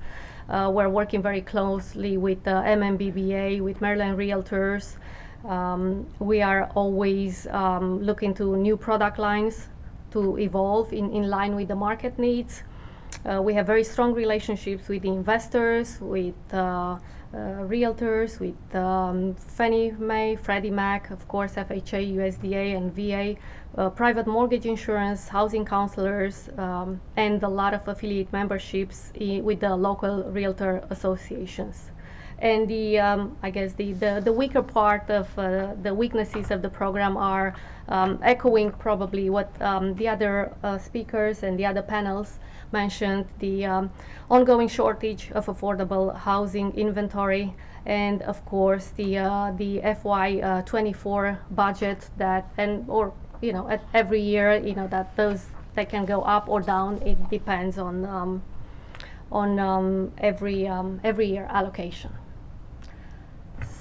We're working very closely with MMBBA, with Maryland Realtors. We are always looking to new product lines to evolve in line with the market needs. We have very strong relationships with the investors, with realtors, with Fannie Mae, Freddie Mac, of course, FHA, USDA, and VA, private mortgage insurance, housing counselors, and a lot of affiliate memberships with the local realtor associations. And the I guess the weaker part of the weaknesses of the program are echoing probably what the other speakers and the other panels mentioned, the ongoing shortage of affordable housing inventory, and of course the FY 24 budget that, and or at every year that those that can go up or down. It depends on every year allocation.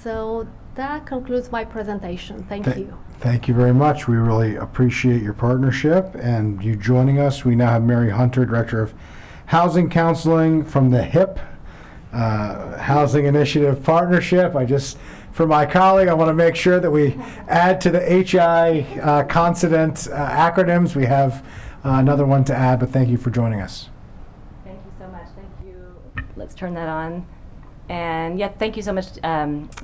So that concludes my presentation. Thank you. Thank you very much. We really appreciate your partnership and you joining us. We now have Mary Hunter, Director of Housing Counseling from the HIP, Housing Initiative Partnership. For my colleague, I want to make sure that we add to the HI consonant acronyms. We have another one to add, but thank you for joining us. Thank you so much. Thank you. Let's turn that on. And yeah, thank you so much,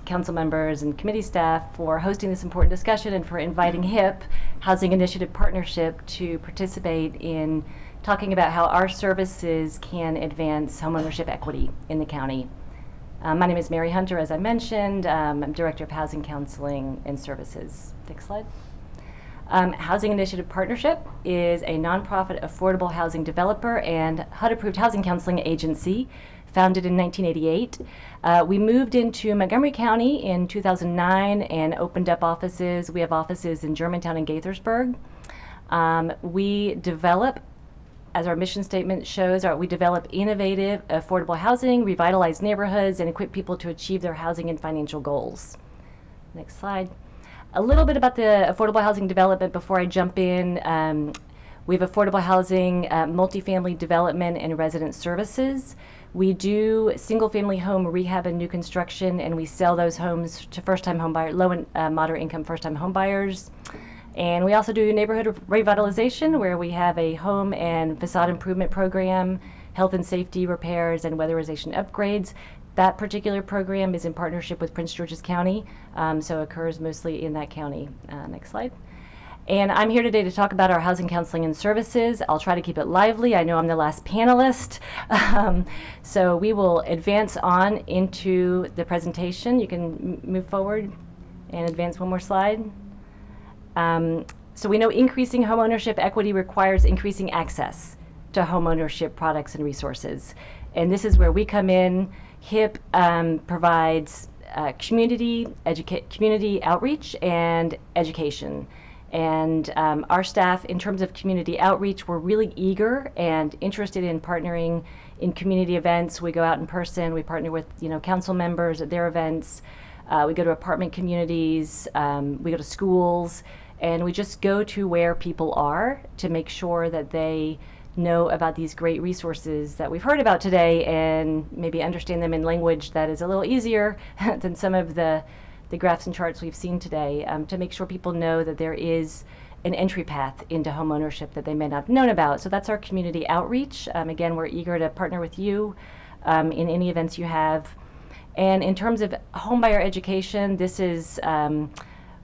council members and committee staff, for hosting this important discussion and for inviting HIP, Housing Initiative Partnership, to participate in talking about how our services can advance homeownership equity in the county. My name is Mary Hunter, as I mentioned. I'm Director of Housing Counseling and Services. Next slide. Housing Initiative Partnership is a nonprofit affordable housing developer and HUD-approved housing counseling agency founded in 1988. We moved into Montgomery County in 2009 and opened up offices. We have offices in Germantown and Gaithersburg. We develop, as our mission statement shows, we develop innovative, affordable housing, revitalize neighborhoods, and equip people to achieve their housing and financial goals. Next slide. A little bit about the affordable housing development before I jump in. We have affordable housing, multifamily development, and resident services. We do single-family home rehab and new construction, and we sell those homes to first-time home buyers, low and moderate income first-time home buyers. And we also do neighborhood revitalization, where we have a home and facade improvement program, health and safety repairs, and weatherization upgrades. That particular program is in partnership with Prince George's County, so occurs mostly in that county. Next slide. And I'm here today to talk about our housing counseling and services. I'll try to keep it lively. I know I'm the last panelist. So we will advance on into the presentation. You can move forward and advance one more slide. So we know increasing homeownership equity requires increasing access to homeownership products and resources. And this is where we come in. HIP provides community outreach and education. And our staff, in terms of community outreach, we're really eager and interested in partnering in community events. We go out in person. We partner with council members at their events. We go to apartment communities. We go to schools. And we just go to where people are to make sure that they know about these great resources that we've heard about today and maybe understand them in language that is a little easier than some of the graphs and charts we've seen today, to make sure people know that there is an entry path into homeownership that they may not have known about. So that's our community outreach. Again, we're eager to partner with you in any events you have. And in terms of homebuyer education, this is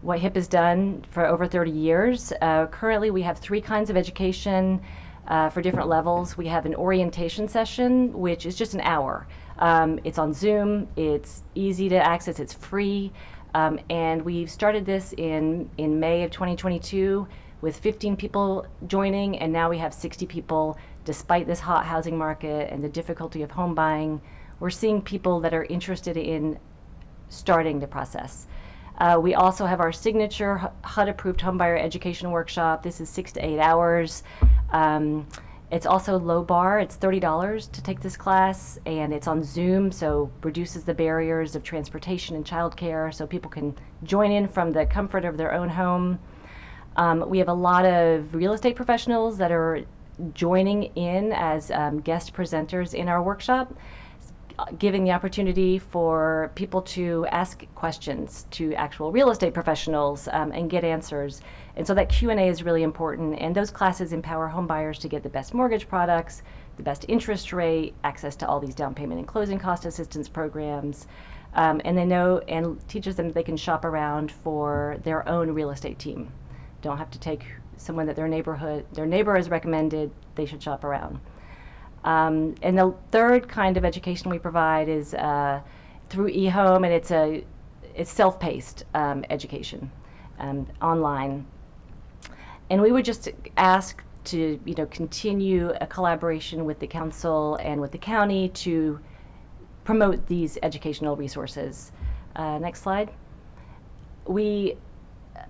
what HIP has done for over 30 years. Currently, we have 3 kinds of education for different levels. We have an orientation session, which is just an hour. It's on Zoom. It's easy to access. It's free. And we've started this in May of 2022 with 15 people joining, and now we have 60 people. Despite this hot housing market and the difficulty of home buying, we're seeing people that are interested in starting the process. We also have our signature HUD-approved homebuyer education workshop. This is 6 to 8 hours. It's also low bar. It's $30 to take this class, and it's on Zoom, so reduces the barriers of transportation and childcare, so people can join in from the comfort of their own home. We have a lot of real estate professionals that are joining in as guest presenters in our workshop, giving the opportunity for people to ask questions to actual real estate professionals and get answers. And so that Q&A is really important, and those classes empower home buyers to get the best mortgage products, the best interest rate, access to all these down payment and closing cost assistance programs, and they know and teaches them that they can shop around for their own real estate team. Don't have to take someone that their neighbor has recommended. They should shop around. And the third kind of education we provide is through eHome, and it's self-paced education online. And we would just ask to continue a collaboration with the council and with the county to promote these educational resources. Next slide.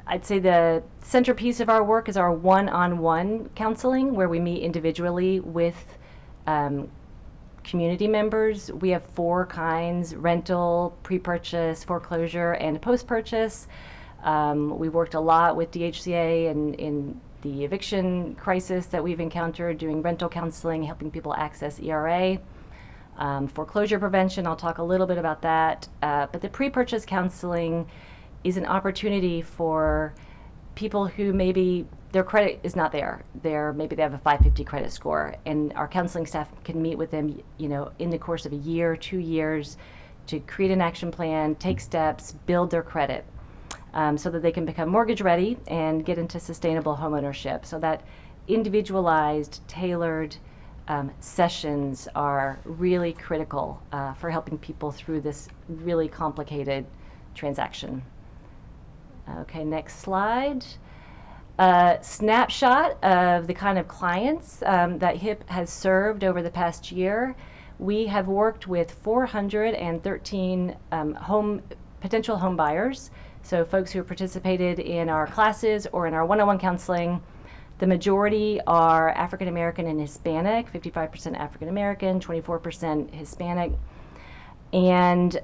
I'd say the centerpiece of our work is our one-on-one counseling, where we meet individually with community members. We have 4 kinds: rental, pre-purchase, foreclosure, and post-purchase. We've worked a lot with DHCA and in the eviction crisis that we've encountered, doing rental counseling, helping people access ERA. Foreclosure prevention, I'll talk a little bit about that. But the pre-purchase counseling is an opportunity for people who maybe their credit is not there. Maybe they have a 550 credit score, and our counseling staff can meet with them, in the course of a year, 2 years, to create an action plan, take steps, build their credit, so that they can become mortgage ready and get into sustainable homeownership. So that individualized, tailored sessions are really critical for helping people through this really complicated transaction. Okay, next slide. Snapshot of the kind of clients that HIP has served over the past year. We have worked with 413 potential home buyers, so folks who have participated in our classes or in our one-on-one counseling. The majority are African American and Hispanic, 55% African American, 24% Hispanic. And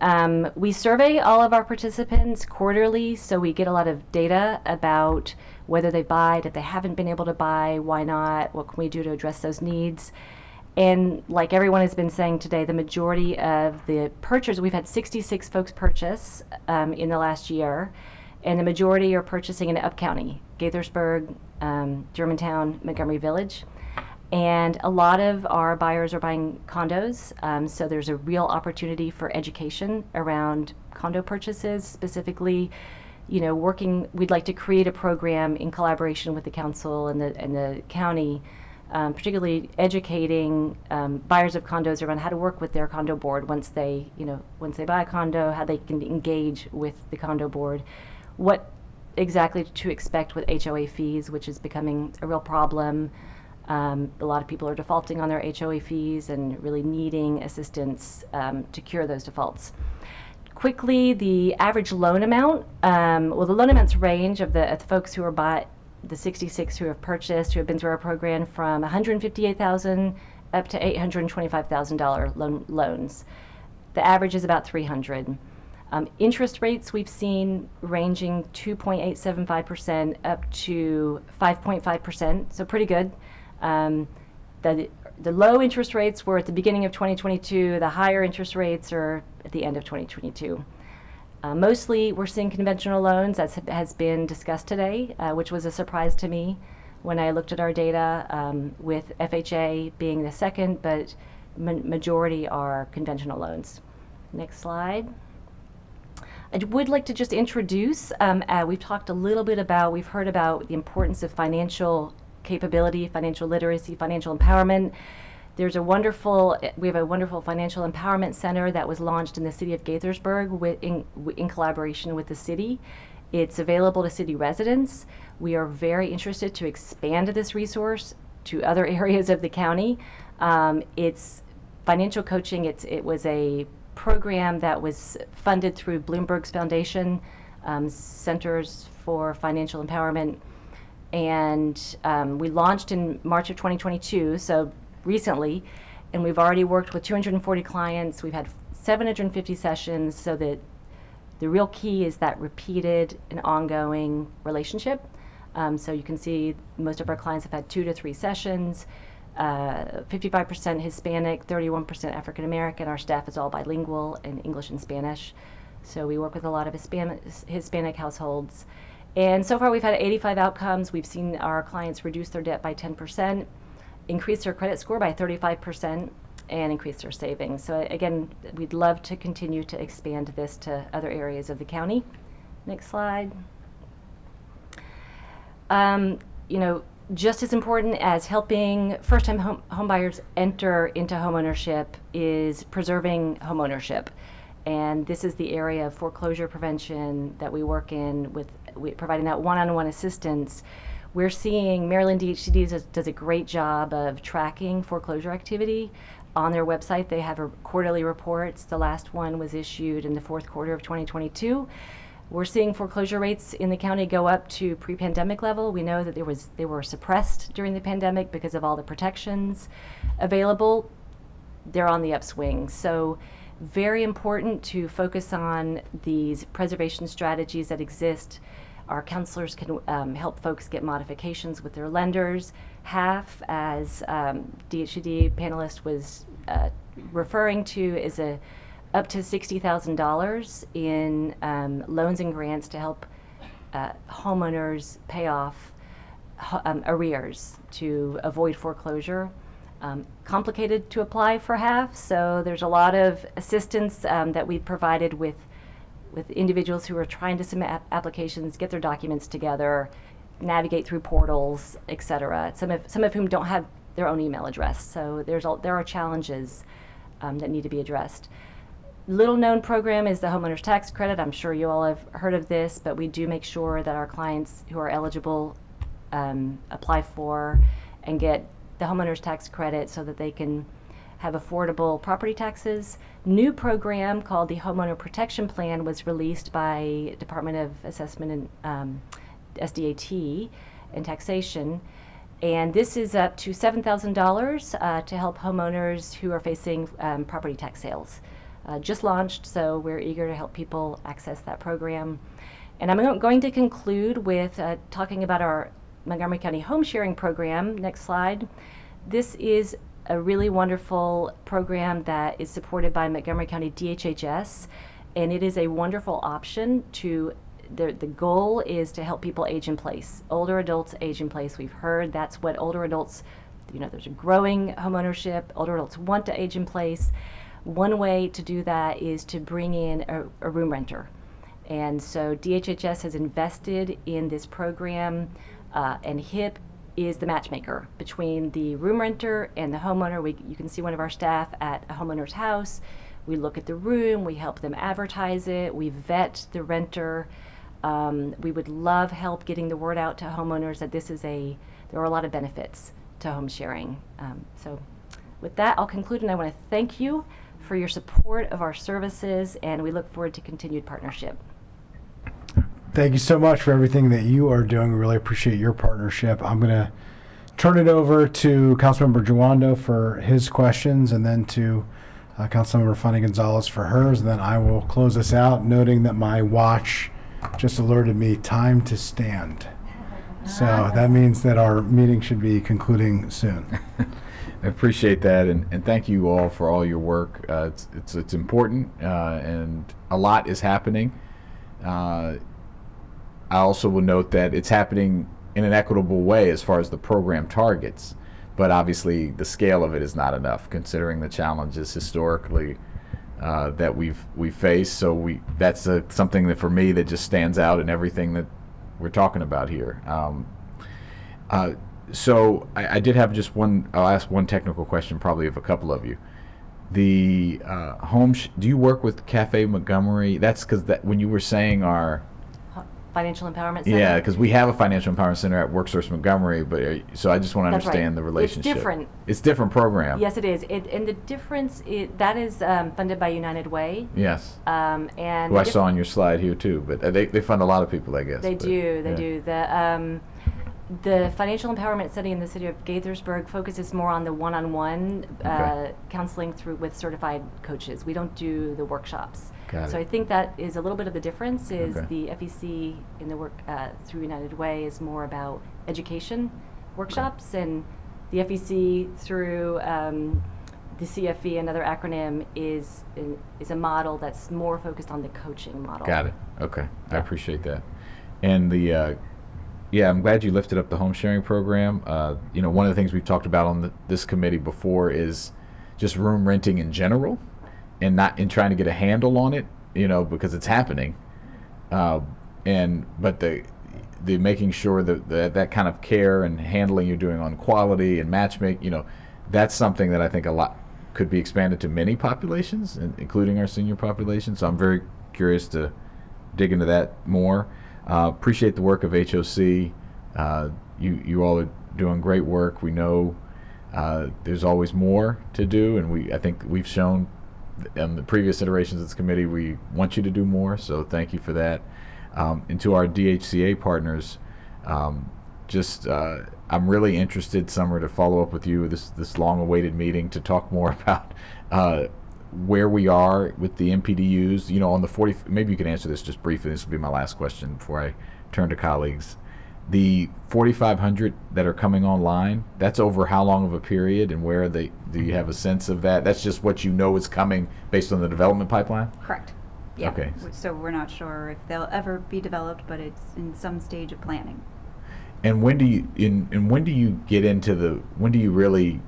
we survey all of our participants quarterly, so we get a lot of data about whether they buy, if they haven't been able to buy, why not, what can we do to address those needs. And like everyone has been saying today, the majority of the purchasers, we've had 66 folks purchase in the last year, and the majority are purchasing in Up County, Gaithersburg, Germantown, Montgomery Village. And a lot of our buyers are buying condos, so there's a real opportunity for education around condo purchases, specifically, we'd like to create a program in collaboration with the council and the county, particularly educating buyers of condos around how to work with their condo board once they buy a condo, how they can engage with the condo board, what exactly to expect with HOA fees, which is becoming a real problem. A lot of people are defaulting on their HOA fees and really needing assistance to cure those defaults. Quickly, the average loan amount, the loan amounts range of the folks who are bought, the 66 who have purchased, who have been through our program, from $158,000 up to $825,000 loans. The average is about $300. Interest rates we've seen ranging 2.875% up to 5.5%, so pretty good. The low interest rates were at the beginning of 2022. The higher interest rates are at the end of 2022. Mostly we're seeing conventional loans, as has been discussed today, which was a surprise to me when I looked at our data, with FHA being the second, but majority are conventional loans. Next slide. I would like to just introduce, we've talked a little bit about, we've heard about the importance of financial capability, financial literacy, financial empowerment. We have a wonderful financial empowerment center that was launched in the city of Gaithersburg in collaboration with the city. It's available to city residents. We are very interested to expand this resource to other areas of the county. It's financial coaching. It was a program that was funded through Bloomberg's Foundation, Centers for Financial Empowerment. And we launched in March of 2022, so recently, and we've already worked with 240 clients. We've had 750 sessions, so that the real key is that repeated and ongoing relationship. So you can see most of our clients have had 2 to 3 sessions, 55% Hispanic, 31% African American. Our staff is all bilingual in English and Spanish. So we work with a lot of Hispanic households. And so far we've had 85 outcomes. We've seen our clients reduce their debt by 10%, increase their credit score by 35%, and increase their savings. So again, we'd love to continue to expand this to other areas of the county. Next slide. Just as important as helping first-time home buyers enter into homeownership is preserving homeownership. And this is the area of foreclosure prevention that we work in with providing that one-on-one assistance. We're seeing Maryland DHCD does a great job of tracking foreclosure activity. On their website, they have quarterly reports. The last one was issued in the fourth quarter of 2022. We're seeing foreclosure rates in the county go up to pre-pandemic level. We know that they were suppressed during the pandemic because of all the protections available. They're on the upswing. So very important to focus on these preservation strategies that exist. Our counselors can help folks get modifications with their lenders. Half, as DHCD panelist was referring to, is up to $60,000 in loans and grants to help homeowners pay off arrears to avoid foreclosure. Complicated to apply for half, so there's a lot of assistance that we've provided with individuals who are trying to submit applications, get their documents together, navigate through portals, etc. Some of whom don't have their own email address, so there are challenges that need to be addressed. Little known program is the homeowner's tax credit. I'm sure you all have heard of this, but we do make sure that our clients who are eligible apply for and get the homeowner's tax credit so that they can have affordable property taxes. New program called the Homeowner Protection Plan was released by Department of Assessment and SDAT and Taxation. And this is up to $7,000 to help homeowners who are facing property tax sales. Just launched, so we're eager to help people access that program. And I'm going to conclude with talking about our Montgomery County Home Sharing Program. Next slide. This is a really wonderful program that is supported by Montgomery County DHHS, and it is a wonderful option to, the goal is to help people age in place. Older adults age in place. We've heard that's what older adults, there's a growing homeownership. Older adults want to age in place. One way to do that is to bring in a room renter. And so DHHS has invested in this program, and HIP is the matchmaker between the room renter and the homeowner. You can see one of our staff at a homeowner's house. We look at the room, we help them advertise it, we vet the renter. We would love help getting the word out to homeowners that there are a lot of benefits to home sharing. So with that, I'll conclude, and I want to thank you for your support of our services, and we look forward to continued partnership. Thank you so much for everything that you are doing. We really appreciate your partnership. I'm going to turn it over to Councilmember Jawando for his questions, and then to Councilmember Fanny Gonzalez for hers. And then I will close us out, noting that my watch just alerted me time to stand. So that means that our meeting should be concluding soon. I appreciate that, and thank you all for all your work. It's important, and a lot is happening. I also will note that it's happening in an equitable way as far as the program targets, but obviously the scale of it is not enough considering the challenges historically that we've faced. So that's something that for me that just stands out in everything that we're talking about here. So I did have just one. I'll ask one technical question, probably of a couple of you. The do you work with Cafe Montgomery? That's because when you were saying our Financial Empowerment Center? Yeah, because we have a Financial Empowerment Center at Worksession Montgomery, but so I just want to understand the relationship. It's different. It's different program. Yes, it is. And the difference, that is funded by United Way. Yes. And who I saw on your slide here too, but they fund a lot of people, I guess. They do. The Financial Empowerment Center in the city of Gaithersburg focuses more on the one-on-one counseling with certified coaches. We don't do the workshops. So I think that is a little bit of the difference. The FEC in the work through United Way is more about education workshops, and the FEC through the CFE, another acronym, is a model that's more focused on the coaching model. Got it. Okay, I appreciate that. And I'm glad you lifted up the home sharing program. One of the things we've talked about on this committee before is just room renting in general, and not in trying to get a handle on it, because it's happening. But the making sure that kind of care and handling you're doing on quality and matchmaking, that's something that I think a could be expanded to many populations, including our senior population. So I'm very curious to dig into that more. Appreciate the work of HOC. You all are doing great work. We know there's always more to do, and I think we've shown in the previous iterations of this committee we want you to do more. So thank you for that. And to our DHCA partners, I'm really interested, Summer, to follow up with you this long-awaited meeting to talk more about where we are with the MPDUs. You know, on the 40. Maybe you can answer this just briefly. This will be my last question before I turn to colleagues. The 4,500 that are coming online, that's over how long of a period, and where do you have a sense of that? That's just what you know is coming based on the development pipeline? Correct. Yeah. Okay. So we're not sure if they'll ever be developed, but it's in some stage of planning. And when do you when do you really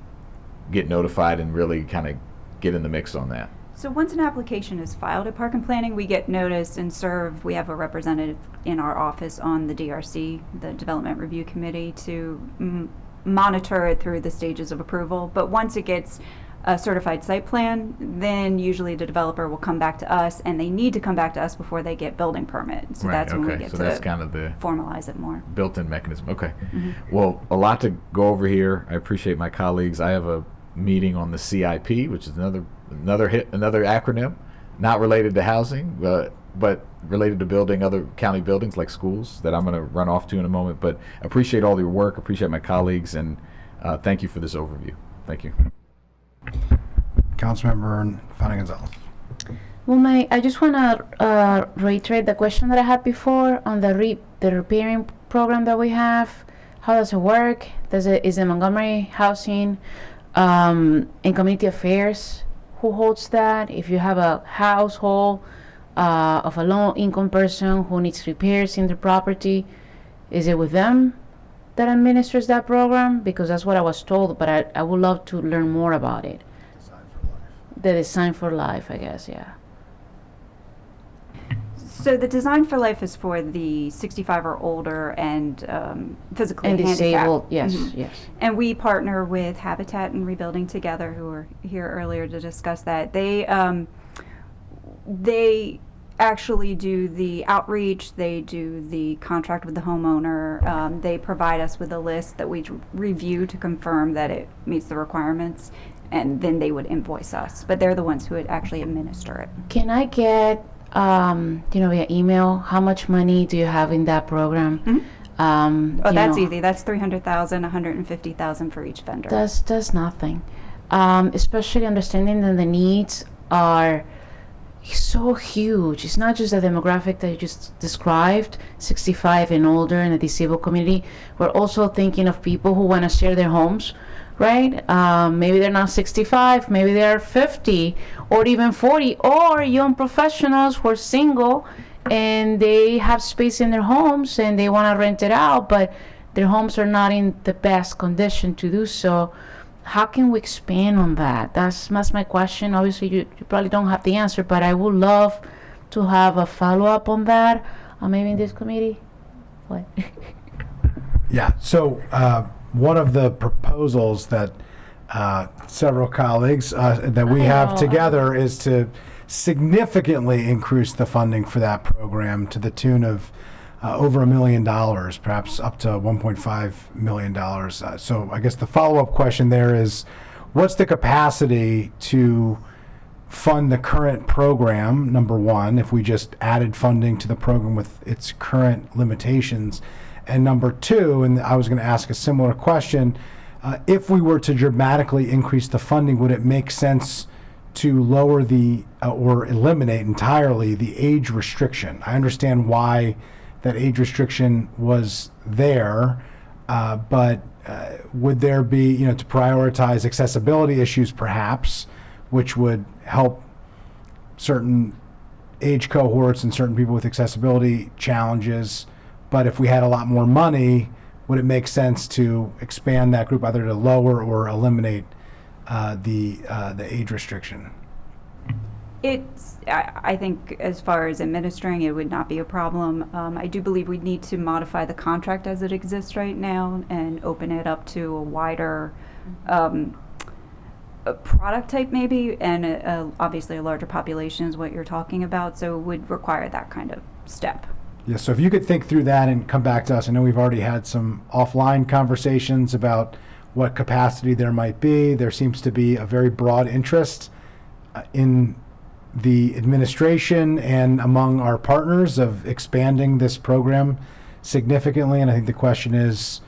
get notified and really kind of get in the mix on that? So once an application is filed at Park and Planning, we get notice and serve. We have a representative in our office on the DRC, the Development Review Committee, to monitor it through the stages of approval. But once it gets a certified site plan, then usually the developer will come back to us, and they need to come back to us before they get building permit. So right, that's when we okay. get so to that's kind of the formalize it more. Built-in mechanism. Okay. Mm-hmm. Well, a lot to go over here. I appreciate my colleagues. I have a meeting on the CIP, which is another acronym, not related to housing, but related to building other county buildings like schools that I'm going to run off to in a moment. But appreciate all your work. Appreciate my colleagues, and thank you for this overview. Thank you. Councilmember Fana Gonzalez. Well, I just want to reiterate the question that I had before on the repairing program that we have. How does it work? Is it Montgomery Housing and Community Affairs who holds that? If you have a household of a low-income person who needs repairs in their property, is it with them that administers that program? Because that's what I was told, but I would love to learn more about it. The Design for Life, I guess, yeah. So the Design for Life is for the 65 or older and physically and handicapped. disabled, yes, Mm-hmm. yes. And we partner with Habitat and Rebuilding Together, who were here earlier to discuss that. They actually do the outreach, they do the contract with the homeowner, they provide us with a list that we review to confirm that it meets the requirements, and then they would invoice us. But they're the ones who would actually administer it. Can I get, via email, how much money do you have in that program? Mm-hmm. That's easy. That's $300,000, $150,000 for each vendor. That's nothing. Especially understanding that the needs are so huge. It's not just the demographic that you just described, 65 and older in the disabled community. We're also thinking of people who want to share their homes, right? Maybe they're not 65, maybe they're 50 or even 40, or young professionals who are single and they have space in their homes and they want to rent it out, but their homes are not in the best condition to do so. How can we expand on that? That's my question. Obviously, you probably don't have the answer, but I would love to have a follow-up on that, maybe in this committee. What? Yeah, so one of the proposals that several colleagues that we have together is to significantly increase the funding for that program to the tune of over $1 million, perhaps up to $1.5 million. So I guess the follow-up question there is, what's the capacity to fund the current program, number one, if we just added funding to the program with its current limitations? And number two, and I was going to ask a similar question, if we were to dramatically increase the funding, would it make sense to lower or eliminate entirely the age restriction? I understand why that age restriction was there, but would there be, to prioritize accessibility issues perhaps, which would help certain age cohorts and certain people with accessibility challenges? But if we had a lot more money, would it make sense to expand that group, either to lower or eliminate the age restriction? I think as far as administering, it would not be a problem. I do believe we need to modify the contract as it exists right now and open it up to a wider a product type maybe, and obviously a larger population is what you're talking about, so it would require that kind of step. Yeah, so if you could think through that and come back to us. I know we've already had some offline conversations about what capacity there might be. There seems to be a very broad interest in the administration and among our partners of expanding this program significantly. And I think the question is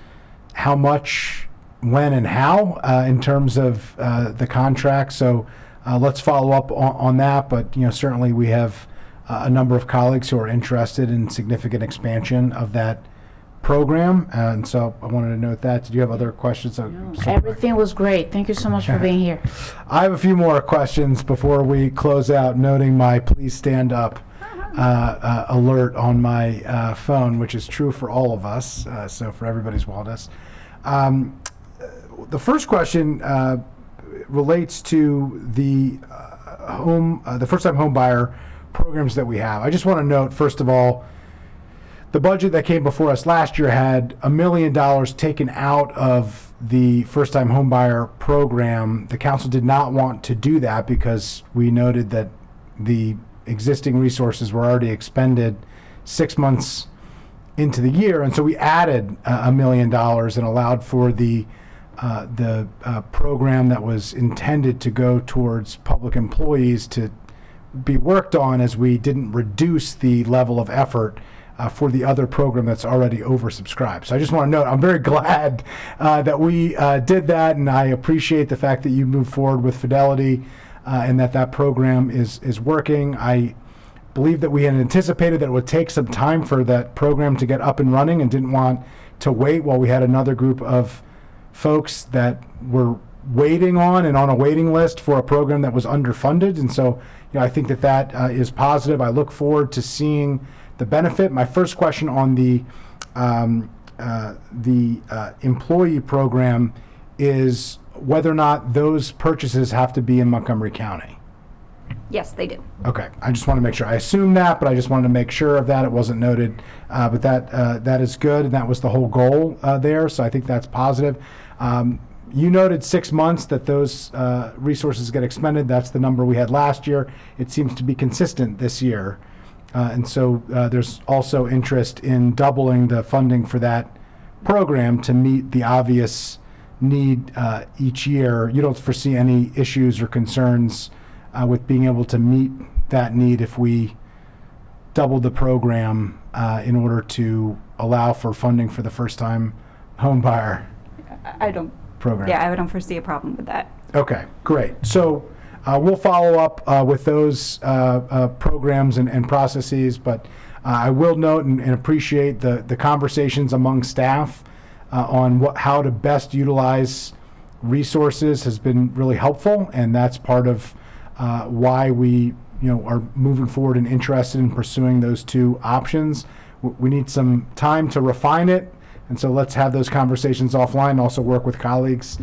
how much, when, and how in terms of the contract. So let's follow up on that. But certainly we have a number of colleagues who are interested in significant expansion of that program, and so I wanted to note that. Did you have other questions? Everything was great. Thank you so much for being here. I have a few more questions before we close out, noting my please stand up alert on my phone, which is true for all of us, so for everybody's wellness. The first question relates to the first-time home buyer programs that we have. I just want to note, first of all, the budget that came before us last year had $1 million taken out of the first-time homebuyer program. The council did not want to do that because we noted that the existing resources were already expended 6 months into the year, and so we added $1 million and allowed for the program that was intended to go towards public employees to be worked on, as we didn't reduce the level of effort for the other program that's already oversubscribed. So I just want to note, I'm very glad that we did that, and I appreciate the fact that you moved forward with fidelity and that program is working. I believe that we had anticipated that it would take some time for that program to get up and running, and didn't want to wait while we had another group of folks that were waiting on and on a waiting list for a program that was underfunded. And so I think that is positive. I look forward to seeing the benefit. My first question on the employee program is whether or not those purchases have to be in Montgomery County. Yes, they do. Okay, I just want to make sure. I assumed that, but I just wanted to make sure of that. It wasn't noted, but that is good, and that was the whole goal there. So I think that's positive. You noted 6 months that those resources get expended. That's the number we had last year. It seems to be consistent this year. And so there's also interest in doubling the funding for that program to meet the obvious need each year. You don't foresee any issues or concerns with being able to meet that need if we double the program in order to allow for funding for the first-time home buyer program? Yeah, I don't foresee a problem with that. Okay, great. So we'll follow up with those programs and processes, but I will note and appreciate the conversations among staff on how to best utilize resources has been really helpful, and that's part of why we are moving forward and interested in pursuing those two options. We need some time to refine it, and so let's have those conversations offline, and also work with colleagues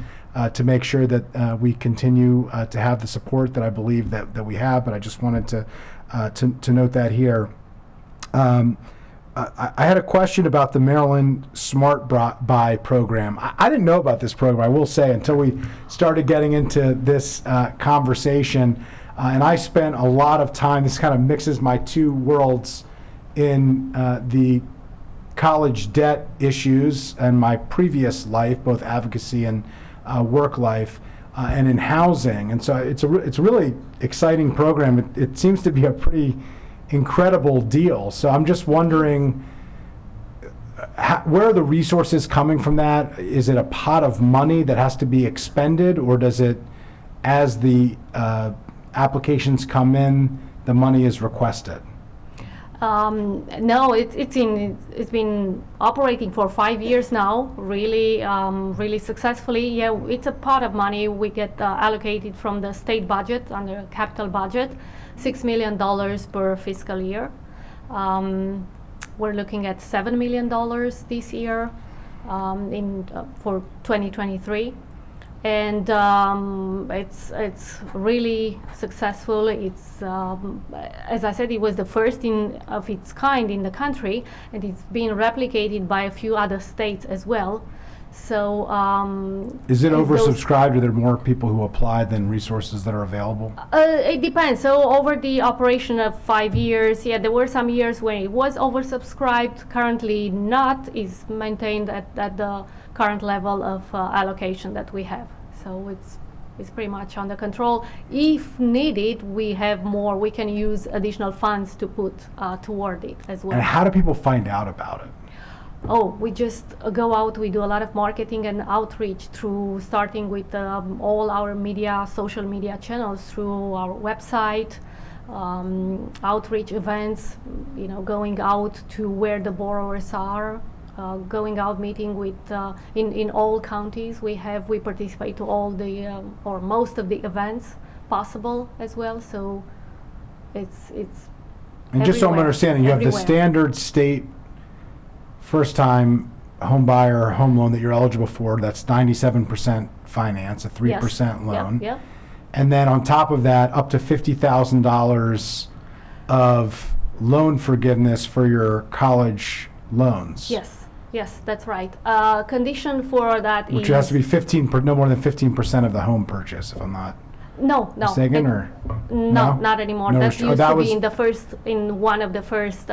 to make sure that we continue to have the support that I believe that we have. But I just wanted to note that here. I had a question about the Maryland Smart Buy program. I didn't know about this program, I will say, until we started getting into this conversation. And I spent a lot of time, this kind of mixes my two worlds, in the college debt issues and my previous life, both advocacy and work life, and in housing. And so it's a really exciting program. It seems to be a pretty incredible deal. So I'm just wondering, where are the resources coming from that? Is it a pot of money that has to be expended, or does it, as the applications come in, the money is requested? No, it's been operating for 5 years now, really successfully. Yeah, it's a pot of money we get allocated from the state budget under capital budget, $6 million per fiscal year. We're looking at $7 million this year for 2023. And it's really successful. It's as I said, it was the first of its kind in the country, and it's been replicated by a few other states as well. So Is it those- oversubscribed? Are there more people who apply than resources that are available? It depends. So over the operation of 5 years, yeah, there were some years when it was oversubscribed. Currently not, is maintained at the current level of allocation that we have. So it's pretty much under control. If needed, we have more. We can use additional funds to put toward it as well. And how do people find out about it? Oh, we just go out, we do a lot of marketing and outreach through starting with all our media, social media channels, through our website, outreach events, going out to where the borrowers are, going out meeting with, in all counties we participate to all the, or most of the events possible as well, so it's And just so I'm everywhere, understanding, you have the everywhere. standard state first-time home buyer home loan that you're eligible for. That's 97% finance, a 3% loan. Yep. And then on top of that, up to $50,000 of loan forgiveness for your college loans. Yes, that's right. Condition for that Which is has to be no more than 15% of the home purchase, if I'm not no mistaken, or no, not anymore. No That restri- oh, used that to was- be in one of the first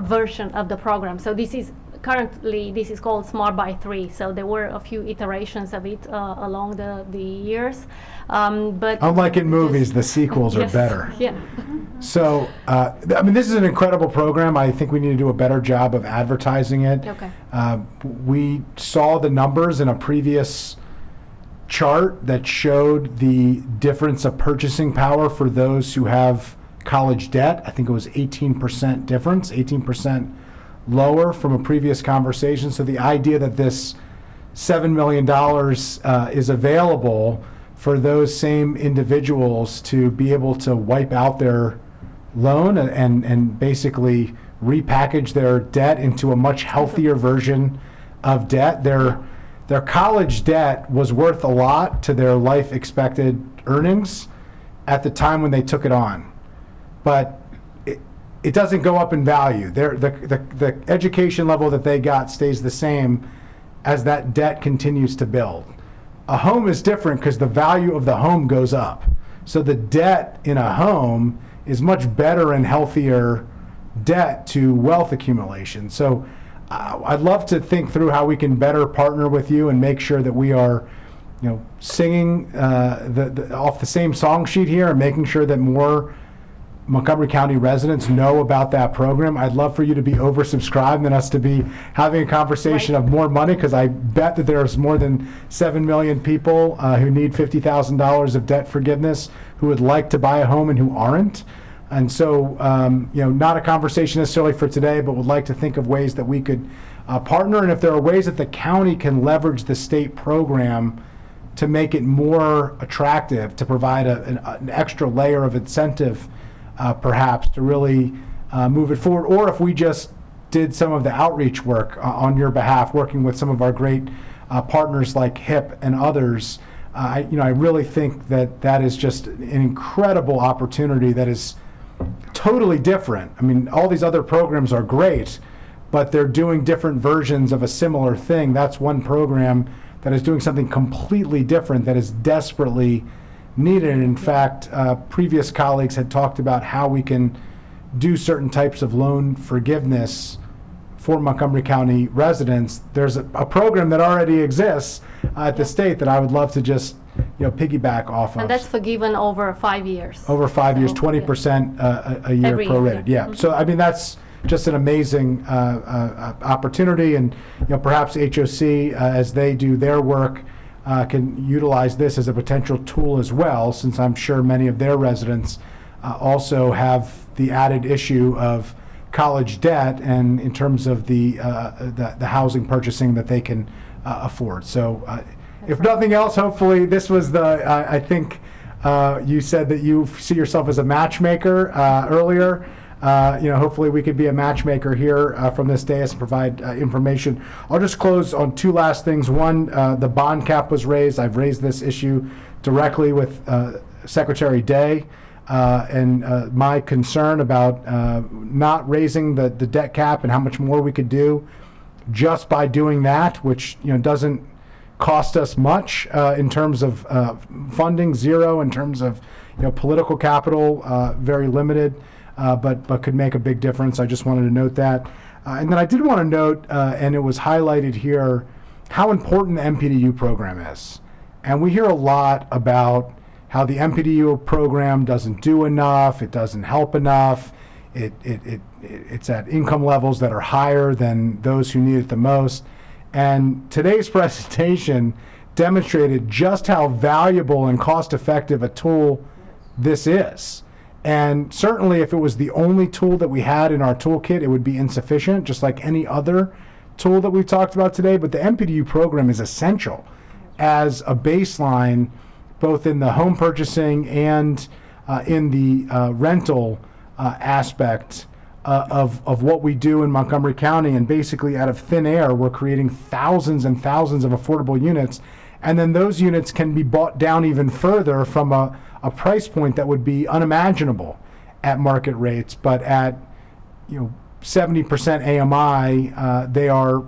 version of the program. So this is currently called Smart by 3. So there were a few iterations of it along the years, but unlike in movies, the sequels are yes, better. Yeah. So, I mean, this is an incredible program. I think we need to do a better job of advertising it. Okay. We saw the numbers in a previous chart that showed the difference of purchasing power for those who have college debt. I think it was 18% difference, 18% lower from a previous conversation. So the idea that this $7 million is available for those same individuals to be able to wipe out their loan and basically repackage their debt into a much healthier version of debt. Their college debt was worth a lot to their life expected earnings at the time when they took it on. But it doesn't go up in value. The education level that they got stays the same as that debt continues to build. A home is different because the value of the home goes up. So the debt in a home is much better and healthier debt to wealth accumulation. So I'd love to think through how we can better partner with you and make sure that we are, singing off the same song sheet here and making sure that more Montgomery County residents know about that program. I'd love for you to be oversubscribed and us to be having a conversation of more money, because I bet that there's more than 7 million people who need $50,000 of debt forgiveness who would like to buy a home and who aren't. And so, not a conversation necessarily for today, but would like to think of ways that we could partner, and if there are ways that the county can leverage the state program to make it more attractive, to provide an extra layer of incentive perhaps to really move it forward, or if we just did some of the outreach work on your behalf, working with some of our great partners like HIP and others. I really think that is just an incredible opportunity that is totally different. I mean, all these other programs are great, but they're doing different versions of a similar thing. That's one program that is doing something completely different that is desperately needed. And in fact, previous colleagues had talked about how we can do certain types of loan forgiveness for Montgomery County residents. There's a program that already exists at the state that I would love to just piggyback off of. And that's forgiven over 5 years. Over 5 years, 20% a year Every year, prorated. Yeah. So I mean, that's just an amazing opportunity, and perhaps HOC as they do their work can utilize this as a potential tool as well, since I'm sure many of their residents also have the added issue of college debt, and in terms of the housing purchasing that they can afford. So if nothing else, hopefully this was I think you said that you see yourself as a matchmaker earlier. Hopefully we could be a matchmaker here from this dais and provide information. I'll just close on two last things. One, the bond cap was raised. I've raised this issue directly with Secretary Day and my concern about not raising the debt cap and how much more we could do just by doing that, which doesn't cost us much in terms of funding, zero in terms of political capital, very limited, but could make a big difference. I just wanted to note that. And then I did want to note, and it was highlighted here, how important the MPDU program is. And we hear a lot about how the MPDU program doesn't do enough, it doesn't help enough, it's at income levels that are higher than those who need it the most. And today's presentation demonstrated just how valuable and cost-effective a tool this is. And certainly if it was the only tool that we had in our toolkit, it would be insufficient, just like any other tool that we've talked about today. But the MPDU program is essential as a baseline, both in the home purchasing and in the rental aspect of what we do in Montgomery County. And basically out of thin air, we're creating thousands and thousands of affordable units. And then those units can be bought down even further from a price point that would be unimaginable at market rates. But at 70% AMI, they are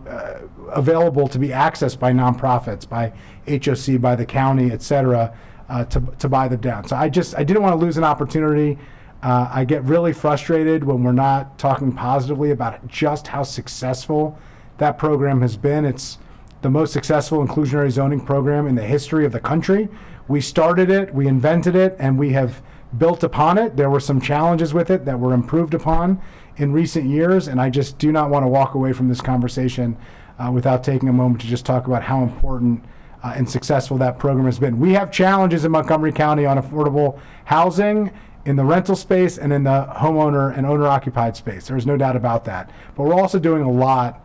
available to be accessed by nonprofits, by HOC, by the county, et cetera, to buy them down. So I didn't want to lose an opportunity. I get really frustrated when we're not talking positively about just how successful that program has been. It's the most successful inclusionary zoning program in the history of the country. We started it, we invented it, and we have built upon it. There were some challenges with it that were improved upon in recent years, and I just do not want to walk away from this conversation without taking a moment to just talk about how important and successful that program has been. We have challenges in Montgomery County on affordable housing, in the rental space, and in the homeowner and owner-occupied space. There's no doubt about that. But we're also doing a lot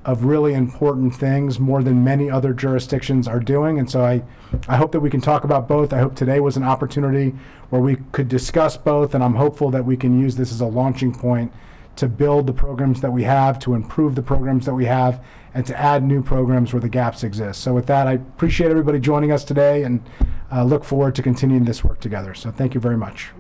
of really important things, more than many other jurisdictions are doing. And so I hope that we can talk about both. I hope today was an opportunity where we could discuss both, and I'm hopeful that we can use this as a launching point to build the programs that we have, to improve the programs that we have, and to add new programs where the gaps exist. So with that, I appreciate everybody joining us today, and look forward to continuing this work together. So thank you very much.